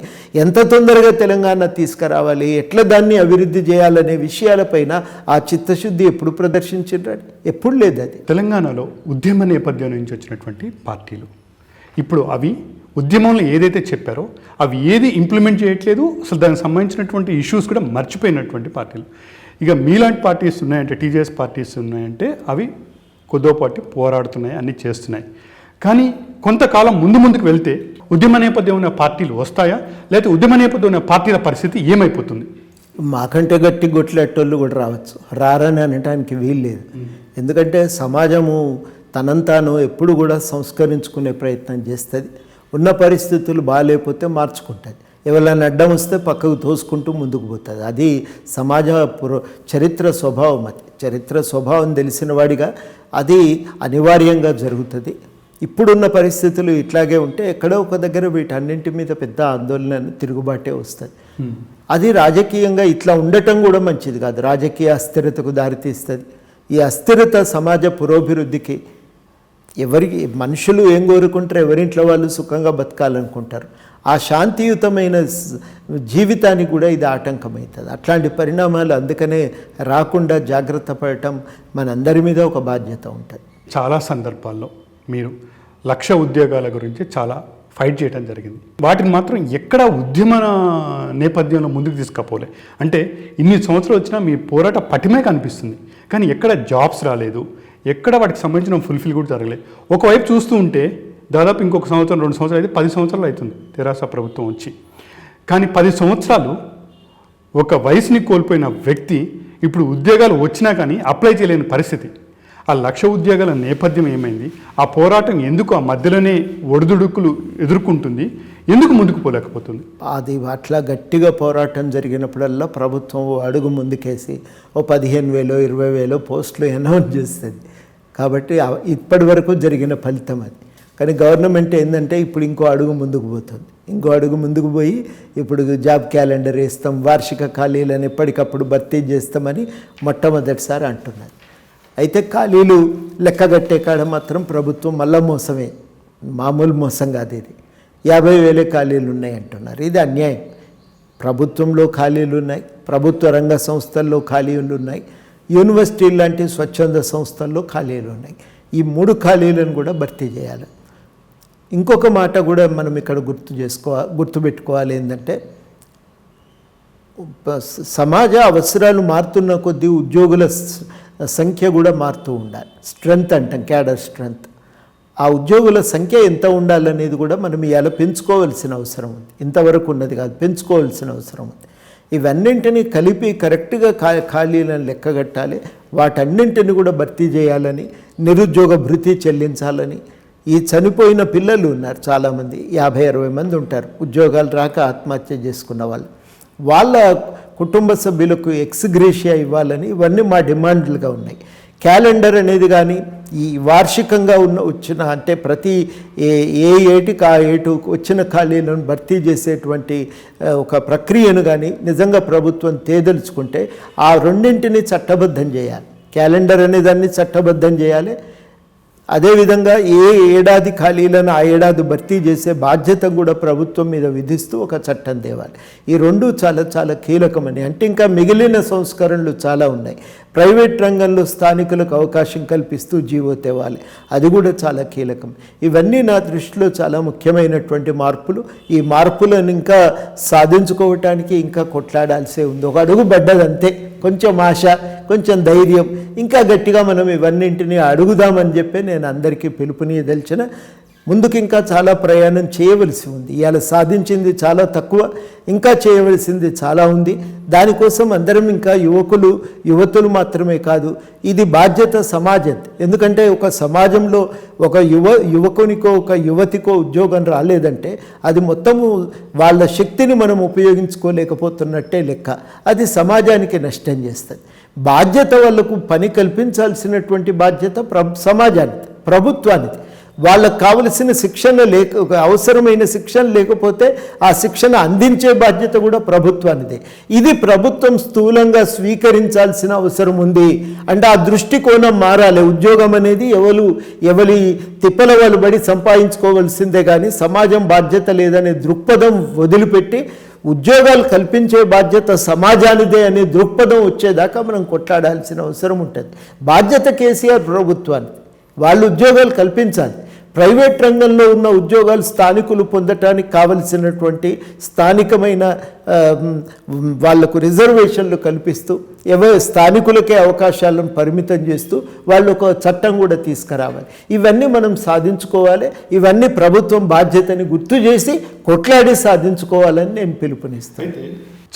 ఎంత తొందరగా తెలంగాణ తీసుకురావాలి, ఎట్లా దాన్ని అభివృద్ధి చేయాలనే విషయాలపైన ఆ చిత్తశుద్ధి ఎప్పుడు ప్రదర్శించారు? ఎప్పుడు లేదు. అది తెలంగాణలో ఉద్యమ నేపథ్యం నుంచి వచ్చినటువంటి పార్టీలు ఇప్పుడు అవి ఉద్యమంలో ఏదైతే చెప్పారో అవి ఏది ఇంప్లిమెంట్ చేయట్లేదు, అసలు దానికి సంబంధించినటువంటి ఇష్యూస్ కూడా మర్చిపోయినటువంటి పార్టీలు. ఇక మీలాంటి పార్టీస్ ఉన్నాయంటే, టీజేఎస్ పార్టీస్ ఉన్నాయంటే అవి కొద్దిపాటి పోరాడుతున్నాయి, అన్నీ చేస్తున్నాయి. కానీ కొంతకాలం ముందుకు వెళ్తే ఉద్యమ నేపథ్యం ఉన్న పార్టీలు వస్తాయా, లేకపోతే ఉద్యమ నేపథ్యం ఉన్న పార్టీల పరిస్థితి ఏమైపోతుంది? మాకంటే గట్టి గొట్లెట్టోళ్ళు కూడా రావచ్చు, రారని అనటానికి వీలు లేదు. ఎందుకంటే సమాజము తనంతాను ఎప్పుడు కూడా సంస్కరించుకునే ప్రయత్నం చేస్తుంది. ఉన్న పరిస్థితులు బాగాలేకపోతే మార్చుకుంటుంది, ఎవరైనా అడ్డం వస్తే పక్కకు తోసుకుంటూ ముందుకు పోతుంది. అది సమాజ చరిత్ర స్వభావం. అది చరిత్ర స్వభావం తెలిసిన వాడిగా అది అనివార్యంగా జరుగుతుంది. ఇప్పుడున్న పరిస్థితులు ఇట్లాగే ఉంటే ఎక్కడో ఒక దగ్గర వీటన్నింటి మీద పెద్ద ఆందోళన తిరుగుబాటే వస్తుంది. అది రాజకీయంగా ఇట్లా ఉండటం కూడా మంచిది కాదు, రాజకీయ అస్థిరతకు దారితీస్తుంది. ఈ అస్థిరత సమాజ పురోభివృద్ధికి, ఎవరికి మనుషులు ఏం కోరుకుంటారు, ఎవరింట్లో వాళ్ళు సుఖంగా బతకాలనుకుంటారు, ఆ శాంతియుతమైన జీవితానికి కూడా ఇది ఆటంకమవుతుంది. అట్లాంటి పరిణామాలు అందుకనే రాకుండా జాగ్రత్త పడటం మనందరి మీద ఒక బాధ్యత ఉంటుంది. చాలా సందర్భాల్లో మీరు 1,00,000 ఉద్యోగాల గురించి చాలా ఫైట్ చేయడం జరిగింది. వాటిని మాత్రం ఎక్కడ ఉద్యమ నేపథ్యంలో ముందుకు తీసుకపోలే. అంటే ఇన్ని సంవత్సరాలు వచ్చినా మీ పోరాట పటిమే కనిపిస్తుంది, కానీ ఎక్కడ జాబ్స్ రాలేదు, ఎక్కడ వాటికి సంబంధించిన ఫుల్ఫిల్ కూడా జరగలేదు. ఒకవైపు చూస్తూ ఉంటే దాదాపు ఇంకొక సంవత్సరం 2 సంవత్సరాలు అయితే 10 సంవత్సరాలు అవుతుంది తెరాస ప్రభుత్వం వచ్చి. కానీ 10 సంవత్సరాలు ఒక వయసుని కోల్పోయిన వ్యక్తి ఇప్పుడు ఉద్యోగాలు వచ్చినా కానీ అప్లై చేయలేని పరిస్థితి. ఆ 1,00,000 ఉద్యోగాల నేపథ్యం ఏమైంది? ఆ పోరాటం ఎందుకు ఆ మధ్యలోనే ఒడిదుడుకులు ఎదుర్కొంటుంది? ఎందుకు ముందుకు పోలేకపోతుంది? అది అట్లా గట్టిగా పోరాటం జరిగినప్పుడల్లా ప్రభుత్వం అడుగు ముందుకేసి 15,000 20,000 పోస్టులు అనౌన్స్ చేస్తుంది. కాబట్టి ఇప్పటి వరకు జరిగిన ఫలితం అది. కానీ గవర్నమెంట్ ఏంటంటే ఇప్పుడు ఇంకో అడుగు ముందుకు పోతుంది. ఇంకో అడుగు ముందుకు పోయి ఇప్పుడు జాబ్ క్యాలెండర్ వేస్తాం, వార్షిక ఖాళీలను ఎప్పటికప్పుడు భర్తీ చేస్తామని మొట్టమొదటిసారి అంటున్నది. అయితే ఖాళీలు లెక్కగట్టే కాడ మాత్రం ప్రభుత్వం మళ్ళా మోసమే, మామూలు మోసం కాదు ఇది. 50,000 ఖాళీలు ఉన్నాయి అంటున్నారు. ఇది అన్యాయం. ప్రభుత్వంలో ఖాళీలు ఉన్నాయి, ప్రభుత్వ రంగ సంస్థల్లో ఖాళీలు ఉన్నాయి, యూనివర్సిటీలు లాంటి స్వచ్ఛంద సంస్థల్లో ఖాళీలు ఉన్నాయి. ఈ 3 ఖాళీలను కూడా భర్తీ చేయాలి. ఇంకొక మాట కూడా మనం ఇక్కడ గుర్తుపెట్టుకోవాలి ఏంటంటే, సమాజ అవసరాలు మారుతున్న కొద్దీ ఉద్యోగుల సంఖ్య కూడా మారుతూ ఉండాలి. స్ట్రెంగ్త్ అంటాం, క్యాడర్ స్ట్రెంగ్త్. ఆ ఉద్యోగుల సంఖ్య ఎంత ఉండాలనేది కూడా మనం ఇవాళ పెంచుకోవాల్సిన అవసరం ఉంది. ఇంతవరకు ఉన్నది కాదు, పెంచుకోవాల్సిన అవసరం ఉంది. ఇవన్నింటినీ కలిపి కరెక్ట్గా ఖాళీలను లెక్కగట్టాలి, వాటన్నింటిని కూడా భర్తీ చేయాలని, నిరుద్యోగ భృతి చెల్లించాలని. ఈ చనిపోయిన పిల్లలు ఉన్నారు చాలామంది, 50-60 మంది ఉంటారు ఉద్యోగాలు రాక ఆత్మహత్య చేసుకున్న వాళ్ళు. వాళ్ళ కుటుంబ సభ్యులకు ఎక్స్గ్రేషియా ఇవ్వాలని ఇవన్నీ మా డిమాండ్లుగా ఉన్నాయి. క్యాలెండర్ అనేది కానీ ఈ వార్షికంగా వచ్చిన అంటే ప్రతి ఏ ఏటికి ఆ ఏటు వచ్చిన ఖాళీలను భర్తీ చేసేటువంటి ఒక ప్రక్రియను కానీ నిజంగా ప్రభుత్వం తేదలుచుకుంటే ఆ రెండింటిని చట్టబద్ధం చేయాలి. క్యాలెండర్ అనే దాన్ని చట్టబద్ధం చేయాలి. అదేవిధంగా ఏ ఏడాది ఖాళీలను ఆ ఏడాది భర్తీ చేసే బాధ్యత కూడా ప్రభుత్వం మీద విధిస్తూ ఒక చట్టం తేవాలి. ఈ రెండు చాలా చాలా కీలకమని. అంటే ఇంకా మిగిలిన సంస్కరణలు చాలా ఉన్నాయి. ప్రైవేట్ రంగంలో స్థానికులకు అవకాశం కల్పిస్తూ జీవో తేవాలి, అది కూడా చాలా కీలకం. ఇవన్నీ నా దృష్టిలో చాలా ముఖ్యమైనటువంటి మార్పులు. ఈ మార్పులను ఇంకా సాధించుకోవటానికి ఇంకా కొట్లాడాల్సే ఉంది. ఒక అడుగు పడ్డదంతే, కొంచెం ఆశ, కొంచెం ధైర్యం, ఇంకా గట్టిగా మనం ఇవన్నింటినీ అడుగుదామని చెప్పి నేను అందరికీ పిలుపునియదలిచిన. ముందుకు ఇంకా చాలా ప్రయాణం చేయవలసి ఉంది. ఇవాళ సాధించింది చాలా తక్కువ, ఇంకా చేయవలసింది చాలా ఉంది. దానికోసం అందరం ఇంకా యువతులు మాత్రమే కాదు, ఇది బాధ్యత సమాజం. ఎందుకంటే ఒక సమాజంలో ఒక యువకునికో ఒక యువతికో ఉద్యోగం రాలేదంటే అది మొత్తము వాళ్ళ శక్తిని మనం ఉపయోగించుకోలేకపోతున్నట్టే లెక్క. అది సమాజానికి నష్టం చేస్తుంది. బాధ్యత వాళ్ళకు పని కల్పించాల్సినటువంటి బాధ్యత సమాజానికి, ప్రభుత్వానికి. వాళ్ళకు కావలసిన శిక్షణ అవసరమైన శిక్షణ లేకపోతే ఆ శిక్షణ అందించే బాధ్యత కూడా ప్రభుత్వానిదే. ఇది ప్రభుత్వం స్థూలంగా స్వీకరించాల్సిన అవసరం ఉంది. అంటే ఆ దృష్టికోణం మారాలి. ఉద్యోగం అనేది ఎవరి తిప్పల వాళ్ళు బడి సంపాదించుకోవాల్సిందే కానీ సమాజం బాధ్యత లేదనే దృక్పథం వదిలిపెట్టి ఉద్యోగాలు కల్పించే బాధ్యత సమాజానిదే అనే దృక్పథం వచ్చేదాకా మనం కొట్లాడాల్సిన అవసరం ఉంటుంది. బాధ్యత కేసీఆర్ ప్రభుత్వానికి, వాళ్ళు ఉద్యోగాలు కల్పించాలి. ప్రైవేట్ రంగంలో ఉన్న ఉద్యోగాలు స్థానికులు పొందటానికి కావలసినటువంటి స్థానికమైన వాళ్లకు రిజర్వేషన్లు కల్పిస్తూ స్థానికులకే అవకాశాలను పరిమితం చేస్తూ వాళ్ళు ఒక చట్టం కూడా తీసుకురావాలి. ఇవన్నీ మనం సాధించుకోవాలి. ఇవన్నీ ప్రభుత్వం బాధ్యతని గుర్తు చేసి కొట్లాడి సాధించుకోవాలని నేను పిలుపునిస్తాను.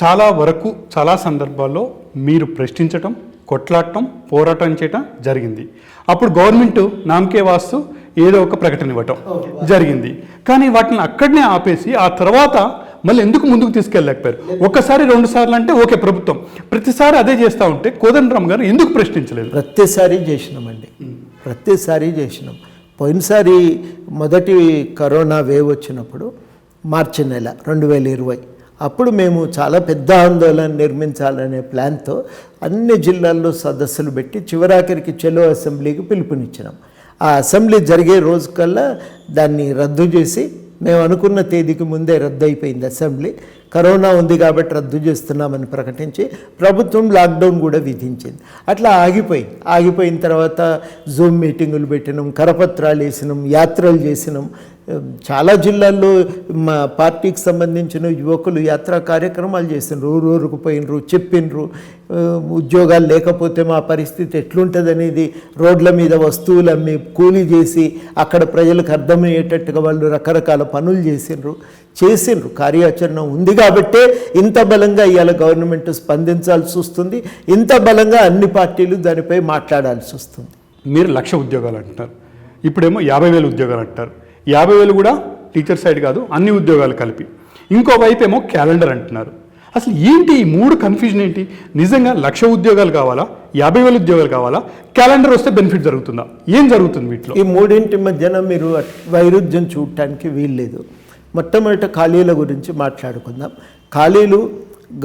చాలా వరకు చాలా సందర్భాల్లో మీరు ప్రశ్నించటం, కొట్లాడటం, పోరాటం చేయటం జరిగింది. అప్పుడు గవర్నమెంట్ నామకే వాస్తు ఏదో ఒక ప్రకటన ఇవ్వటం జరిగింది. కానీ వాటిని అక్కడనే ఆపేసి ఆ తర్వాత మళ్ళీ ఎందుకు ముందుకు తీసుకెళ్ళలేకపోయారు? ఒకసారి 2 సార్లు అంటే ఓకే, ప్రభుత్వం ప్రతిసారి అదే చేస్తూ ఉంటే కోదండరామ్ గారు ఎందుకు ప్రశ్నించలేదు? ప్రతిసారి చేసినామండి, ప్రతిసారి చేసినాం. పోయినసారి మొదటి కరోనా వేవ్ వచ్చినప్పుడు మార్చి నెల 2020 అప్పుడు మేము చాలా పెద్ద ఆందోళన నిర్మించాలనే ప్లాన్తో అన్ని జిల్లాల్లో సదస్సులు పెట్టి చివరాఖరికి చెలో అసెంబ్లీకి పిలుపునిచ్చినాం. ఆ అసెంబ్లీ జరిగే రోజు కల్లా దాన్ని రద్దు చేసి, మేము అనుకున్న తేదీకి ముందే రద్దు అయిపోయింది అసెంబ్లీ. కరోనా ఉంది కాబట్టి రద్దు చేస్తున్నామని ప్రకటించి ప్రభుత్వం లాక్డౌన్ కూడా విధించింది. అట్లా ఆగిపోయిన తర్వాత జూమ్ మీటింగులు పెట్టినాం, కరపత్రాలు వేసినాం, యాత్రలు చేసినాం. చాలా జిల్లాల్లో మా పార్టీకి సంబంధించిన యువకులు యాత్రా కార్యక్రమాలు చేసినారు, ఊరూరుకు పోయినరు, చెప్పినరు. ఉద్యోగాలు లేకపోతే మా పరిస్థితి ఎట్లుంటుంది అనేది రోడ్ల మీద వస్తువులు అమ్మి కూలీ చేసి అక్కడ ప్రజలకు అర్థమయ్యేటట్టుగా వాళ్ళు రకరకాల పనులు చేసిండ్రు. కార్యాచరణ ఉంది కాబట్టే ఇంత బలంగా ఇవాళ గవర్నమెంట్ స్పందించాల్సి వస్తుంది. ఇంత బలంగా అన్ని పార్టీలు దానిపై మాట్లాడాల్సి వస్తుంది. మీరు 1,00,000 ఉద్యోగాలు అంటున్నారు, ఇప్పుడేమో 50,000 ఉద్యోగాలు అంటారు. 50,000 కూడా టీచర్ సైడ్ కాదు, అన్ని ఉద్యోగాలు కలిపి. ఇంకోవైపు ఏమో క్యాలెండర్ అంటున్నారు. అసలు ఏంటి ఈ 3 కన్ఫ్యూజన్ ఏంటి? నిజంగా 1,00,000 ఉద్యోగాలు కావాలా, 50,000 ఉద్యోగాలు కావాలా, క్యాలెండర్ వస్తే బెనిఫిట్ జరుగుతుందా? ఏం జరుగుతుంది వీటిలో? ఈ మూడింటి మధ్యన మీరు వైరుధ్యం చూడటానికి వీల్లేదు. మొట్టమొదటి ఖాళీల గురించి మాట్లాడుకుందాం. ఖాళీలు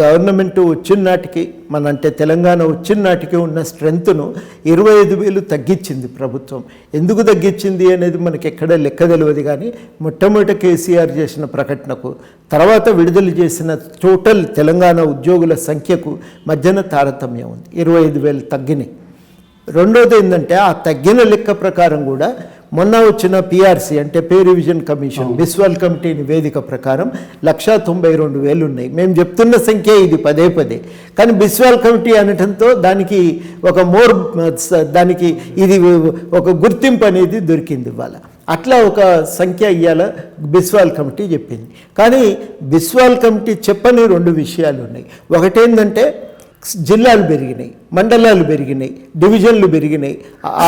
గవర్నమెంట్ వచ్చిన నాటికి అంటే తెలంగాణ వచ్చిన నాటికి ఉన్న స్ట్రెంగ్త్ను 25,000 తగ్గించింది ప్రభుత్వం. ఎందుకు తగ్గించింది అనేది మనకి ఎక్కడ లెక్క తెలియదు. కానీ మొట్టమొదటి కేసీఆర్ చేసిన ప్రకటనకు తర్వాత విడుదల చేసిన టోటల్ తెలంగాణ ఉద్యోగుల సంఖ్యకు మధ్యన తారతమ్యం ఉంది. 25,000 తగ్గినాయి. రెండోది ఏంటంటే ఆ తగ్గిన లెక్క ప్రకారం కూడా మొన్న వచ్చిన పిఆర్సీ అంటే pay revision commission Biswal committee నివేదిక ప్రకారం 192,000 ఉన్నాయి. మేము చెప్తున్న సంఖ్య ఇది పదే. కానీ బిస్వాల్ కమిటీ అనటంతో దానికి ఇది ఒక గుర్తింపు అనేది దొరికింది ఇవాళ. అట్లా ఒక సంఖ్య ఇవాళ బిస్వాల్ కమిటీ చెప్పింది. కానీ బిస్వాల్ కమిటీ చెప్పని 2 విషయాలు ఉన్నాయి. ఒకటేంటంటే జిల్లాలు పెరిగినాయి, మండలాలు పెరిగినాయి, డివిజన్లు పెరిగినాయి,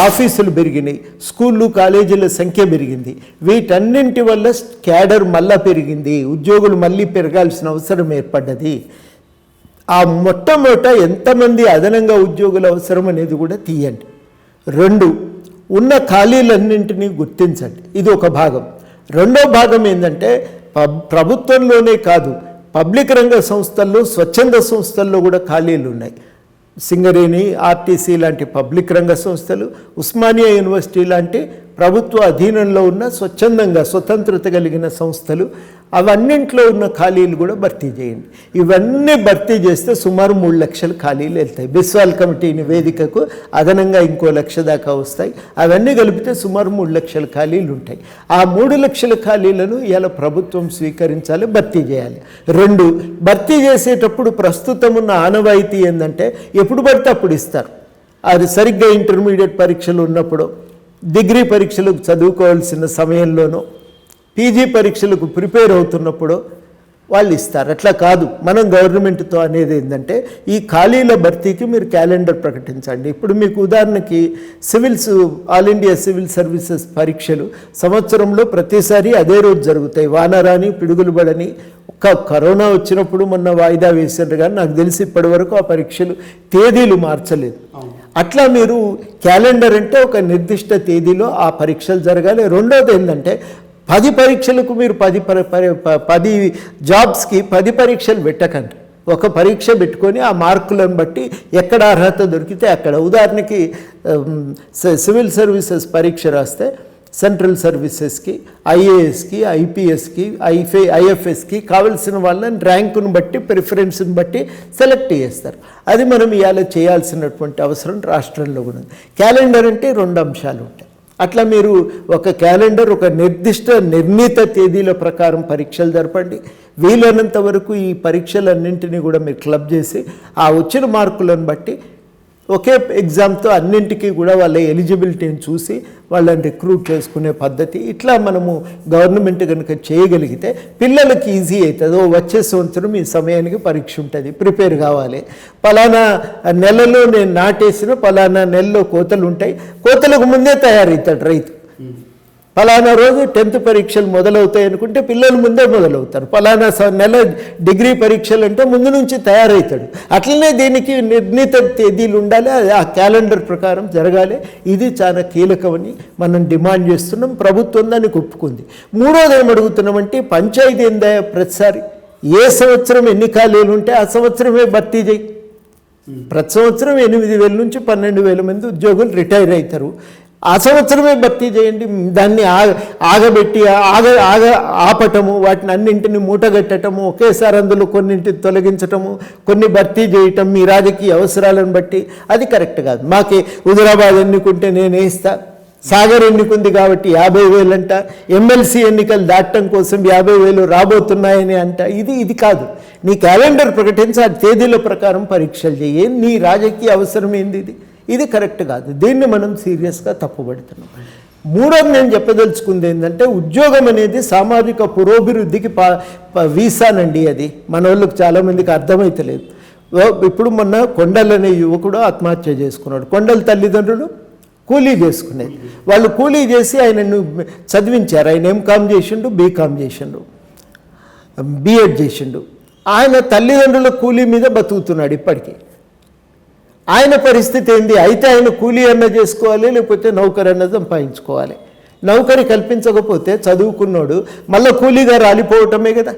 ఆఫీసులు పెరిగినాయి, స్కూళ్ళు కాలేజీల సంఖ్య పెరిగింది. వీటన్నింటి వల్ల క్యాడర్ మళ్ళా పెరిగింది, ఉద్యోగులు మళ్ళీ పెరగాల్సిన అవసరం ఏర్పడ్డది. ఆ మొట్టమొదట ఎంతమంది అదనంగా ఉద్యోగుల అవసరం అనేది కూడా తీయండి. 2 ఉన్న ఖాళీలన్నింటినీ గుర్తించండి. ఇది ఒక భాగం. రెండో భాగం ఏంటంటే ప్రభుత్వంలోనే కాదు, పబ్లిక్ రంగ సంస్థల్లో స్వచ్ఛంద సంస్థల్లో కూడా ఖాళీలు ఉన్నాయి. సింగరేణి, ఆర్టీసీ లాంటి పబ్లిక్ రంగ సంస్థలు, ఉస్మానియా యూనివర్సిటీ లాంటి ప్రభుత్వ అధీనంలో ఉన్న స్వచ్ఛందంగా స్వతంత్రత కలిగిన సంస్థలు, అవన్నింట్లో ఉన్న ఖాళీలు కూడా భర్తీ చేయండి. ఇవన్నీ భర్తీ చేస్తే సుమారు 3 లక్షల ఖాళీలు వెళ్తాయి. బిస్వాల్ కమిటీ నివేదికకు అదనంగా ఇంకో 1,00,000 దాకా వస్తాయి. అవన్నీ కలిపితే సుమారు 3 లక్షల ఖాళీలు ఉంటాయి. ఆ 3 లక్షల ఖాళీలను ఇలా ప్రభుత్వం స్వీకరించాలి, భర్తీ చేయాలి. 2 భర్తీ చేసేటప్పుడు ప్రస్తుతం ఉన్న ఆనవాయితీ ఏంటంటే ఎప్పుడు పడితే అప్పుడు ఇస్తారు. అది సరిగ్గా ఇంటర్మీడియట్ పరీక్షలు ఉన్నప్పుడు, డిగ్రీ పరీక్షలకు చదువుకోవాల్సిన సమయంలోనూ, పీజీ పరీక్షలకు ప్రిపేర్ అవుతున్నప్పుడు వాళ్ళు ఇస్తారు. అట్లా కాదు, మనం గవర్నమెంట్తో అనేది ఏంటంటే ఈ ఖాళీల భర్తీకి మీరు క్యాలెండర్ ప్రకటించండి. ఇప్పుడు మీకు ఉదాహరణకి ఆల్ ఇండియా సివిల్ సర్వీసెస్ పరీక్షలు సంవత్సరంలో ప్రతిసారి అదే రోజు జరుగుతాయి. వానరాని పిడుగులు పడని, కరోనా వచ్చినప్పుడు మొన్న వాయిదా వేసారు. కానీ నాకు తెలిసి ఇప్పటి వరకు ఆ పరీక్షలు తేదీలు మార్చలేదు. అట్లా మీరు క్యాలెండర్ అంటే ఒక నిర్దిష్ట తేదీలో ఆ పరీక్షలు జరగాలి. రెండోది ఏంటంటే 10 పరీక్షలకు మీరు 10 జాబ్స్కి 10 పరీక్షలు పెట్టకండి. ఒక పరీక్ష పెట్టుకొని ఆ మార్కులను బట్టి ఎక్కడ అర్హత దొరికితే అక్కడ. ఉదాహరణకి సివిల్ సర్వీసెస్ పరీక్ష రాస్తే సెంట్రల్ సర్వీసెస్కి, ఐఏఎస్కి, ఐపీఎస్కి, ఐఎఫ్ఎస్కి కావలసిన వాళ్ళని ర్యాంకును బట్టి ప్రిఫరెన్స్ని బట్టి సెలెక్ట్ చేస్తారు. అది మనం ఇవాళ చేయాల్సినటువంటి అవసరం రాష్ట్రంలో కూడా ఉంది. క్యాలెండర్ అంటే 2 అంశాలు ఉంటాయి. అట్లా మీరు ఒక క్యాలెండర్, ఒక నిర్ణీత తేదీల ప్రకారం పరీక్షలు జరపండి. వీలైనంత వరకు ఈ పరీక్షలన్నింటినీ కూడా మీరు క్లబ్ చేసి ఆ వచ్చిన మార్కులను బట్టి ఒకే ఎగ్జామ్తో అన్నింటికీ కూడా వాళ్ళ ఎలిజిబిలిటీని చూసి వాళ్ళని రిక్రూట్ చేసుకునే పద్ధతి. ఇట్లా మనము గవర్నమెంట్ కనుక చేయగలిగితే పిల్లలకి ఈజీ అవుతుంది. వచ్చే సంవత్సరం ఈ సమయానికి పరీక్ష ఉంటుంది, ప్రిపేర్ కావాలి. పలానా నెలలో నేను నాటేసిన పలానా నెలలో కోతలు ఉంటాయి, కోతలకు ముందే తయారవుతాడు రైతు. పలానా రోజు 10th పరీక్షలు మొదలవుతాయి అనుకుంటే పిల్లలు ముందే మొదలవుతారు. పలానా నెల డిగ్రీ పరీక్షలు అంటే ముందు నుంచి తయారవుతాడు. అట్లనే దీనికి నిర్ణీత తేదీలు ఉండాలి, ఆ క్యాలెండర్ ప్రకారం జరగాలి. ఇది చాలా కీలకమని మనం డిమాండ్ చేస్తున్నాం. ప్రభుత్వం దానికి ఒప్పుకుంది. మూడోది ఏం అడుగుతున్నామంటే పంచాయతీ ఏందా ప్రతిసారి ఏ సంవత్సరం ఎన్ని ఖాళీలు ఉంటే ఆ సంవత్సరమే భర్తీ చేయి. ప్రతి సంవత్సరం 8,000 నుంచి 12,000 మంది ఉద్యోగులు రిటైర్ అవుతారు. ఆ సంవత్సరమే భర్తీ చేయండి. దాన్ని ఆగబెట్టి ఆపటము, వాటిని అన్నింటిని మూటగట్టటము, ఒకేసారి అందులో కొన్నింటిని తొలగించటము, కొన్ని భర్తీ చేయటం మీ రాజకీయ అవసరాలను బట్టి అది కరెక్ట్ కాదు. మాకే హుజురాబాద్ ఎన్నుకుంటే నేను వేస్తా, సాగర్ ఎన్నుకుంది కాబట్టి 50,000 అంట, ఎమ్మెల్సీ ఎన్నికలు దాటడం కోసం 50,000 రాబోతున్నాయని అంట. ఇది కాదు. నీ క్యాలెండర్ ప్రకటించి ఆ తేదీల ప్రకారం పరీక్షలు చేయి. నీ రాజకీయ అవసరం ఏంది? ఇది కరెక్ట్ కాదు. దీన్ని మనం సీరియస్గా తప్పుపడుతున్నాం. మూడోది నేను చెప్పదలుచుకుంది ఏంటంటే ఉద్యోగం అనేది సామాజిక పురోభివృద్ధికి వీసానండి. అది మన వాళ్ళకి చాలామందికి అర్థమైతలేదు. ఇప్పుడు మొన్న కొండల్ అనే యువకుడు ఆత్మహత్య చేసుకున్నాడు. కొండల తల్లిదండ్రులు కూలీ చేసుకునేది. వాళ్ళు కూలీ చేసి ఆయనను చదివించారు. ఆయన ఎంకామ్ చేసిండు, బీకామ్ చేసిండు, బీఎడ్ చేసిండు. ఆయన తల్లిదండ్రుల కూలీ మీద బతుకుతున్నాడు ఇప్పటికీ. ఆయన పరిస్థితి ఏంది? అయితే ఆయన కూలీ అన్న చేసుకోవాలి, లేకపోతే నౌకరు అన్న సంపాదించుకోవాలి. నౌకరి కల్పించకపోతే చదువుకున్నాడు మళ్ళీ కూలీగా రాలిపోవటమే కదా.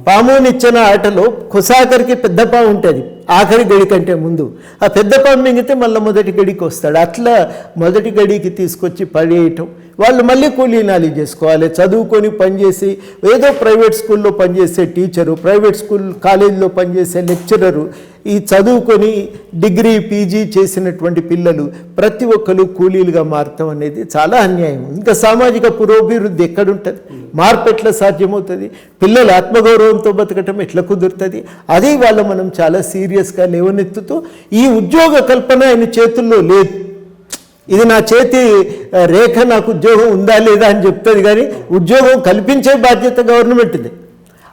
పాము నిచ్చెన ఆటలో కుసాకరికి పెద్ద పాము ఉంటుంది ఆఖరి గడి కంటే ముందు. ఆ పెద్ద పాము మింగితే మళ్ళీ మొదటి గడికి వస్తాడు. అట్లా మొదటి గడికి తీసుకొచ్చి పడేయటం. వాళ్ళు మళ్ళీ కూలీనాలి చేసుకోవాలి. చదువుకొని పనిచేసి ఏదో ప్రైవేట్ స్కూల్లో పనిచేసే టీచరు, ప్రైవేట్ స్కూల్ కాలేజీలో పనిచేసే లెక్చరరు, ఈ చదువుకొని డిగ్రీ పీజీ చేసినటువంటి పిల్లలు ప్రతి ఒక్కరు కూలీలుగా మారటం అనేది చాలా అన్యాయం. ఇంకా సామాజిక పురోభివృద్ధి ఎక్కడుంటుంది? మార్పు ఎట్లా సాధ్యమవుతుంది? పిల్లలు ఆత్మగౌరవంతో బతకటం ఎట్లా కుదురుతుంది? అది వాళ్ళ మనం చాలా సీరియస్గా లేవనెత్తుతూ, ఈ ఉద్యోగ కల్పన ఆయన చేతుల్లో లేదు. ఇది నా చేతి రేఖ, నాకు ఉద్యోగం ఉందా లేదా అని చెప్తుంది, కానీ ఉద్యోగం కల్పించే బాధ్యత గవర్నమెంట్ది.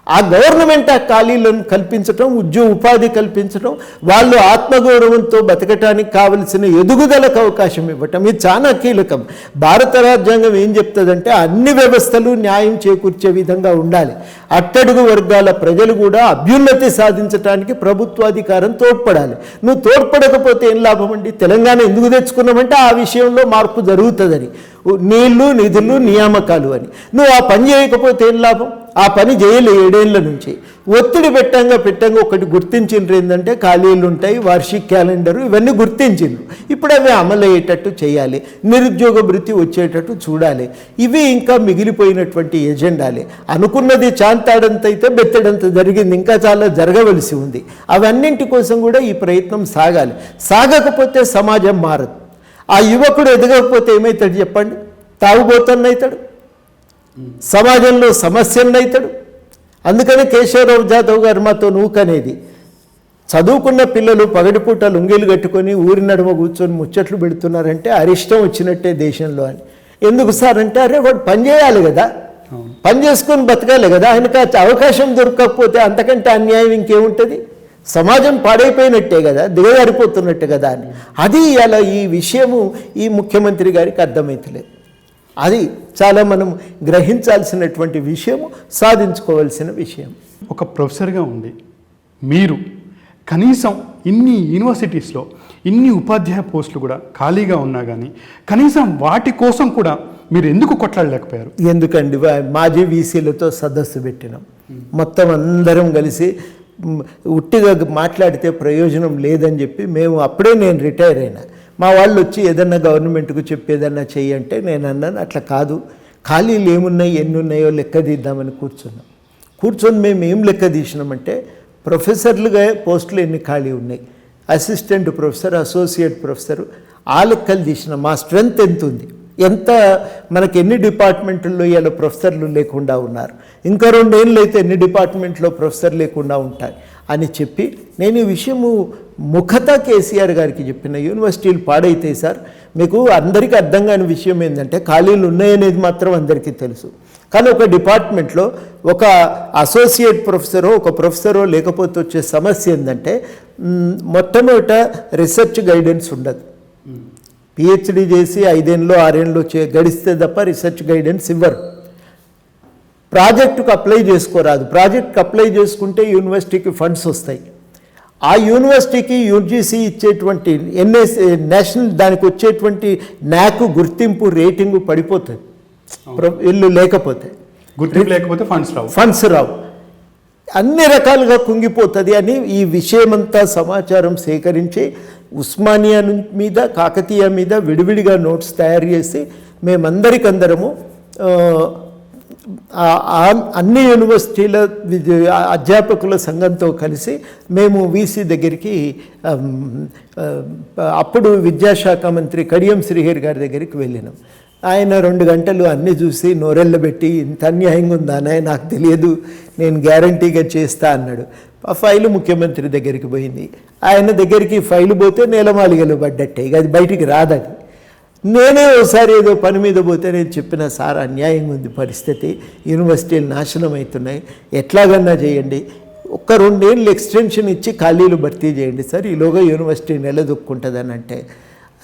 ఆ గవర్నమెంట్ ఆ ఖాళీలను కల్పించడం, ఉపాధి కల్పించడం, వాళ్ళు ఆత్మగౌరవంతో బతకటానికి కావలసిన ఎదుగుదలకు అవకాశం ఇవ్వటం, ఇది చాలా కీలకం. భారత రాజ్యాంగం ఏం చెప్తుందంటే అన్ని వ్యవస్థలు న్యాయం చేకూర్చే విధంగా ఉండాలి. అట్టడుగు వర్గాల ప్రజలు కూడా అభ్యున్నతి సాధించడానికి ప్రభుత్వాధికారం తోడ్పడాలి. నువ్వు తోడ్పడకపోతే ఏం లాభం అండి? తెలంగాణ ఎందుకు తెచ్చుకున్నామంటే ఆ విషయంలో మార్పు జరుగుతుందని. నీళ్లు, నిధులు, నియామకాలు అని. నువ్వు ఆ పని చేయకపోతే ఏం లాభం? ఆ పని చేయలే 7 ఏళ్ల నుంచి. ఒత్తిడి పెట్టంగా ఒకటి గుర్తించిండ్రు ఏంటంటే ఖాళీలు ఉంటాయి, వార్షిక క్యాలెండరు, ఇవన్నీ గుర్తించిండ్రు. ఇప్పుడు అవి అమలయ్యేటట్టు చేయాలి, నిరుద్యోగ భృతి వచ్చేటట్టు చూడాలి. ఇవి ఇంకా మిగిలిపోయినటువంటి ఎజెండాలే. అనుకున్నది చాంతాడంత అయితే బెత్తడంత జరిగింది, ఇంకా చాలా జరగవలసి ఉంది. అవన్నింటి కోసం కూడా ఈ ప్రయత్నం సాగాలి. సాగకపోతే సమాజం మారదు. ఆ యువకుడు ఎదగకపోతే ఏమవుతాడు చెప్పండి? తాగుబోతన్నవుతాడు, సమాజంలో సమస్యన్నవుతాడు. అందుకని కేశవరావు జాదవ్ గారు మాతో నూకనేది, చదువుకున్న పిల్లలు పగటిపూట లుంగీలు కట్టుకొని ఊరి నడుమ కూర్చొని ముచ్చట్లు పెడుతున్నారంటే అరిష్టం వచ్చినట్టే దేశంలో అని. ఎందుకు సార్ అంటే, అరే వాడు పని చేయాలి కదా, పని చేసుకొని బతకాలి కదా, ఆయనకు అవకాశం దొరకకపోతే అంతకంటే అన్యాయం ఇంకేముంటుంది? సమాజం పాడైపోయినట్టే కదా, దిగజారిపోతున్నట్టే కదా అని. అది అలా ఈ విషయము ఈ ముఖ్యమంత్రి గారికి అర్థమవుతలేదు. అది చాలా మనం గ్రహించాల్సినటువంటి విషయము, సాధించుకోవాల్సిన విషయం. ఒక ప్రొఫెసర్గా ఉండి మీరు కనీసం ఇన్ని యూనివర్సిటీస్లో ఇన్ని ఉపాధ్యాయ పోస్టులు కూడా ఖాళీగా ఉన్నా కానీ కనీసం వాటి కోసం కూడా మీరు ఎందుకు కొట్లాడలేకపోయారు? ఎందుకండి, మాజీ వీసీలతో సదస్సు పెట్టినాం. మొత్తం అందరం కలిసి ఉట్టిగా మాట్లాడితే ప్రయోజనం లేదని చెప్పి మేము అప్పుడే, నేను రిటైర్ అయినా, మా వాళ్ళు వచ్చి ఏదన్నా గవర్నమెంట్కు చెప్పేదన్నా చెయ్యంటే నేను అన్నాను అట్లా కాదు, ఖాళీలు ఏమున్నాయి ఎన్ని ఉన్నాయో లెక్క తీద్దామని కూర్చొని మేము ఏం లెక్క తీసినామంటే ప్రొఫెసర్లుగా పోస్టులు ఎన్ని ఖాళీ ఉన్నాయి, అసిస్టెంట్ ప్రొఫెసర్, అసోసియేట్ ప్రొఫెసర్, ఆ లెక్కలు తీసినాం. మా స్ట్రెంత్ ఎంత ఉంది, ఎంత మనకి ఎన్ని డిపార్ట్మెంట్లో ఇలా ప్రొఫెసర్లు లేకుండా ఉన్నారు, ఇంకా 2 ఏళ్ళు అయితే ఎన్ని డిపార్ట్మెంట్లో ప్రొఫెసర్ లేకుండా ఉంటాయి అని చెప్పి నేను ఈ విషయము ముఖత కేసీఆర్ గారికి చెప్పిన. యూనివర్సిటీలు పాడైతాయి సార్, మీకు అందరికీ అర్థం కాని విషయం ఏంటంటే ఖాళీలు ఉన్నాయనేది మాత్రం అందరికీ తెలుసు, కానీ ఒక డిపార్ట్మెంట్లో ఒక అసోసియేట్ ప్రొఫెసరో ఒక ప్రొఫెసరో లేకపోతే వచ్చే సమస్య ఏంటంటే మొట్టమొదట రీసెర్చ్ గైడెన్స్ ఉండదు. పిహెచ్డి చేసి 5 ఏళ్ళు 6 ఏళ్ళు గడిస్తే తప్ప రీసెర్చ్ గైడెన్స్ ఇవ్వరు. ప్రాజెక్టుకు అప్లై చేసుకోరాదు, ప్రాజెక్టుకు అప్లై చేసుకుంటే యూనివర్సిటీకి ఫండ్స్ వస్తాయి. ఆ యూనివర్సిటీకి యూజీసీ ఇచ్చేటువంటి నేషనల్ దానికి వచ్చేటువంటి NAAC గుర్తింపు రేటింగు పడిపోతుంది ఇల్లు లేకపోతే, గుర్తింపు లేకపోతే ఫండ్స్ రావు, అన్ని రకాలుగా కుంగిపోతుంది అని ఈ విషయమంతా సమాచారం సేకరించి ఉస్మానియా మీద కాకతీయ మీద విడివిడిగా నోట్స్ తయారు చేసి మేమందరికందరము అన్ని యూనివర్సిటీల అధ్యాపకుల సంఘంతో కలిసి మేము వీసీ దగ్గరికి, అప్పుడు విద్యాశాఖ మంత్రి కడియం శ్రీహరి గారి దగ్గరికి వెళ్ళినాం. ఆయన 2 గంటలు అన్నీ చూసి నోరెళ్ళబెట్టి ఇంత అన్యాయంగా ఉందానే నాకు తెలియదు, నేను గ్యారంటీగా చేస్తా అన్నాడు. ఆ ఫైలు ముఖ్యమంత్రి దగ్గరికి పోయింది. ఆయన దగ్గరికి ఫైలు పోతే నేలమాలిగలు పడ్డట్టే, ఇక అది బయటికి రాదని. నేనే ఒకసారి ఏదో పని మీద పోతే నేను చెప్పిన, సార్ అన్యాయంగా ఉంది పరిస్థితి, యూనివర్సిటీలు నాశనం అవుతున్నాయి, ఎట్లాగన్నా చేయండి, 1-2 ఏళ్ళు ఎక్స్టెన్షన్ ఇచ్చి ఖాళీలు భర్తీ చేయండి సార్, ఈలోగా యూనివర్సిటీ నిలదొక్కుంటుందని అంటే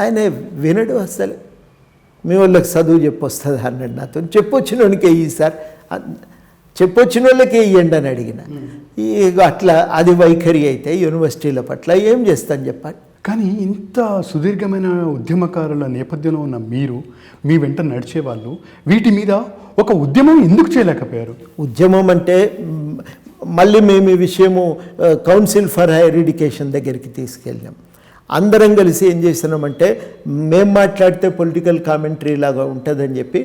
ఆయన వినడు అసలు. మీ వాళ్ళకి చదువు చెప్పొస్తుంది అన్నాడు నాతో. చెప్పొచ్చిన వాళ్ళకి వెయ్యి సార్, చెప్పొచ్చిన వాళ్ళకి వెయ్యండి అని అడిగిన. ఇక అట్లా అది వైఖరి అయితే యూనివర్సిటీల పట్ల ఏం చేస్తాను చెప్పండి. కానీ ఇంత సుదీర్ఘమైన ఉద్యమకారుల నేపథ్యంలో ఉన్న మీరు, మీ వెంట నడిచేవాళ్ళు వీటి మీద ఒక ఉద్యమం ఎందుకు చేయలేకపోయారు? ఉద్యమం అంటే మళ్ళీ మేము ఈ విషయము కౌన్సిల్ ఫర్ హైయర్ ఎడ్యుకేషన్ దగ్గరికి తీసుకెళ్ళాం. అందరం కలిసి ఏం చేసినామంటే, మేము మాట్లాడితే పొలిటికల్ కామెంటరీ లాగా ఉంటుందని చెప్పి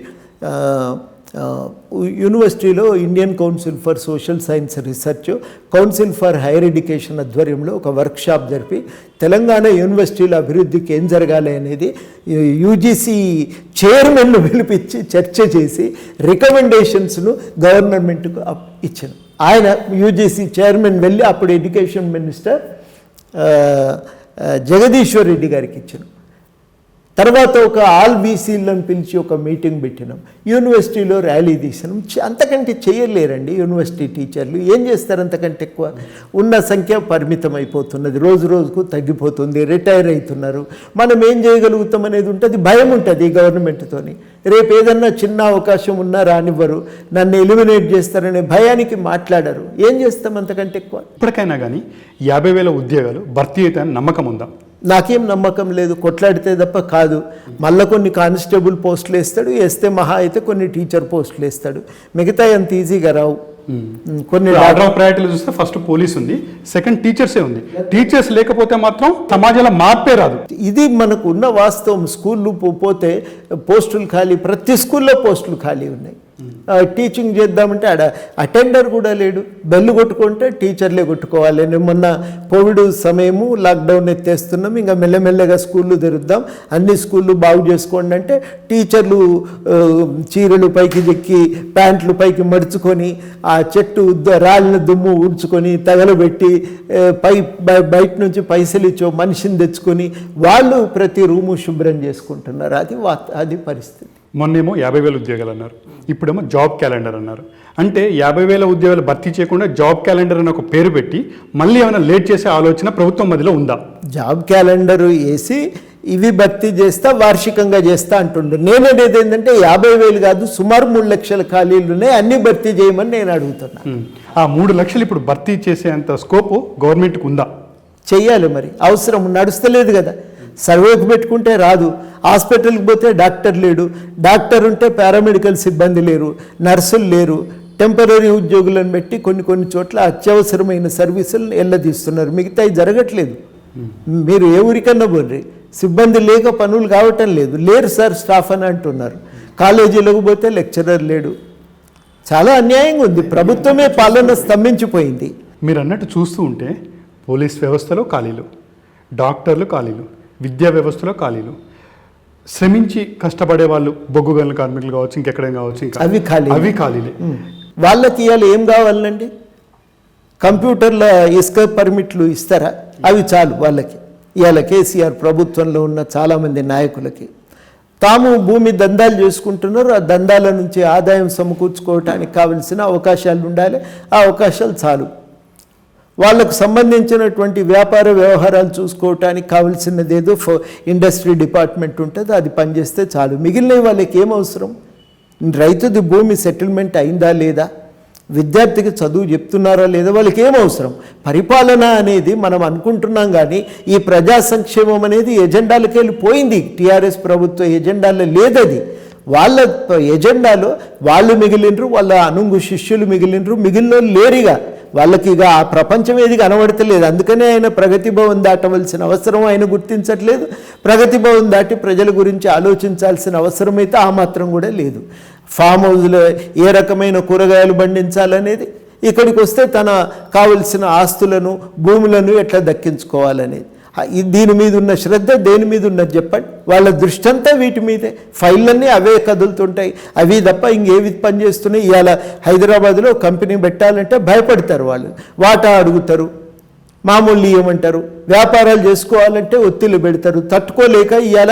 యూనివర్సిటీలో Indian council for social science research, council for higher education ఆధ్వర్యంలో ఒక వర్క్షాప్ జరిపి తెలంగాణ యూనివర్సిటీల అభివృద్ధికి ఏం జరగాలి అనేది యూజీసీ చైర్మన్ను పిలిపించి చర్చ చేసి రికమెండేషన్స్ను గవర్నమెంట్కు ఇచ్చాను. ఆయన యూజీసీ చైర్మన్ వెళ్ళి అప్పుడు ఎడ్యుకేషన్ మినిస్టర్ జగదీశ్వర్ రెడ్డి గారికి ఇచ్చాను. తర్వాత ఒక ఆల్ బీసీలను పిలిచి ఒక మీటింగ్ పెట్టినాం, యూనివర్సిటీలో ర్యాలీ తీసినాం. అంతకంటే చేయలేరండి యూనివర్సిటీ టీచర్లు, ఏం చేస్తారు అంతకంటే ఎక్కువ? ఉన్న సంఖ్య పరిమితం అయిపోతున్నది, రోజు రోజుకు తగ్గిపోతుంది, రిటైర్ అవుతున్నారు. మనం ఏం చేయగలుగుతాం అనేది ఉంటుంది, భయం ఉంటుంది గవర్నమెంట్తోని. రేపు ఏదన్నా చిన్న అవకాశం ఉన్నా రానివ్వరు, నన్ను ఎలిమినేట్ చేస్తారనే భయానికి మాట్లాడరు. ఏం చేస్తాం అంతకంటే ఎక్కువ? ఇప్పటికైనా కానీ 50,000 ఉద్యోగాలు భర్తీ అవుతాయని నమ్మకం ఉందా? నాకేం నమ్మకం లేదు, కొట్లాడితే తప్ప కాదు. మళ్ళీ కొన్ని కానిస్టేబుల్ పోస్టులు వేస్తాడు, వేస్తే మహా అయితే కొన్ని టీచర్ పోస్టులు వేస్తాడు, మిగతా అంత ఈజీగా రావు. కొన్ని ఆర్డర్ ఆఫ్ ప్రయారిటీలు చూస్తే ఫస్ట్ పోలీస్ ఉంది, సెకండ్ టీచర్సే ఉంది. టీచర్స్ లేకపోతే మాత్రం సమాజంలో మార్పే రాదు. ఇది మనకు ఉన్న వాస్తవం. స్కూళ్ళు పోతే పోస్టులు ఖాళీ, ప్రతి స్కూల్లో పోస్టులు ఖాళీ ఉన్నాయి. టీచింగ్ చేద్దామంటే ఆడ అటెండర్ కూడా లేడు, బెల్లు కొట్టుకుంటే టీచర్లే కొట్టుకోవాలి. నేను మొన్న కోవిడ్ సమయము లాక్డౌన్ ఎత్తేస్తున్నాం, ఇంకా మెల్లమెల్లగా స్కూళ్ళు తెరుద్దాం, అన్ని స్కూళ్ళు బాగు చేసుకోండి అంటే టీచర్లు చీరలు పైకి చెక్కి ప్యాంట్లు పైకి మడుచుకొని ఆ చెట్టు రాళ్ళ దుమ్ము ఊడ్చుకొని తగలబెట్టి బయట నుంచి పైసలు ఇచ్చో మనిషిని తెచ్చుకొని వాళ్ళు ప్రతి రూము శుభ్రం చేసుకుంటున్నారు. అది పరిస్థితి. మొన్నేమో 50,000 ఉద్యోగాలు అన్నారు, ఇప్పుడేమో జాబ్ క్యాలెండర్ అన్నారు. అంటే 50,000 ఉద్యోగాలు భర్తీ చేయకుండా జాబ్ క్యాలెండర్ అని ఒక పేరు పెట్టి మళ్ళీ ఏమైనా లేట్ చేసే ఆలోచన ప్రభుత్వం మధ్యలో ఉందా? జాబ్ క్యాలెండర్ వేసి ఇవి భర్తీ చేస్తా, వార్షికంగా చేస్తా అంటుండ్రు. నేను అనేది ఏంటంటే 50,000 కాదు, సుమారు 3 లక్షల ఖాళీలు ఉన్నాయి, అన్ని భర్తీ చేయమని నేను అడుగుతున్నా. ఆ 3 లక్షలు ఇప్పుడు భర్తీ చేసేంత స్కోపు గవర్నమెంట్కి ఉందా? చెయ్యాలి, మరి అవసరం, నడుస్తలేదు కదా. సర్వేకు పెట్టుకుంటే రాదు, హాస్పిటల్కి పోతే డాక్టర్ లేడు, డాక్టర్ ఉంటే పారామెడికల్ సిబ్బంది లేరు, నర్సులు లేరు, టెంపరీ ఉద్యోగులను పెట్టి కొన్ని చోట్ల అత్యవసరమైన సర్వీసులను ఎల్లదీస్తున్నారు. మిగతాయి జరగట్లేదు. మీరు ఏ ఊరికన్నా పోండి, సిబ్బంది లేక పనులు కావటం లేదు. లేరు సార్ స్టాఫ్ అని అంటున్నారు. కాలేజీలకు పోతే లెక్చరర్ లేడు. చాలా అన్యాయంగా ఉంది. ప్రభుత్వమే పాలన స్తంభించిపోయింది. మీరు అన్నట్టు చూస్తూ ఉంటే పోలీస్ వ్యవస్థలో ఖాళీలు, డాక్టర్లు ఖాళీలు, విద్యా వ్యవస్థలో ఖాళీలు, శ్రమించి కష్టపడే వాళ్ళు బొగ్గు గనుల కార్మికులు కావచ్చు, ఇంకెక్కడైనా కావచ్చు, ఇంకా అవి ఖాళీలే. వాళ్ళకి ఇవాళ ఏం కావాలండి? కంప్యూటర్ల ఇసుక పర్మిట్లు ఇస్తారా? అవి చాలు వాళ్ళకి. ఇవాళ కేసీఆర్ ప్రభుత్వంలో ఉన్న చాలామంది నాయకులకి తాము భూమి దందాలు చేసుకుంటున్నారు. ఆ దందాల నుంచి ఆదాయం సమకూర్చుకోవటానికి కావలసిన అవకాశాలు ఉండాలి. ఆ అవకాశాలు చాలు. వాళ్ళకు సంబంధించినటువంటి వ్యాపార వ్యవహారాలు చూసుకోవటానికి కావాల్సినది ఏదో ఇండస్ట్రీ డిపార్ట్మెంట్ ఉంటుంది, అది పనిచేస్తే చాలు. మిగిలిన వాళ్ళకి ఏం అవసరం? రైతుది భూమి సెటిల్మెంట్ అయిందా లేదా, విద్యార్థికి చదువు చెప్తున్నారా లేదా, వాళ్ళకి ఏం అవసరం? పరిపాలన అనేది మనం అనుకుంటున్నాం, కానీ ఈ ప్రజా సంక్షేమం అనేది ఎజెండాలకు వెళ్ళిపోయింది. టీఆర్ఎస్ ప్రభుత్వ ఎజెండాలో లేదది. వాళ్ళ ఎజెండాలో వాళ్ళు మిగిలినరు, వాళ్ళ అనుంగు శిష్యులు మిగిలినరు, మిగిలిన లేరుగా. వాళ్ళకి ఇక ఆ ప్రపంచం ఏది కనబడతలేదు. అందుకనే ఆయన ప్రగతి భవన్ దాటవలసిన అవసరం ఆయన గుర్తించట్లేదు. ప్రగతి భవన్ దాటి ప్రజల గురించి ఆలోచించాల్సిన అవసరం అయితే ఆ మాత్రం కూడా లేదు. ఫామ్ హౌస్లో ఏ రకమైన కూరగాయలు పండించాలనేది, ఇక్కడికి వస్తే తన కావలసిన ఆస్తులను భూములను ఎట్లా దక్కించుకోవాలనేది, దీని మీద ఉన్న శ్రద్ధ దేని మీద ఉన్నది చెప్పండి? వాళ్ళ దృష్టి అంతా వీటి మీదే. ఫైళ్ళన్నీ అవే కదులుతుంటాయి, అవి తప్ప ఇంకేవి పనిచేస్తున్నాయి. ఇవాళ హైదరాబాద్లో కంపెనీ పెట్టాలంటే భయపడతారు వాళ్ళు, వాటా అడుగుతారు. మామూలు ఇవ్వమంటారు. వ్యాపారాలు చేసుకోవాలంటే ఒత్తిళ్లు పెడతారు. తట్టుకోలేక ఇవాళ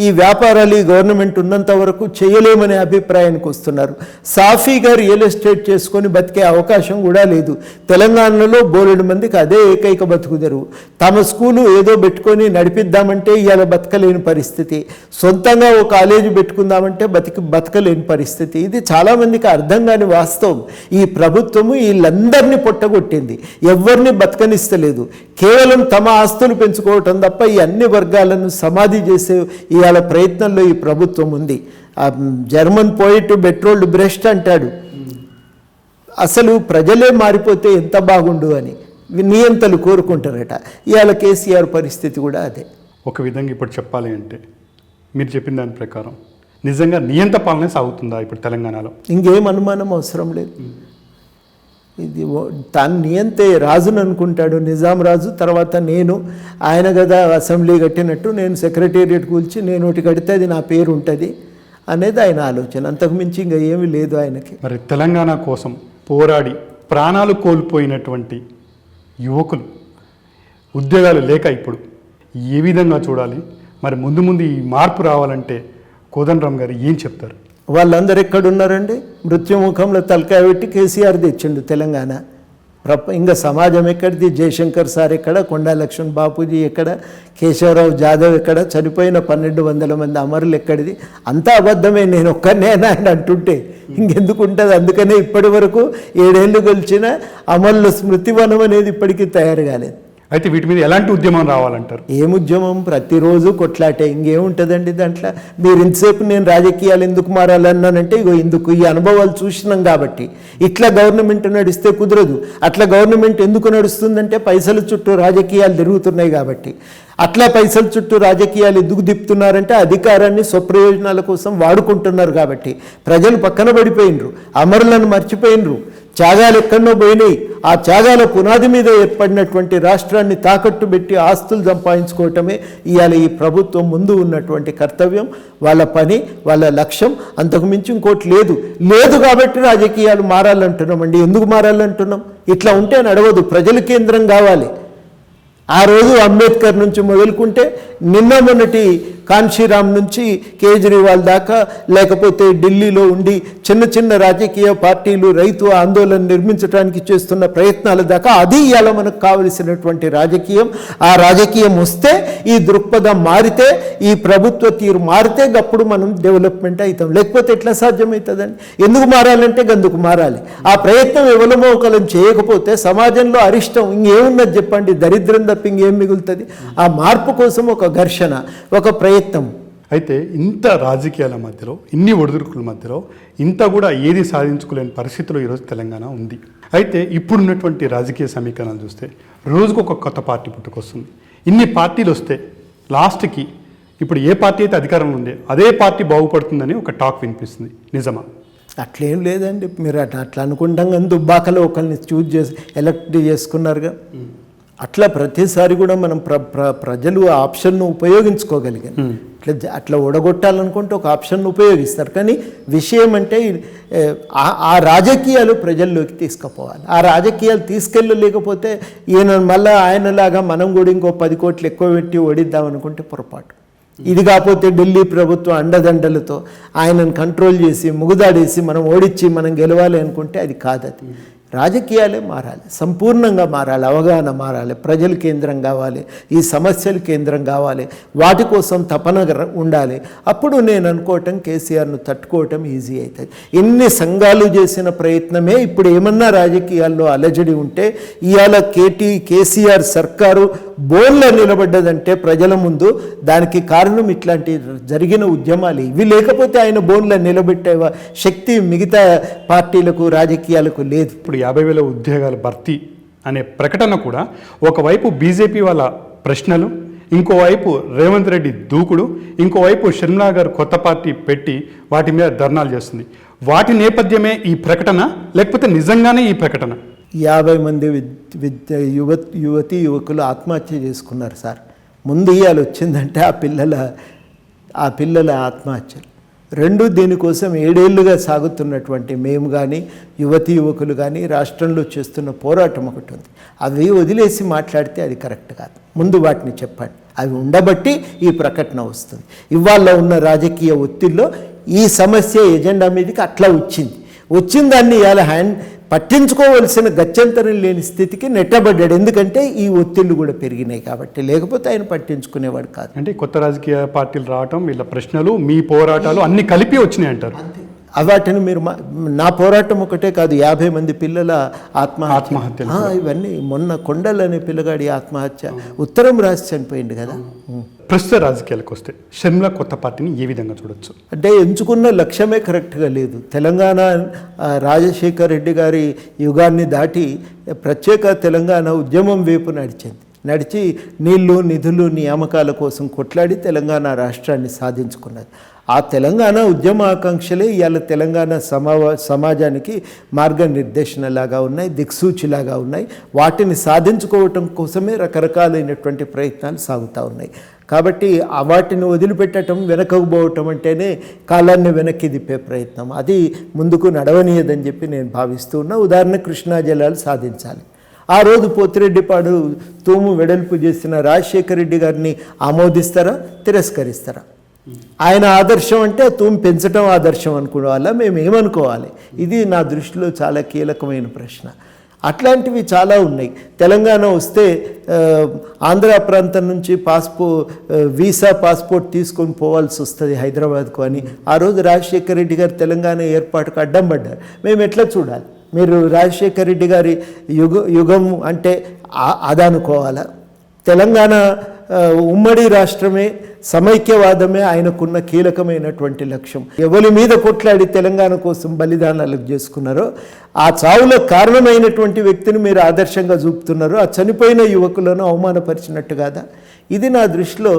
ఈ వ్యాపారాలు ఈ గవర్నమెంట్ ఉన్నంత వరకు చేయలేమనే అభిప్రాయానికి వస్తున్నారు. సాఫీగా రియల్ ఎస్టేట్ చేసుకొని బతికే అవకాశం కూడా లేదు. తెలంగాణలో బోలెడు మందికి అదే ఏకైక బతుకుదెరువు. తమ స్కూలు ఏదో పెట్టుకొని నడిపిద్దామంటే ఇవాళ బతకలేని పరిస్థితి. సొంతంగా ఒక కాలేజీ పెట్టుకుందామంటే బతకలేని పరిస్థితి. ఇది చాలామందికి అర్థం కాని వాస్తవం. ఈ ప్రభుత్వము వీళ్ళందరినీ పొట్టగొట్టింది, ఎవరిని బతకనిస్తలేదు. కేవలం తమ ఆస్తులు పెంచుకోవటం తప్ప ఈ అన్ని వర్గాలను సమాధి చేసే ఇవాళ ప్రయత్నంలో ఈ ప్రభుత్వం ఉంది. జర్మన్ పోయిట్ బెట్రోల్డ్ బ్రెస్ట్ అంటాడు, అసలు ప్రజలే మారిపోతే ఎంత బాగుండు అని నియంతలు కోరుకుంటారట. ఇవాళ కేసీఆర్ పరిస్థితి కూడా అదే. ఒక విధంగా ఇప్పుడు చెప్పాలి అంటే మీరు చెప్పిన దాని ప్రకారం నిజంగా నియంత పాలనే సాగుతుందా ఇప్పుడు తెలంగాణలో? ఇంకేం అనుమానం అవసరం లేదు. ఇది తాను నియంతే రాజును అనుకుంటాడు, నిజాం రాజు. తర్వాత నేను ఆయన కదా అసెంబ్లీ కట్టినట్టు నేను సెక్రటేరియట్ కూల్చి నేను ఒకటి కడితే అది నా పేరు ఉంటుంది అనేది ఆయన ఆలోచన. అంతకుమించి ఇంకా ఏమీ లేదు ఆయనకి. మరి తెలంగాణ కోసం పోరాడి ప్రాణాలు కోల్పోయినటువంటి యువకులు ఉద్యోగాలు లేక ఇప్పుడు ఏ విధంగా చూడాలి? మరి ముందు ముందు ఈ మార్పు రావాలంటే కోదండరామ్ గారు ఏం చెప్తారు? వాళ్ళందరూ ఎక్కడున్నారండి? మృత్యుముఖంలో తలకాయ పెట్టి కేసీఆర్ తెచ్చిండు తెలంగాణ. ఇంకా సమాజం ఎక్కడిది? జయశంకర్ సార్ ఎక్కడ? కొండా లక్ష్మణ్ బాపూజీ ఎక్కడ? కేశవరావు జాదవ్ ఎక్కడ? చనిపోయిన 1200 మంది అమరులు ఎక్కడిది? అంతా అబద్ధమే. నేను ఒక్కనే ఆయన అంటుంటే ఇంకెందుకు ఉంటుంది? అందుకనే ఇప్పటి వరకు 7 ఏళ్ళు గెలిచిన అమరుల స్మృతివనం అనేది ఇప్పటికీ తయారు కాలేదు. అయితే వీటి మీద ఎలాంటి ఉద్యమం రావాలంటారు? ఏం ఉద్యమం? ప్రతిరోజు కొట్లాటే, ఇంకేముంటుందండి దాంట్లో. మీరు ఇంతసేపు నేను రాజకీయాలు ఎందుకు మారాలన్నానంటే ఇగో ఇందుకు ఈ అనుభవాలు చూసినాం కాబట్టి. ఇట్లా గవర్నమెంట్ నడిస్తే కుదరదు. అట్లా గవర్నమెంట్ ఎందుకు నడుస్తుందంటే పైసల చుట్టూ రాజకీయాలు తిరుగుతున్నాయి కాబట్టి. అట్లా పైసల చుట్టూ రాజకీయాలు ఎందుకు తిప్పుతున్నారంటే అధికారాన్ని స్వప్రయోజనాల కోసం వాడుకుంటున్నారు కాబట్టి. ప్రజలు పక్కన పడిపోయినరు, అమరులను మర్చిపోయినరు, త్యాగాలు ఎక్కడో పోయినాయి. ఆ త్యాగాల పునాది మీద ఏర్పడినటువంటి రాష్ట్రాన్ని తాకట్టు పెట్టి ఆస్తులు సంపాదించుకోవటమే ఇవాళ ఈ ప్రభుత్వం ముందు ఉన్నటువంటి కర్తవ్యం, వాళ్ళ పని, వాళ్ళ లక్ష్యం. అంతకుమించి ఇంకోటి లేదు కాబట్టి రాజకీయాలు మారాలంటున్నామండి. ఎందుకు మారాలంటున్నాం? ఇట్లా ఉంటే నడవదు. ప్రజల కేంద్రం కావాలి. ఆ రోజు అంబేద్కర్ నుంచి మొదలుకుంటే నిన్న మొన్నటి కాన్షీరామ్ నుంచి కేజ్రీవాల్ దాకా, లేకపోతే ఢిల్లీలో ఉండి చిన్న చిన్న రాజకీయ పార్టీలు రైతు ఆందోళన నిర్మించడానికి చేస్తున్న ప్రయత్నాల దాకా అది ఇవాళ మనకు కావలసినటువంటి రాజకీయం. ఆ రాజకీయం వస్తే, ఈ దృక్పథం మారితే, ఈ ప్రభుత్వ తీరు మారితే అప్పుడు మనం డెవలప్మెంట్ అవుతాం. లేకపోతే ఎట్లా సాధ్యమవుతుందండి? ఎందుకు మారాలంటే గందుకు మారాలి. ఆ ప్రయత్నం ఎవలమోకలం చేయకపోతే సమాజంలో అరిష్టం ఇంకేమున్నది చెప్పండి? దరిద్రం తప్ప ఇంకేం మిగులుతుంది? ఆ మార్పు కోసం ఒక ఘర్షణ, ఒక ప్రయత్నం. అయితే ఇంత రాజకీయాల మధ్యలో, ఇన్ని ఒడిదుడుకుల మధ్యలో ఇంత కూడా ఏది సాధించుకోలేని పరిస్థితిలో ఈరోజు తెలంగాణ ఉంది. అయితే ఇప్పుడున్నటువంటి రాజకీయ సమీకరణలు చూస్తే రోజుకు ఒక కొత్త పార్టీ పుట్టుకొస్తుంది. ఇన్ని పార్టీలు వస్తే లాస్ట్కి ఇప్పుడు ఏ పార్టీ అయితే అధికారంలో ఉందో అదే పార్టీ బాగుపడుతుందని ఒక టాక్ వినిపిస్తుంది. నిజమా? అట్లేం లేదండి. మీరు అట్లా అనుకుంటాం కానీ దుబ్బాకలో ఒకరిని ఎలక్ట్ చేసుకున్నారుగా. అట్లా ప్రతిసారి కూడా మనం ప్రజలు ఆ ఆప్షన్ను ఉపయోగించుకోగలిగారు. అట్లా ఓడగొట్టాలనుకుంటే ఒక ఆప్షన్ను ఉపయోగిస్తారు. కానీ విషయం అంటే ఆ రాజకీయాలు ప్రజల్లోకి తీసుకుపోవాలి. ఆ రాజకీయాలు తీసుకెళ్ళలేకపోతే ఈయన మళ్ళీ ఆయనలాగా మనం కూడా ఇంకో 10 కోట్లు ఎక్కువ పెట్టి ఓడిద్దామనుకుంటే పొరపాటు. ఇది కాకపోతే ఢిల్లీ ప్రభుత్వం అండదండలతో ఆయనను కంట్రోల్ చేసి ముగుదాడేసి మనం ఓడించి మనం గెలవాలి అనుకుంటే అది కాదది. రాజకీయాలే మారాలి, సంపూర్ణంగా మారాలి, అవగాహన మారాలి, ప్రజలు కేంద్రం కావాలి, ఈ సమస్యలు కేంద్రం కావాలి, వాటి కోసం తపన ఉండాలి. అప్పుడు నేను అనుకోవటం కేసీఆర్ను తట్టుకోవటం ఈజీ అవుతుంది. ఎన్ని సంఘాలు చేసిన ప్రయత్నమే ఇప్పుడు ఏమన్నా రాజకీయాల్లో అలజడి ఉంటే ఇవాళ కేసీఆర్ సర్కారు బోన్లో నిలబడ్డదంటే ప్రజల ముందు దానికి కారణం ఇట్లాంటి జరిగిన ఉద్యమాలు. ఇవి లేకపోతే ఆయన బోన్లో నిలబెట్టే శక్తి మిగతా పార్టీలకు రాజకీయాలకు లేదు. ఇప్పుడు 50,000 ఉద్యోగాల భర్తీ అనే ప్రకటన కూడా ఒకవైపు బీజేపీ వాళ్ళ ప్రశ్నలు, ఇంకోవైపు రేవంత్ రెడ్డి దూకుడు, ఇంకోవైపు షర్మిలా గారు కొత్త పార్టీ పెట్టి వాటి మీద ధర్నాలు చేస్తుంది. వాటి నేపథ్యమే ఈ ప్రకటన, లేకపోతే నిజంగానే ఈ ప్రకటన? 50 మంది యువతీ యువకులు ఆత్మహత్య చేసుకున్నారు సార్. ముందు ఇవాళ వచ్చిందంటే ఆ పిల్లల ఆత్మహత్యలు. రెండు దీనికోసం 7 ఏళ్లుగా సాగుతున్నటువంటి మేము కానీ యువతీ యువకులు కానీ రాష్ట్రంలో చేస్తున్న పోరాటం ఒకటి ఉంది. అవి వదిలేసి మాట్లాడితే అది కరెక్ట్ కాదు. ముందు వాటిని చెప్పండి. అవి ఉండబట్టి ఈ ప్రకటన వస్తుంది. ఇవాళ ఉన్న రాజకీయ ఒత్తిడిలో ఈ సమస్య ఎజెండా మీదకి అట్లా వచ్చిన దాన్ని ఇవాళ పట్టించుకోవలసిన గత్యంతరం లేని స్థితికి నెట్టబడ్డాడు. ఎందుకంటే ఈ ఒత్తిళ్లు కూడా పెరిగినాయి కాబట్టి, లేకపోతే ఆయన పట్టించుకునేవాడు కాదు. అంటే కొత్త రాజకీయ పార్టీలు రావటం, వీళ్ళ ప్రశ్నలు, మీ పోరాటాలు అన్ని కలిపి వచ్చినాయి అంటారు. వాటిని మీరు నా పోరాటం ఒకటే కాదు, 50 మంది పిల్లల ఆత్మహత్య, ఇవన్నీ మొన్న కొండల్ అనే పిల్లగాడి ఆత్మహత్య, ఉత్తరం రాసి చనిపోయింది కదా. ప్రస్తుత రాజకీయాలకు వస్తే షర్మిల కొత్త పార్టీని ఏ విధంగా చూడొచ్చు? అంటే ఎంచుకున్న లక్ష్యమే కరెక్ట్గా లేదు. తెలంగాణ రాజశేఖర్ రెడ్డి గారి యుగాన్ని దాటి ప్రత్యేక తెలంగాణ ఉద్యమం వైపు నడిచి నీళ్లు నిధులు నియామకాల కోసం కొట్లాడి తెలంగాణ రాష్ట్రాన్ని సాధించుకున్నది. ఆ తెలంగాణ ఉద్యమ ఆకాంక్షలే ఇవాళ తెలంగాణ సమాజానికి మార్గనిర్దేశనలాగా ఉన్నాయి, దిక్సూచిలాగా ఉన్నాయి. వాటిని సాధించుకోవటం కోసమే రకరకాలైనటువంటి ప్రయత్నాలు సాగుతూ ఉన్నాయి. కాబట్టి వాటిని వదిలిపెట్టడం, వెనకకు పోవటం అంటేనే కాలాన్ని వెనక్కి తిప్పే ప్రయత్నం. అది ముందుకు నడవనీయదని చెప్పి నేను భావిస్తూ ఉన్నా. ఉదాహరణ, కృష్ణా జలాలు సాధించాలి. ఆ రోజు పోతిరెడ్డిపాడు తూము వెడల్పు చేసిన రాజశేఖర రెడ్డి గారిని ఆమోదిస్తారా, తిరస్కరిస్తారా? ఆయన ఆదర్శం అంటే తూము పెంచడం ఆదర్శం అనుకోవాలా, మేము ఏమనుకోవాలి? ఇది నా దృష్టిలో చాలా కీలకమైన ప్రశ్న. అట్లాంటివి చాలా ఉన్నాయి. తెలంగాణ వస్తే ఆంధ్ర ప్రాంతం నుంచి వీసా పాస్పోర్ట్ తీసుకొని పోవాల్సి వస్తుంది హైదరాబాద్కు అని ఆ రోజు రాజశేఖర రెడ్డి గారు తెలంగాణ ఏర్పాటుకు అడ్డం పడ్డారు. మేము ఎట్లా చూడాలి? మీరు రాజశేఖర రెడ్డి గారి యుగం అంటే అదనుకోవాలా? తెలంగాణ ఉమ్మడి రాష్ట్రమే, సమైక్యవాదమే ఆయనకున్న కీలకమైనటువంటి లక్ష్యం. ఎవరి మీద కొట్లాడి తెలంగాణ కోసం బలిదానాలకు చేసుకున్నారో ఆ చావులో కారణమైనటువంటి వ్యక్తిని మీరు ఆదర్శంగా చూపుతున్నారో ఆ చనిపోయిన యువకులను అవమానపరిచినట్టు కాదా? ఇది నా దృష్టిలో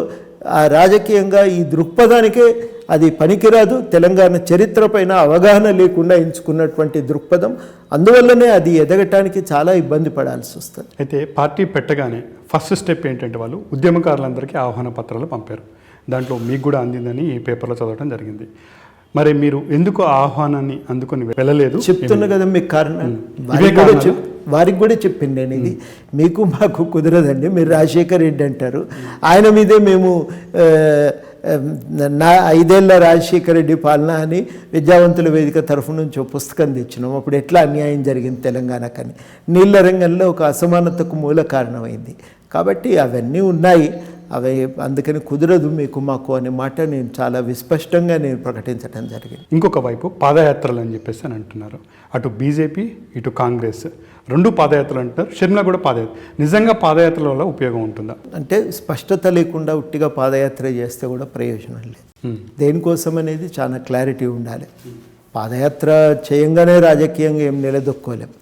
రాజకీయంగా ఈ దృక్పథానికే అది పనికిరాదు. తెలంగాణ చరిత్ర పైన అవగాహన లేకుండా ఎంచుకున్నటువంటి దృక్పథం. అందువల్లనే అది ఎదగటానికి చాలా ఇబ్బంది పడాల్సి వస్తుంది. అయితే పార్టీ పెట్టగానే ఫస్ట్ స్టెప్ ఏంటంటే వాళ్ళు ఉద్యమకారులందరికీ ఆహ్వాన పత్రాలు పంపారు. దాంట్లో మీకు కూడా అందిందని ఈ పేపర్లో చదవడం జరిగింది. మరి మీరు ఎందుకు ఆహ్వానాన్ని అందుకొని వెళ్ళలేదు? చెప్తున్నా కదా మీకు కారణం. వారికి కూడా చెప్పింది నేను, ఇది మీకు మాకు కుదరదండి. మీరు రాజశేఖర్ రెడ్డి అంటారు, ఆయన మీదే మేము 5 ఏళ్ల రాజశేఖర రెడ్డి పాలన అని విద్యావంతుల వేదిక తరఫు నుంచి పుస్తకం తెచ్చినాం. అప్పుడు ఎట్లా అన్యాయం జరిగింది తెలంగాణకని. నీళ్ల రంగంలో ఒక అసమానతకు మూల కారణమైంది. కాబట్టి అవన్నీ ఉన్నాయి. అవి అందుకని కుదరదు మీకు మాకు అనే మాట నేను చాలా విస్పష్టంగా నేను ప్రకటించడం జరిగింది. ఇంకొక వైపు పాదయాత్రలు అని చెప్పేసి అని అంటున్నారు. అటు బీజేపీ ఇటు కాంగ్రెస్ రెండు పాదయాత్రలు అంటారు. షర్మిల కూడా పాదయాత్ర. నిజంగా పాదయాత్రల వల్ల ఉపయోగం ఉంటుందా? అంటే స్పష్టత లేకుండా ఉట్టిగా పాదయాత్ర చేస్తే కూడా ప్రయోజనం లేదు. దేనికోసం అనేది చాలా క్లారిటీ ఉండాలి. పాదయాత్ర చేయంగానే రాజకీయంగా ఏం నిలదొక్కోలేం.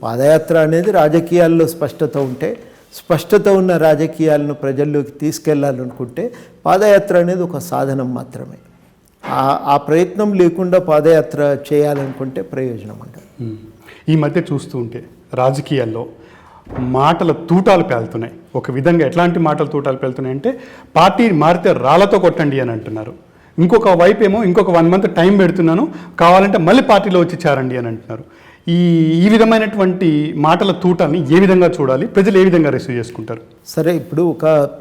పాదయాత్ర అనేది రాజకీయాల్లో స్పష్టత ఉంటే, స్పష్టత ఉన్న రాజకీయాలను ప్రజల్లోకి తీసుకెళ్లాలనుకుంటే పాదయాత్ర అనేది ఒక సాధనం మాత్రమే. ఆ ప్రయత్నం లేకుండా పాదయాత్ర చేయాలనుకుంటే ప్రయోజనం ఉండదు. ఈ మధ్య చూస్తూ ఉంటే రాజకీయాల్లో మాటల తూటాలు పేలుతున్నాయి. ఒక విధంగా ఎట్లాంటి మాటల తూటాలు పేలుతున్నాయి అంటే, పార్టీ మారితే రాళ్లతో కొట్టండి అని అంటున్నారు. ఇంకొక వైపు ఏమో ఇంకొక 1 మంత్ టైం పెడుతున్నాను, కావాలంటే మళ్ళీ పార్టీలో వచ్చి చేరండి అని అంటున్నారు. ఈ విధమైనటువంటి మాటల తూటాన్ని ఏ విధంగా చూడాలి? ప్రజలు ఏ విధంగా రిసీవ్ చేసుకుంటారు? సరే, ఇప్పుడు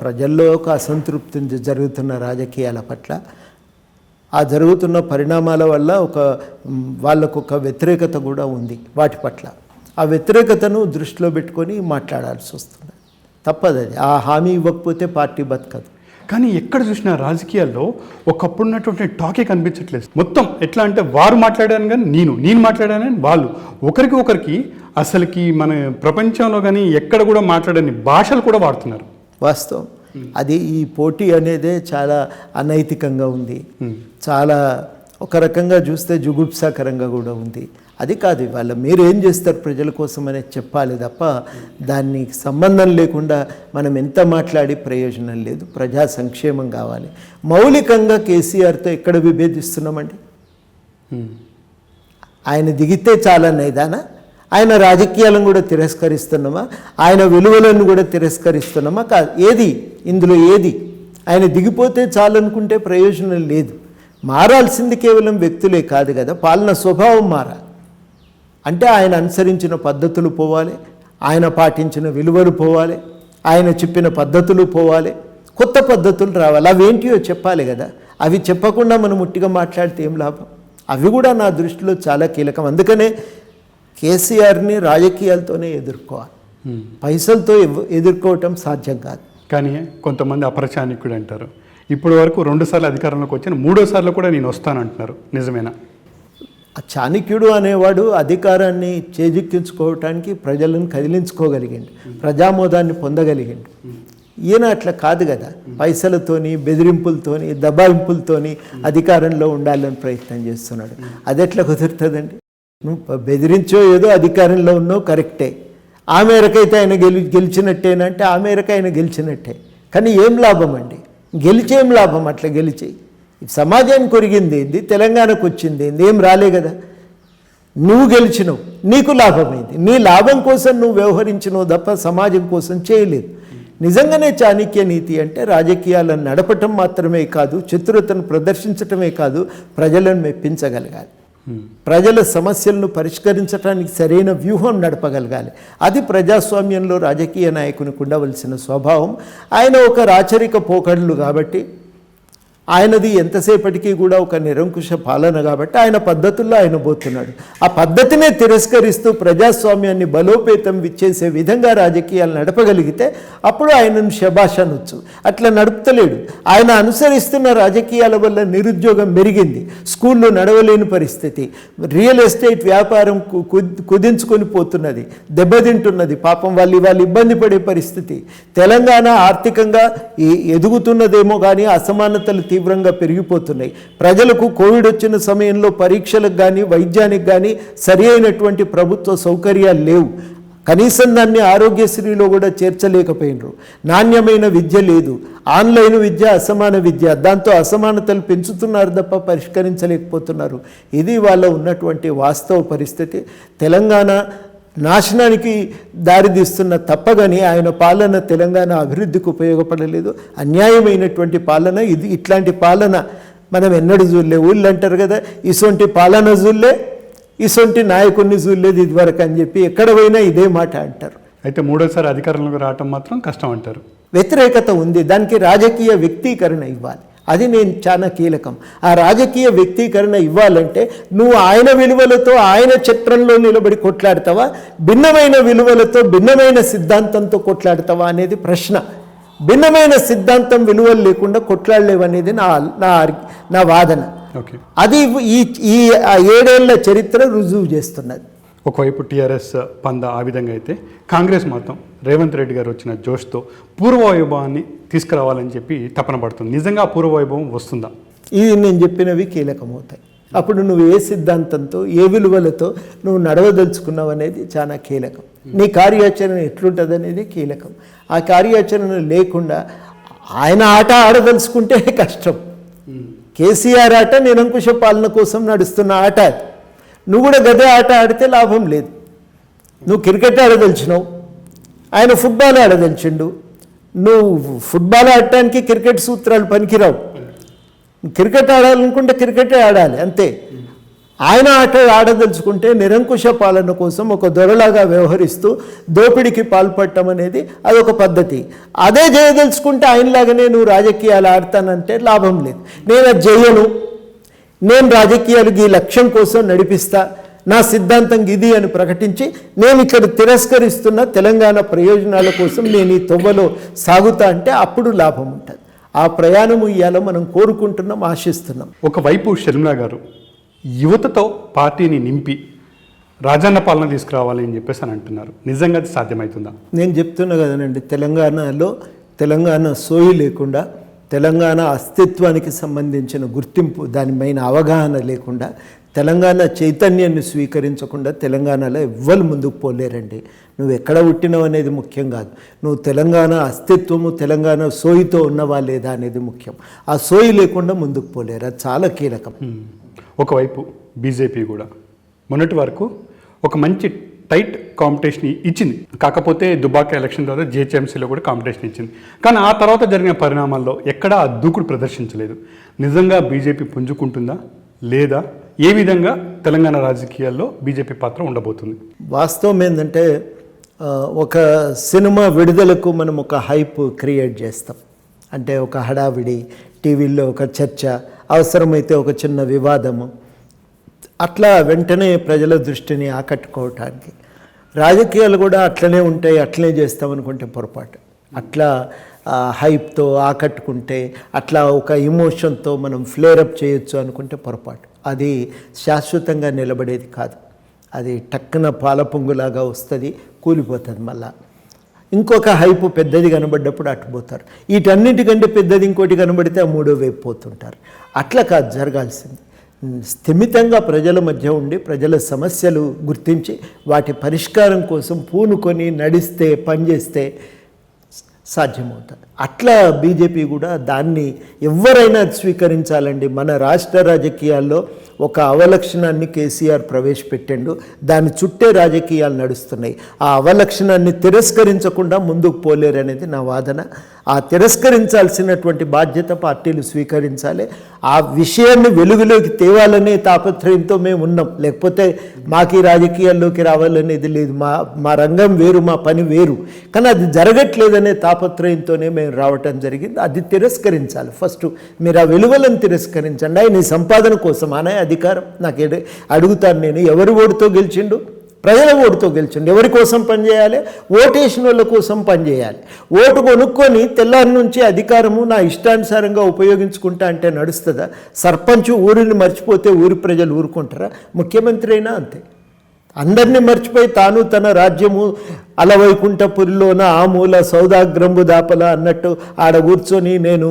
ప్రజల్లో ఒక అసంతృప్తి జరుగుతున్న రాజకీయాల పట్ల, ఆ జరుగుతున్న పరిణామాల వల్ల వాళ్ళకు ఒక వ్యతిరేకత కూడా ఉంది వాటి పట్ల. ఆ వ్యతిరేకతను దృష్టిలో పెట్టుకొని మాట్లాడాల్సి వస్తుంది. తప్పదు అది. ఆ హామీ ఇవ్వకపోతే పార్టీ బతకదు. కానీ ఎక్కడ చూసినా రాజకీయాల్లో ఒకప్పుడు ఉన్నటువంటి టాకే కనిపించట్లేదు. మొత్తం ఎట్లా అంటే వారు మాట్లాడాను కానీ నేను మాట్లాడాను కానీ వాళ్ళు ఒకరికి అసలుకి మన ప్రపంచంలో కానీ ఎక్కడ కూడా మాట్లాడని భాషలు కూడా వాడుతున్నారు. వాస్తవం. అది ఈ పోటీ అనేదే చాలా అనైతికంగా ఉంది. చాలా ఒక రకంగా చూస్తే జుగుప్సాకరంగా కూడా ఉంది. అది కాదు, ఇవాళ మీరు ఏం చేస్తారు ప్రజల కోసం అనేది చెప్పాలి తప్ప దానికి సంబంధం లేకుండా మనం ఎంత మాట్లాడి ప్రయోజనం లేదు. ప్రజా సంక్షేమం కావాలి. మౌలికంగా కేసీఆర్తో ఎక్కడ విభేదిస్తున్నామండి? ఆయన దిగితే చాలనేదానా? ఆయన రాజకీయాలను కూడా తిరస్కరిస్తున్నామా? ఆయన విలువలను కూడా తిరస్కరిస్తున్నామా? కాదు. ఇందులో ఏది? ఆయన దిగిపోతే చాలనుకుంటే ప్రయోజనం లేదు. మారాల్సింది కేవలం వ్యక్తులే కాదు కదా, పాలన స్వభావం మారాలి. అంటే ఆయన అనుసరించిన పద్ధతులు పోవాలి, ఆయన పాటించిన విలువలు పోవాలి, ఆయన చెప్పిన పద్ధతులు పోవాలి, కొత్త పద్ధతులు రావాలి. అవేంటియో చెప్పాలి కదా. అవి చెప్పకుండా మనం ముట్టిగా మాట్లాడితే ఏం లాభం? అవి కూడా నా దృష్టిలో చాలా కీలకం. అందుకనే కేసీఆర్ని రాజకీయాలతోనే ఎదుర్కోవాలి, పైసలతో ఎదుర్కోవటం సాధ్యం కాదు. కానీ కొంతమంది అపరచానికుడు అంటారు, ఇప్పటి వరకు 2 సార్లు అధికారంలోకి వచ్చాను, 3వ సార్లు కూడా నేను వస్తానంటున్నారు. నిజమేనా? ఆ చాణక్యుడు అనేవాడు అధికారాన్ని చేజిక్కించుకోవటానికి ప్రజలను కదిలించుకోగలిగిండు, ప్రజామోదాన్ని పొందగలిగిండు. ఈయన అట్లా కాదు కదా, పైసలతోని బెదిరింపులతోని దబాయింపులతోని అధికారంలో ఉండాలని ప్రయత్నం చేస్తున్నాడు. అది ఎట్లా కుదురుతుందండి? నువ్వు బెదిరించో ఏదో అధికారంలో ఉన్నావు కరెక్టే, ఆ మేరకైతే ఆయన గెలిచినట్టేనంటే ఆ మేరకు ఆయన గెలిచినట్టే. కానీ ఏం లాభం అండి? గెలిచేం లాభం? అట్లా గెలిచి సమాజానికి ఒరిగింది ఏంది, తెలంగాణకు వచ్చింది ఏంది? ఏం రాలే కదా. నువ్వు గెలిచినవు, నీకు లాభమైంది, నీ లాభం కోసం నువ్వు వ్యవహరించినవు తప్ప సమాజం కోసం చేయలేదు. నిజంగానే చాణక్య నీతి అంటే రాజకీయాలను నడపటం మాత్రమే కాదు, చతురతను ప్రదర్శించటమే కాదు, ప్రజలను మెప్పించగలగాలి, ప్రజల సమస్యలను పరిష్కరించడానికి సరైన వ్యూహం నడపగలగాలి. అది ప్రజాస్వామ్యంలో రాజకీయ నాయకునికి ఉండవలసిన స్వభావం. ఆయన ఒక రాచరిక పోకడలు కాబట్టి, ఆయనది ఎంతసేపటికి కూడా ఒక నిరంకుశ పాలన కాబట్టి ఆయన పద్ధతుల్లో ఆయన పోతున్నాడు. ఆ పద్ధతినే తిరస్కరిస్తూ ప్రజాస్వామ్యాన్ని బలోపేతం చేసే విధంగా రాజకీయాలు నడపగలిగితే అప్పుడు ఆయనను శభాష్ అనొచ్చు. అట్లా నడుపుతలేడు. ఆయన అనుసరిస్తున్న రాజకీయాల వల్ల నిరుద్యోగం పెరిగింది, స్కూళ్ళు నడవలేని పరిస్థితి, రియల్ ఎస్టేట్ వ్యాపారం కుదించుకొని పోతున్నది, దెబ్బతింటున్నది. పాపం వాళ్ళు ఇబ్బంది పడే పరిస్థితి. తెలంగాణ ఆర్థికంగా ఎదుగుతున్నదేమో కానీ అసమానతలు తీవ్రంగా పెరిగిపోతున్నాయి. ప్రజలకు కోవిడ్ వచ్చిన సమయంలో పరీక్షలకు కానీ వైద్యానికి కానీ సరి అయినటువంటి ప్రభుత్వ సౌకర్యాలు లేవు. కనీసం దాన్ని ఆరోగ్యశ్రీలో కూడా చేర్చలేకపోయినరు. నాణ్యమైన విద్య లేదు, ఆన్లైన్ విద్య అసమాన విద్య, దాంతో అసమానతలు పెంచుతున్నారు తప్ప పరిష్కరించలేకపోతున్నారు. ఇది వాళ్ళ ఉన్నటువంటి వాస్తవ పరిస్థితి. తెలంగాణ నాశనానికి దారితీస్తున్న తప్పగాని ఆయన పాలన తెలంగాణ అభివృద్ధికి ఉపయోగపడలేదు. అన్యాయమైనటువంటి పాలన ఇది. ఇట్లాంటి పాలన మనం ఎన్నడూ చూడలే. ఊళ్ళు అంటారు కదా, ఇసొంటి పాలన చూడలే, ఇసొంటి నాయకుడిని చూడలేదు ఇదివరకు అని చెప్పి ఎక్కడ పోయినా ఇదే మాట అంటారు. అయితే 3వసారి అధికారంలోకి రావటం మాత్రం కష్టం అంటారు. వ్యతిరేకత ఉంది, దానికి రాజకీయ వ్యక్తీకరణ ఇవ్వాలి. అది నేను చాలా కీలకం. ఆ రాజకీయ వ్యక్తీకరణ ఇవ్వాలంటే నువ్వు ఆయన విలువలతో ఆయన చట్రంలో నిలబడి కొట్లాడతావా, భిన్నమైన విలువలతో భిన్నమైన సిద్ధాంతంతో కొట్లాడతావా అనేది ప్రశ్న. భిన్నమైన సిద్ధాంతం విలువలు లేకుండా కొట్లాడలేవనేది నా వాదన. అది ఈ 7 ఏళ్ల చరిత్ర రుజువు చేస్తున్నది. ఒకవైపు టీఆర్ఎస్ పంద ఆ విధంగా అయితే, కాంగ్రెస్ మాత్రం రేవంత్ రెడ్డి గారు వచ్చిన జోష్తో పూర్వవైభవాన్ని తీసుకురావాలని చెప్పి తపన పడుతుంది. నిజంగా పూర్వవైభవం వస్తుందా? ఇది నేను చెప్పినవి కీలకమవుతాయి. అప్పుడు నువ్వు ఏ సిద్ధాంతంతో ఏ విలువలతో నువ్వు నడవదలుచుకున్నావు అనేది చాలా కీలకం. నీ కార్యాచరణ ఎట్లుంటుంది అనేది కీలకం. ఆ కార్యాచరణ లేకుండా ఆయన ఆట ఆడదలుచుకుంటే కష్టం. కేసీఆర్ ఆట నిరంకుశ పాలన కోసం నడుస్తున్న ఆట. నువ్వు కూడా గదే ఆట ఆడితే లాభం లేదు. నువ్వు క్రికెట్ ఆడదలిచినావు, ఆయన ఫుట్బాల్ ఆడదలిచిండు. నువ్వు ఫుట్బాల్ ఆడటానికి క్రికెట్ సూత్రాలు పనికిరావు. క్రికెట్ ఆడాలనుకుంటే క్రికెటే ఆడాలి అంతే. ఆయన ఆట ఆడదలుచుకుంటే నిరంకుశ పాలన కోసం ఒక దొరలాగా వ్యవహరిస్తూ దోపిడీకి పాల్పడటం అనేది అదొక పద్ధతి. అదే చేయదలుచుకుంటే ఆయనలాగానే నువ్వు రాజకీయాలు ఆడతానంటే లాభం లేదు. నేను అది చేయను, నేను రాజకీయాలకి ఈ లక్ష్యం కోసం నడిపిస్తా, నా సిద్ధాంతం ఇది అని ప్రకటించి నేను ఇక్కడ తిరస్కరిస్తున్న తెలంగాణ ప్రయోజనాల కోసం నేను ఈ తొవ్వలో సాగుతా అంటే అప్పుడు లాభం ఉంటుంది. ఆ ప్రయాణము ఇవాళ మనం కోరుకుంటున్నాం, ఆశిస్తున్నాం. ఒకవైపు షర్మిల గారు యువతతో పార్టీని నింపి రాజన్న పాలన తీసుకురావాలి అని చెప్పేసి అని అంటున్నారు. నిజంగా అది సాధ్యమవుతుందా? నేను చెప్తున్నా కదనండి, తెలంగాణలో తెలంగాణ సోయి లేకుండా, తెలంగాణ అస్తిత్వానికి సంబంధించిన గుర్తింపు దానిపైన అవగాహన లేకుండా, తెలంగాణ చైతన్యాన్ని స్వీకరించకుండా తెలంగాణలో ఎవ్వరు ముందుకు పోలేరండి. నువ్వు ఎక్కడ పుట్టినావు అనేది ముఖ్యం కాదు, నువ్వు తెలంగాణ అస్తిత్వము తెలంగాణ సోయితో ఉన్నవా లేదా అనేది ముఖ్యం. ఆ సోయి లేకుండా ముందుకు పోలేరు, అది చాలా కీలకం. ఒకవైపు బీజేపీ కూడా మొన్నటి వరకు ఒక మంచి టైట్ కాంపిటీషన్ ఇచ్చింది. కాకపోతే దుబాక ఎలక్షన్ తర్వాత జిహెచ్ఎంసీలో కూడా కాంపిటీషన్ ఇచ్చింది. కానీ ఆ తర్వాత జరిగిన పరిణామాల్లో ఎక్కడా ఆ దూకుడు ప్రదర్శించలేదు. నిజంగా బీజేపీ పుంజుకుంటుందా లేదా? ఏ విధంగా తెలంగాణ రాజకీయాల్లో బీజేపీ పాత్ర ఉండబోతుంది? వాస్తవం ఏంటంటే ఒక సినిమా విడుదలకు మనం ఒక హైప్ క్రియేట్ చేస్తాం. అంటే ఒక హడావిడి, టీవీల్లో ఒక చర్చ, అవసరమైతే ఒక చిన్న వివాదము, అట్లా వెంటనే ప్రజల దృష్టిని ఆకట్టుకోవటానికి. రాజకీయాలు కూడా అట్లనే ఉంటాయి, అట్లనే చేస్తామనుకుంటే పొరపాటు. అట్లా హైప్తో ఆకట్టుకుంటే, అట్లా ఒక ఇమోషన్తో మనం ఫ్లేరప్ చేయొచ్చు అనుకుంటే పొరపాటు. అది శాశ్వతంగా నిలబడేది కాదు. అది టక్కున పాలపొంగులాగా వస్తుంది, కూలిపోతుంది. మళ్ళా ఇంకొక హైపు పెద్దది కనబడ్డప్పుడు అట్టుపోతారు. వీటన్నిటికంటే పెద్దది ఇంకోటి కనబడితే ఆ మూడో వైపు పోతుంటారు. అట్లా కాదు జరగాల్సింది. స్థిమితంగా ప్రజల మధ్య ఉండి ప్రజల సమస్యలు గుర్తించి వాటి పరిష్కారం కోసం పూనుకొని నడిస్తే, పనిచేస్తే సాధ్యమవుతుంది. అట్లా బీజేపీ కూడా దాన్ని ఎవరైనా స్వీకరించాలండి. మన రాష్ట్ర రాజకీయాల్లో ఒక అవలక్షణాన్ని కేసీఆర్ ప్రవేశపెట్టిండు, దాని చుట్టే రాజకీయాలు నడుస్తున్నాయి. ఆ అవలక్షణాన్ని తిరస్కరించకుండా ముందుకు పోలేరు అనేది నా వాదన. ఆ తిరస్కరించాల్సినటువంటి బాధ్యత పార్టీలు స్వీకరించాలి. ఆ విషయాన్ని వెలుగులోకి తేవాలనే తాపత్రయంతో మేము ఉన్నాం. లేకపోతే మాకు ఈ రాజకీయాల్లోకి రావాలనేది లేదు. మా రంగం వేరు, మా పని వేరు. కానీ అది జరగట్లేదనే తాపత్రయంతోనే మేము రావటం జరిగింది. అది తిరస్కరించాలి. ఫస్ట్ మీరు ఆ వెలువలను తిరస్కరించండి. ఆయన సంపాదన కోసం అనే అధికారం నాకు అడుగుతాను నేను. ఎవరి ఓటుతో గెలిచిండు? ప్రజల ఓటుతో గెలిచిండు. ఎవరి కోసం పనిచేయాలి? ఓటేసిన వాళ్ళ కోసం పనిచేయాలి. ఓటు కొనుక్కొని తెల్లారి నుంచి అధికారము నా ఇష్టానుసారంగా ఉపయోగించుకుంటా అంటే నడుస్తుందా? సర్పంచ్ ఊరిని మర్చిపోతే ఊరి ప్రజలు ఊరుకుంటారా? ముఖ్యమంత్రి అయినా అంతే. అందరినీ మర్చిపోయి తాను తన రాజ్యము అలవైకుంఠపురిలోన ఆ మూల సౌదాగ్రంబు దాపల అన్నట్టు ఆడ కూర్చొని నేను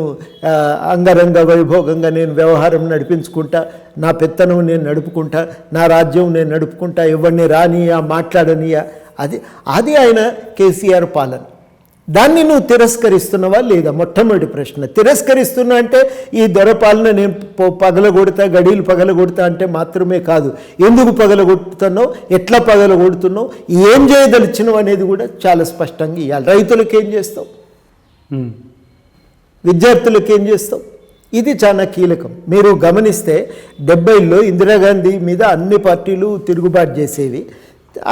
అంగరంగ వైభోగంగా నేను వ్యవహారం నడిపించుకుంటా, నా పెత్తనం నేను నడుపుకుంటా, నా రాజ్యం నేను నడుపుకుంటా, ఎవరిని రానియా మాట్లాడనియా, అది ఆయన కేసీఆర్ పాలన. దాన్ని నువ్వు తిరస్కరిస్తున్నావా లేదా? మొట్టమొదటి ప్రశ్న. తిరస్కరిస్తున్నా అంటే ఈ దొరపాలన నేను పగలగొడతా, గడీలు పగలగొడతా అంటే మాత్రమే కాదు. ఎందుకు పగలగొడుతున్నావు, ఎట్లా పగలగొడుతున్నావు, ఏం చేయదలిచినావు అనేది కూడా చాలా స్పష్టంగా ఇవ్వాలి. రైతులకు ఏం చేస్తావు, విద్యార్థులకు ఏం చేస్తావు, ఇది చాలా కీలకం. మీరు గమనిస్తే 70లో ఇందిరాగాంధీ మీద అన్ని పార్టీలు తిరుగుబాటు చేసేవి.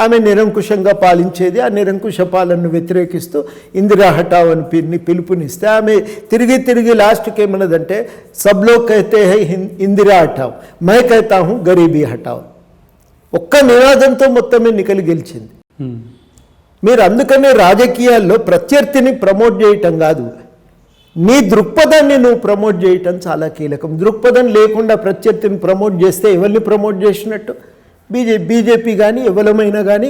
ఆమె నిరంకుశంగా పాలించేది. ఆ నిరంకుశ పాలనను వ్యతిరేకిస్తూ ఇందిరా హటావ్ అని పిలుపునిస్తే ఆమె తిరిగి లాస్ట్కి ఏమన్నదంటే సబ్ లోగ్ కహతే హై ఇందిరా హటావ్, మై కహతా హూ గరీబీ హటావ్. ఒక్క నినాదంతో మొత్తమే నికలి గెలిచింది. మీరు అందుకనే రాజకీయాల్లో ప్రత్యర్థిని ప్రమోట్ చేయటం కాదు, నీ దృక్పథాన్ని నువ్వు ప్రమోట్ చేయటం చాలా కీలకం. దృక్పథం లేకుండా ప్రత్యర్థిని ప్రమోట్ చేస్తే ఎవరిని ప్రమోట్ చేసినట్టు? బీజేపీ కానీ ఎవరమైనా కానీ,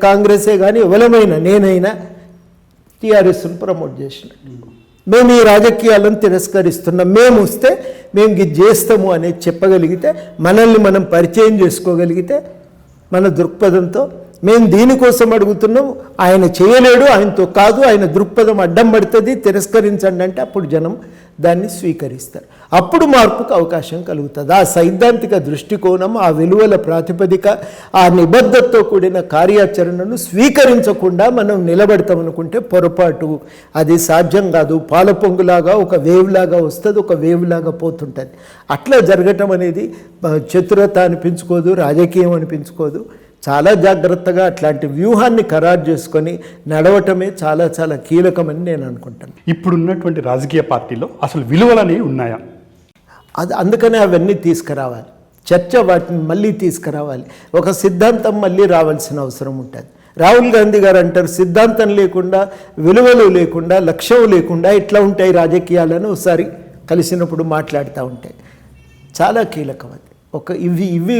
కాంగ్రెసే కానీ ఎవరమైనా, నేనైనా టీఆర్ఎస్ను ప్రమోట్ చేసినట్టు. మేము ఈ రాజకీయాలను తిరస్కరిస్తున్నాం, మేము వస్తే మేము ఇది చేస్తాము అనేది చెప్పగలిగితే, మనల్ని మనం పరిచయం చేసుకోగలిగితే, మన దృక్పథంతో మేము దీనికోసం అడుగుతున్నాము, ఆయన చేయలేడు, ఆయనతో కాదు, ఆయన దృక్పథం అడ్డం పడుతుంది, తిరస్కరించండి అంటే అప్పుడు జనం దాన్ని స్వీకరిస్తారు. అప్పుడు మార్పుకు అవకాశం కలుగుతుంది. ఆ సైద్ధాంతిక దృష్టికోణం, ఆ విలువల ప్రాతిపదిక, ఆ నిబద్ధతతో కూడిన కార్యాచరణను స్వీకరించకుండా మనం నిలబడతామనుకుంటే పొరపాటు. అది సాధ్యం కాదు. పాలపొంగులాగా ఒక వేవ్ లాగా వస్తుంది, ఒక వేవ్ లాగా పోతుంటుంది. అట్లా జరగటం అనేది చతురత అనిపించుకోదు, రాజకీయం అనిపించుకోదు. చాలా జాగ్రత్తగా అట్లాంటి వ్యూహాన్ని ఖరారు చేసుకొని నడవటమే చాలా చాలా కీలకమని నేను అనుకుంటాను. ఇప్పుడున్నటువంటి రాజకీయ పార్టీలో అసలు విలువలు అనేవి ఉన్నాయా? అందుకనే అవన్నీ తీసుకురావాలి. చర్చ వాటిని మళ్ళీ తీసుకురావాలి. ఒక సిద్ధాంతం మళ్ళీ రావాల్సిన అవసరం ఉంటుంది. రాహుల్ గాంధీ గారు అంటారు, సిద్ధాంతం లేకుండా, విలువలు లేకుండా, లక్ష్యం లేకుండా ఎట్లా ఉంటాయి రాజకీయాలను ఒకసారి కలిసినప్పుడు మాట్లాడుతూ ఉంటాయి. చాలా కీలకం అది. ఇవి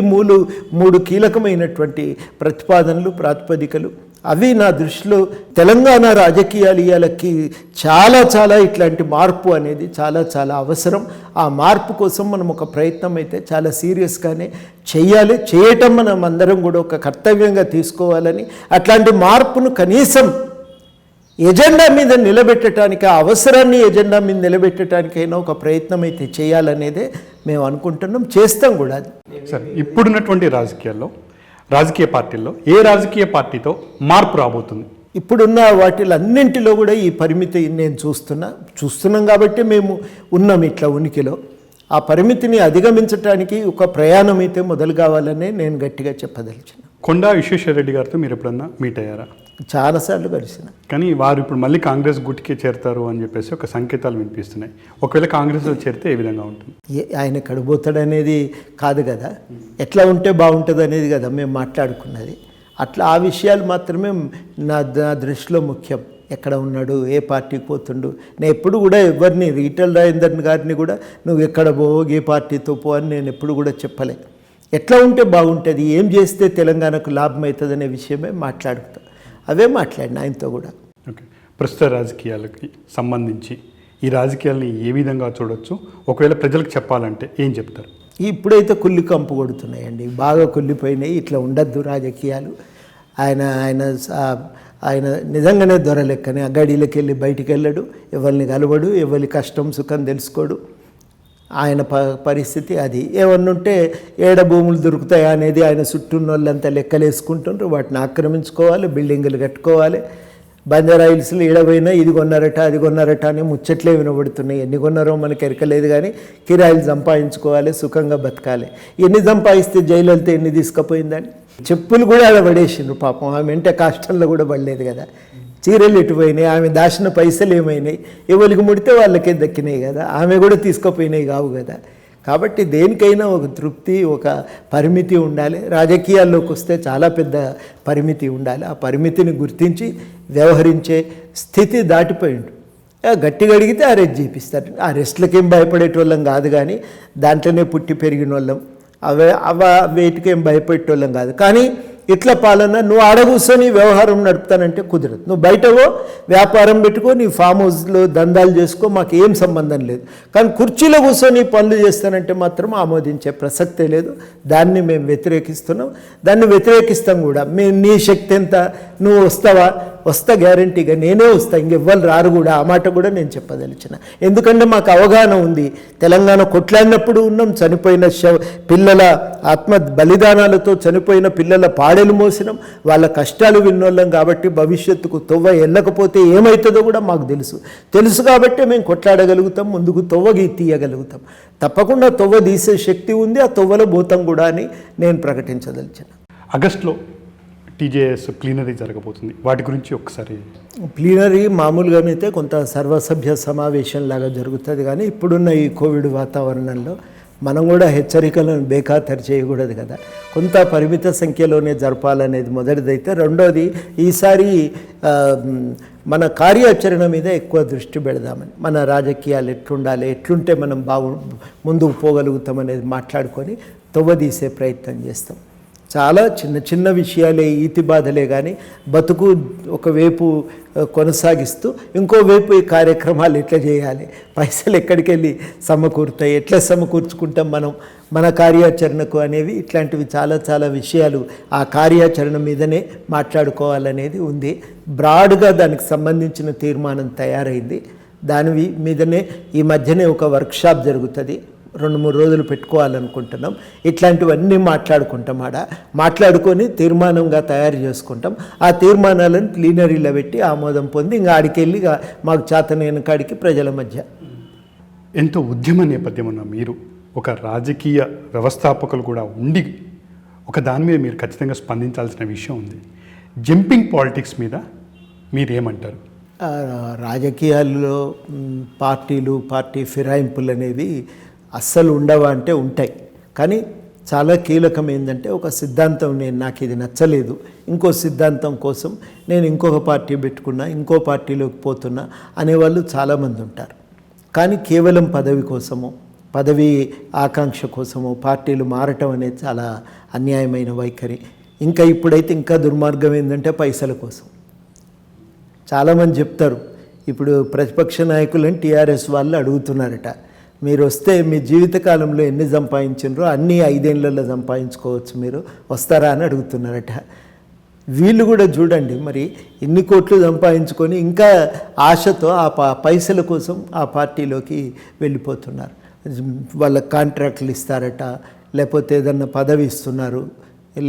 మూడు కీలకమైనటువంటి ప్రతిపాదనలు, ప్రాతిపదికలు. అవి నా దృష్టిలో తెలంగాణ రాజకీయాలకి చాలా చాలా ఇట్లాంటి మార్పు అనేది చాలా చాలా అవసరం. ఆ మార్పు కోసం మనం ఒక ప్రయత్నం అయితే చాలా సీరియస్గానే చేయాలి. చేయటం మనం అందరం కూడా ఒక కర్తవ్యంగా తీసుకోవాలని, అట్లాంటి మార్పును కనీసం ఎజెండా మీద నిలబెట్టడానికి, ఆ అవసరాన్ని ఎజెండా మీద నిలబెట్టడానికైనా ఒక ప్రయత్నం అయితే చేయాలనేదే మేము అనుకుంటున్నాం, చేస్తాం కూడా. సరే, ఇప్పుడున్నటువంటి రాజకీయాల్లో రాజకీయ పార్టీల్లో ఏ రాజకీయ పార్టీతో మార్పు రాబోతుంది? ఇప్పుడున్న వాటిలన్నింటిలో కూడా ఈ పరిమితి నేను చూస్తున్నాం కాబట్టి మేము ఉన్నాం ఇట్లా ఉనికిలో. ఆ పరిమితిని అధిగమించడానికి ఒక ప్రయాణం అయితే మొదలు కావాలనే నేను గట్టిగా చెప్పదలిచిన. కొండా విశ్వేశ్వరరెడ్డి గారితో మీరు ఎప్పుడన్నా మీట్ అయ్యారా? చాలాసార్లు కలిసిన. కానీ వారు ఇప్పుడు మళ్ళీ కాంగ్రెస్ గుట్టికే చేరతారు అని చెప్పేసి ఒక సంకేతాలు వినిపిస్తున్నాయి. ఒకవేళ కాంగ్రెస్లో చేరితే ఏ విధంగా ఉంటుంది? ఆయన కడిపోతాడనేది కాదు కదా, ఎట్లా ఉంటే బాగుంటుంది అనేది కదా మేము మాట్లాడుకున్నది. అట్లా ఆ విషయాలు మాత్రమే నా దృష్టిలో ముఖ్యం. ఎక్కడ ఉన్నాడు, ఏ పార్టీకి పోతుండు. నేను ఎప్పుడు కూడా ఎవరిని ఈటెల రాజేందర్ గారిని కూడా నువ్వు ఎక్కడ పో, ఏ పార్టీతో పో అని నేను ఎప్పుడు కూడా చెప్పలే. ఎట్లా ఉంటే బాగుంటుంది, ఏం చేస్తే తెలంగాణకు లాభం అవుతుంది అనే విషయమే మాట్లాడుతా. అవే మాట్లాడిన ఆయనతో కూడా. ఓకే, ప్రస్తుత రాజకీయాలకి సంబంధించి ఈ రాజకీయాలని ఏ విధంగా చూడొచ్చు, ఒకవేళ ప్రజలకు చెప్పాలంటే ఏం చెప్తారు? ఇప్పుడైతే కుళ్ళి కంపు కొడుతున్నాయండి, బాగా కుళ్ళిపోయినాయి. ఇట్లా ఉండద్దు రాజకీయాలు. ఆయన నిజంగానే దొరలెక్కనే అగాడీలకు వెళ్ళి బయటికి వెళ్ళడు, ఎవరిని కలవడు, ఎవరి కష్టం సుఖం తెలుసుకోడు. ఆయన పరిస్థితి అది. ఏమన్నుంటే ఏడ భూములు దొరుకుతాయా అనేది ఆయన చుట్టూ వాళ్ళంతా లెక్కలేసుకుంటుండ్రు. వాటిని ఆక్రమించుకోవాలి, బిల్డింగులు కట్టుకోవాలి. బంజారా హిల్స్లో ఏడవైనా ఇది కొన్నారట అది కొన్నారట అని ముచ్చట్లే వినబడుతున్నాయి. ఎన్ని కొన్నారో మనకి ఎరకలేదు, కానీ కిరాయిలు సంపాదించుకోవాలి, సుఖంగా బతకాలి. ఎన్ని సంపాదిస్తే జైలుతో ఎన్ని తీసుకుపోయిందని చెప్పులు కూడా ఆడ పడేసిండ్రు పాపం. ఆమె అంటే కష్టంలో కూడా పడలేదు కదా. చీరలు ఎటుపోయినాయి, ఆమె దాచిన పైసలు ఏమైనాయి, ఎవరికి ముడితే వాళ్ళకే దక్కినాయి కదా, ఆమె కూడా తీసుకుపోయినాయి కావు కదా. కాబట్టి దేనికైనా ఒక తృప్తి, ఒక పరిమితి ఉండాలి. రాజకీయాల్లోకి వస్తే చాలా పెద్ద పరిమితి ఉండాలి. ఆ పరిమితిని గుర్తించి వ్యవహరించే స్థితి దాటిపోయిండు. గట్టిగా అడిగితే అరెస్ట్ చేపిస్తారు. ఆ అరెస్ట్లకేం భయపడేటోళ్ళం కాదు, కానీ దాంట్లోనే పుట్టి పెరిగిన వాళ్ళం. వేటికేం భయపెట్టేవాళ్ళం కాదు. కానీ ఇట్లా పాలన నువ్వు ఆడ కూర్చొని వ్యవహారం నడుపుతానంటే కుదరదు. నువ్వు బయటవో వ్యాపారం పెట్టుకో, నీ ఫామ్ హౌస్లో దందాలు చేసుకో, మాకు ఏం సంబంధం లేదు. కానీ కుర్చీలో కూర్చొని పనులు చేస్తానంటే మాత్రం ఆమోదించే ప్రసక్తే లేదు. దాన్ని మేము వ్యతిరేకిస్తున్నాం, దాన్ని వ్యతిరేకిస్తాం కూడా. నీ శక్తి ఎంత, నువ్వు వస్తా గ్యారంటీగా, నేనే వస్తా, ఇంకెవ్వరు రారు కూడా. ఆ మాట కూడా నేను చెప్పదలిచిన. ఎందుకంటే మాకు అవగాహన ఉంది. తెలంగాణ కొట్లాడినప్పుడు ఉన్నాం, చనిపోయిన పిల్లల ఆత్మ బలిదానాలతో చనిపోయిన పిల్లల పాడెలు మోసినాం, వాళ్ళ కష్టాలు విన్నోళ్ళం. కాబట్టి భవిష్యత్తుకు తొవ్వ వెళ్ళకపోతే ఏమవుతుందో కూడా మాకు తెలుసు కాబట్టి మేము కొట్లాడగలుగుతాం, ముందుకు తొవ్వ తీయగలుగుతాం. తప్పకుండా తొవ్వ తీసే శక్తి ఉంది, ఆ తొవ్వలో పోతాం కూడా అని నేను ప్రకటించదలిచిన. ఆగస్టులో టీజేఎస్ ప్లీనరీ జరగబోతుంది, వాటి గురించి ఒకసారి. ప్లీనరీ మామూలుగానైతే కొంత సర్వసభ్య సమావేశం లాగా జరుగుతుంది, కానీ ఇప్పుడున్న ఈ కోవిడ్ వాతావరణంలో మనం కూడా హెచ్చరికలను బేఖాతరు చేయకూడదు కదా. కొంత పరిమిత సంఖ్యలోనే జరపాలనేది మొదటిదైతే. రెండోది, ఈసారి మన కార్యాచరణ మీద ఎక్కువ దృష్టి పెడదామని, మన రాజకీయాలు ఎట్లుండాలి, ఎట్లుంటే మనం ముందుకు పోగలుగుతాం అనేది మాట్లాడుకొని తొవ్వదీసే ప్రయత్నం చేస్తాం. చాలా చిన్న చిన్న విషయాలే, ఈతి బాధలే, కానీ బతుకు ఒకవైపు కొనసాగిస్తూ ఇంకోవైపు ఈ కార్యక్రమాలు ఎట్లా చేయాలి, పైసలు ఎక్కడికి వెళ్ళి సమకూరుతాయి, ఎట్లా సమకూర్చుకుంటాం మనం మన కార్యాచరణకు అనేవి, ఇట్లాంటివి చాలా చాలా విషయాలు ఆ కార్యాచరణ మీదనే మాట్లాడుకోవాలనేది ఉంది. బ్రాడ్గా దానికి సంబంధించిన తీర్మానం తయారైంది. దాని మీదనే ఈ మధ్యనే ఒక వర్క్షాప్ జరుగుతుంది, 2-3 రోజులు పెట్టుకోవాలనుకుంటున్నాం. ఇట్లాంటివన్నీ మాట్లాడుకొని తీర్మానంగా తయారు చేసుకుంటాం. ఆ తీర్మానాలను ప్లీనరీలో పెట్టి ఆమోదం పొంది ఇంకా ఆడికెళ్ళి మాకు చేతనైన కాడికి ప్రజల మధ్య. ఎంతో ఉద్యమ నేపథ్యం ఉన్న మీరు, ఒక రాజకీయ వ్యవస్థాపకులు కూడా ఉండి, ఒక దాని మీద మీరు ఖచ్చితంగా స్పందించాల్సిన విషయం ఉంది. జంపింగ్ పాలిటిక్స్ మీద మీరేమంటారు? రాజకీయాల్లో పార్టీ ఫిరాయింపులు అనేవి అస్సలు ఉండవా అంటే ఉంటాయి. కానీ చాలా కీలకం ఏంటంటే, ఒక సిద్ధాంతం నాకు ఇది నచ్చలేదు, ఇంకో సిద్ధాంతం కోసం నేను ఇంకొక పార్టీ పెట్టుకున్నా, ఇంకో పార్టీలోకి పోతున్నా అనేవాళ్ళు చాలామంది ఉంటారు. కానీ కేవలం పదవి కోసమో, పదవి ఆకాంక్ష కోసమో పార్టీలు మారటం అనేది చాలా అన్యాయమైన వైఖరి. ఇప్పుడైతే ఇంకా దుర్మార్గం ఏంటంటే పైసల కోసం. చాలామంది చెప్తారు, ఇప్పుడు ప్రతిపక్ష నాయకులని టీఆర్ఎస్ వాళ్ళు అడుగుతున్నారట, మీరు వస్తే మీ జీవితకాలంలో ఎన్ని సంపాదించినరో అన్నీ 5 ఏళ్లలో సంపాదించుకోవచ్చు, మీరు వస్తారా అని అడుగుతున్నారట. వీళ్ళు కూడా చూడండి, మరి ఇన్ని కోట్లు సంపాదించుకొని ఇంకా ఆశతో ఆ పైసల కోసం ఆ పార్టీలోకి వెళ్ళిపోతున్నారు. వాళ్ళ కాంట్రాక్ట్లు ఇస్తారట, లేకపోతే ఏదన్నా పదవి ఇస్తున్నారు,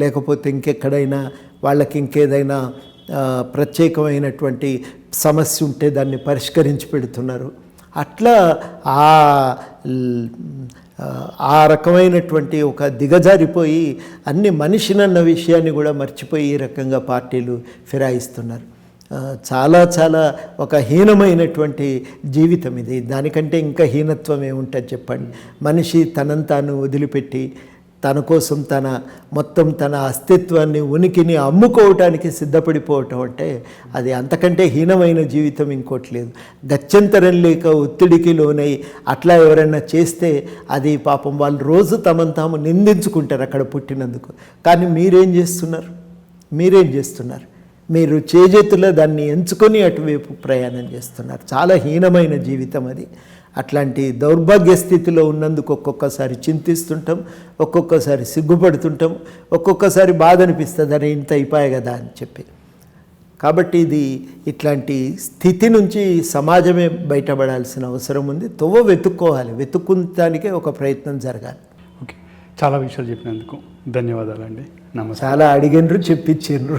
లేకపోతే ఇంకెక్కడైనా వాళ్ళకి ఇంకేదైనా ప్రత్యేకమైనటువంటి సమస్య ఉంటే దాన్ని పరిష్కరించి పెడుతున్నారు. అట్లా ఆ రకమైనటువంటి ఒక దిగజారిపోయి అన్ని మనిషినన్న విషయాన్ని కూడా మర్చిపోయి ఈ రకంగా పార్టీలు ఫిరాయిస్తున్నారు. చాలా చాలా ఒక హీనమైనటువంటి జీవితం ఇది. దానికంటే ఇంకా హీనత్వం ఏముంటుంది చెప్పండి? మనిషి తనను తాను వదిలిపెట్టి తన కోసం తన అస్తిత్వాన్ని, ఉనికిని అమ్ముకోవటానికి సిద్ధపడిపోవటం అంటే అది అంతకంటే హీనమైన జీవితం ఇంకోటి లేదు. గత్యంతరం లేక ఒత్తిడికి లోనై అట్లా ఎవరైనా చేస్తే అది పాపం వాళ్ళు రోజు తమను తాము నిందించుకుంటారు అక్కడ పుట్టినందుకు. కానీ మీరేం చేస్తున్నారు? మీరు చేజేతులో దాన్ని ఎంచుకొని అటువైపు ప్రయాణం చేస్తున్నారు. చాలా హీనమైన జీవితం అది. అట్లాంటి దౌర్భాగ్య స్థితిలో ఉన్నందుకు ఒక్కొక్కసారి చింతిస్తుంటాం, ఒక్కొక్కసారి సిగ్గుపడుతుంటాం, ఒక్కొక్కసారి బాధ అనిపిస్తుంది, అరే ఇంత అయిపోయాయి కదా అని చెప్పి. కాబట్టి ఇట్లాంటి స్థితి నుంచి సమాజమే బయటపడాల్సిన అవసరం ఉంది. వెతుక్కోవాలి, వెతుక్కుంటానికే ఒక ప్రయత్నం జరగాలి. ఓకే, చాలా విషయాలు చెప్పినందుకు ధన్యవాదాలండి. నమస్తే. చాలా అడిగినరు, చెప్పించారు.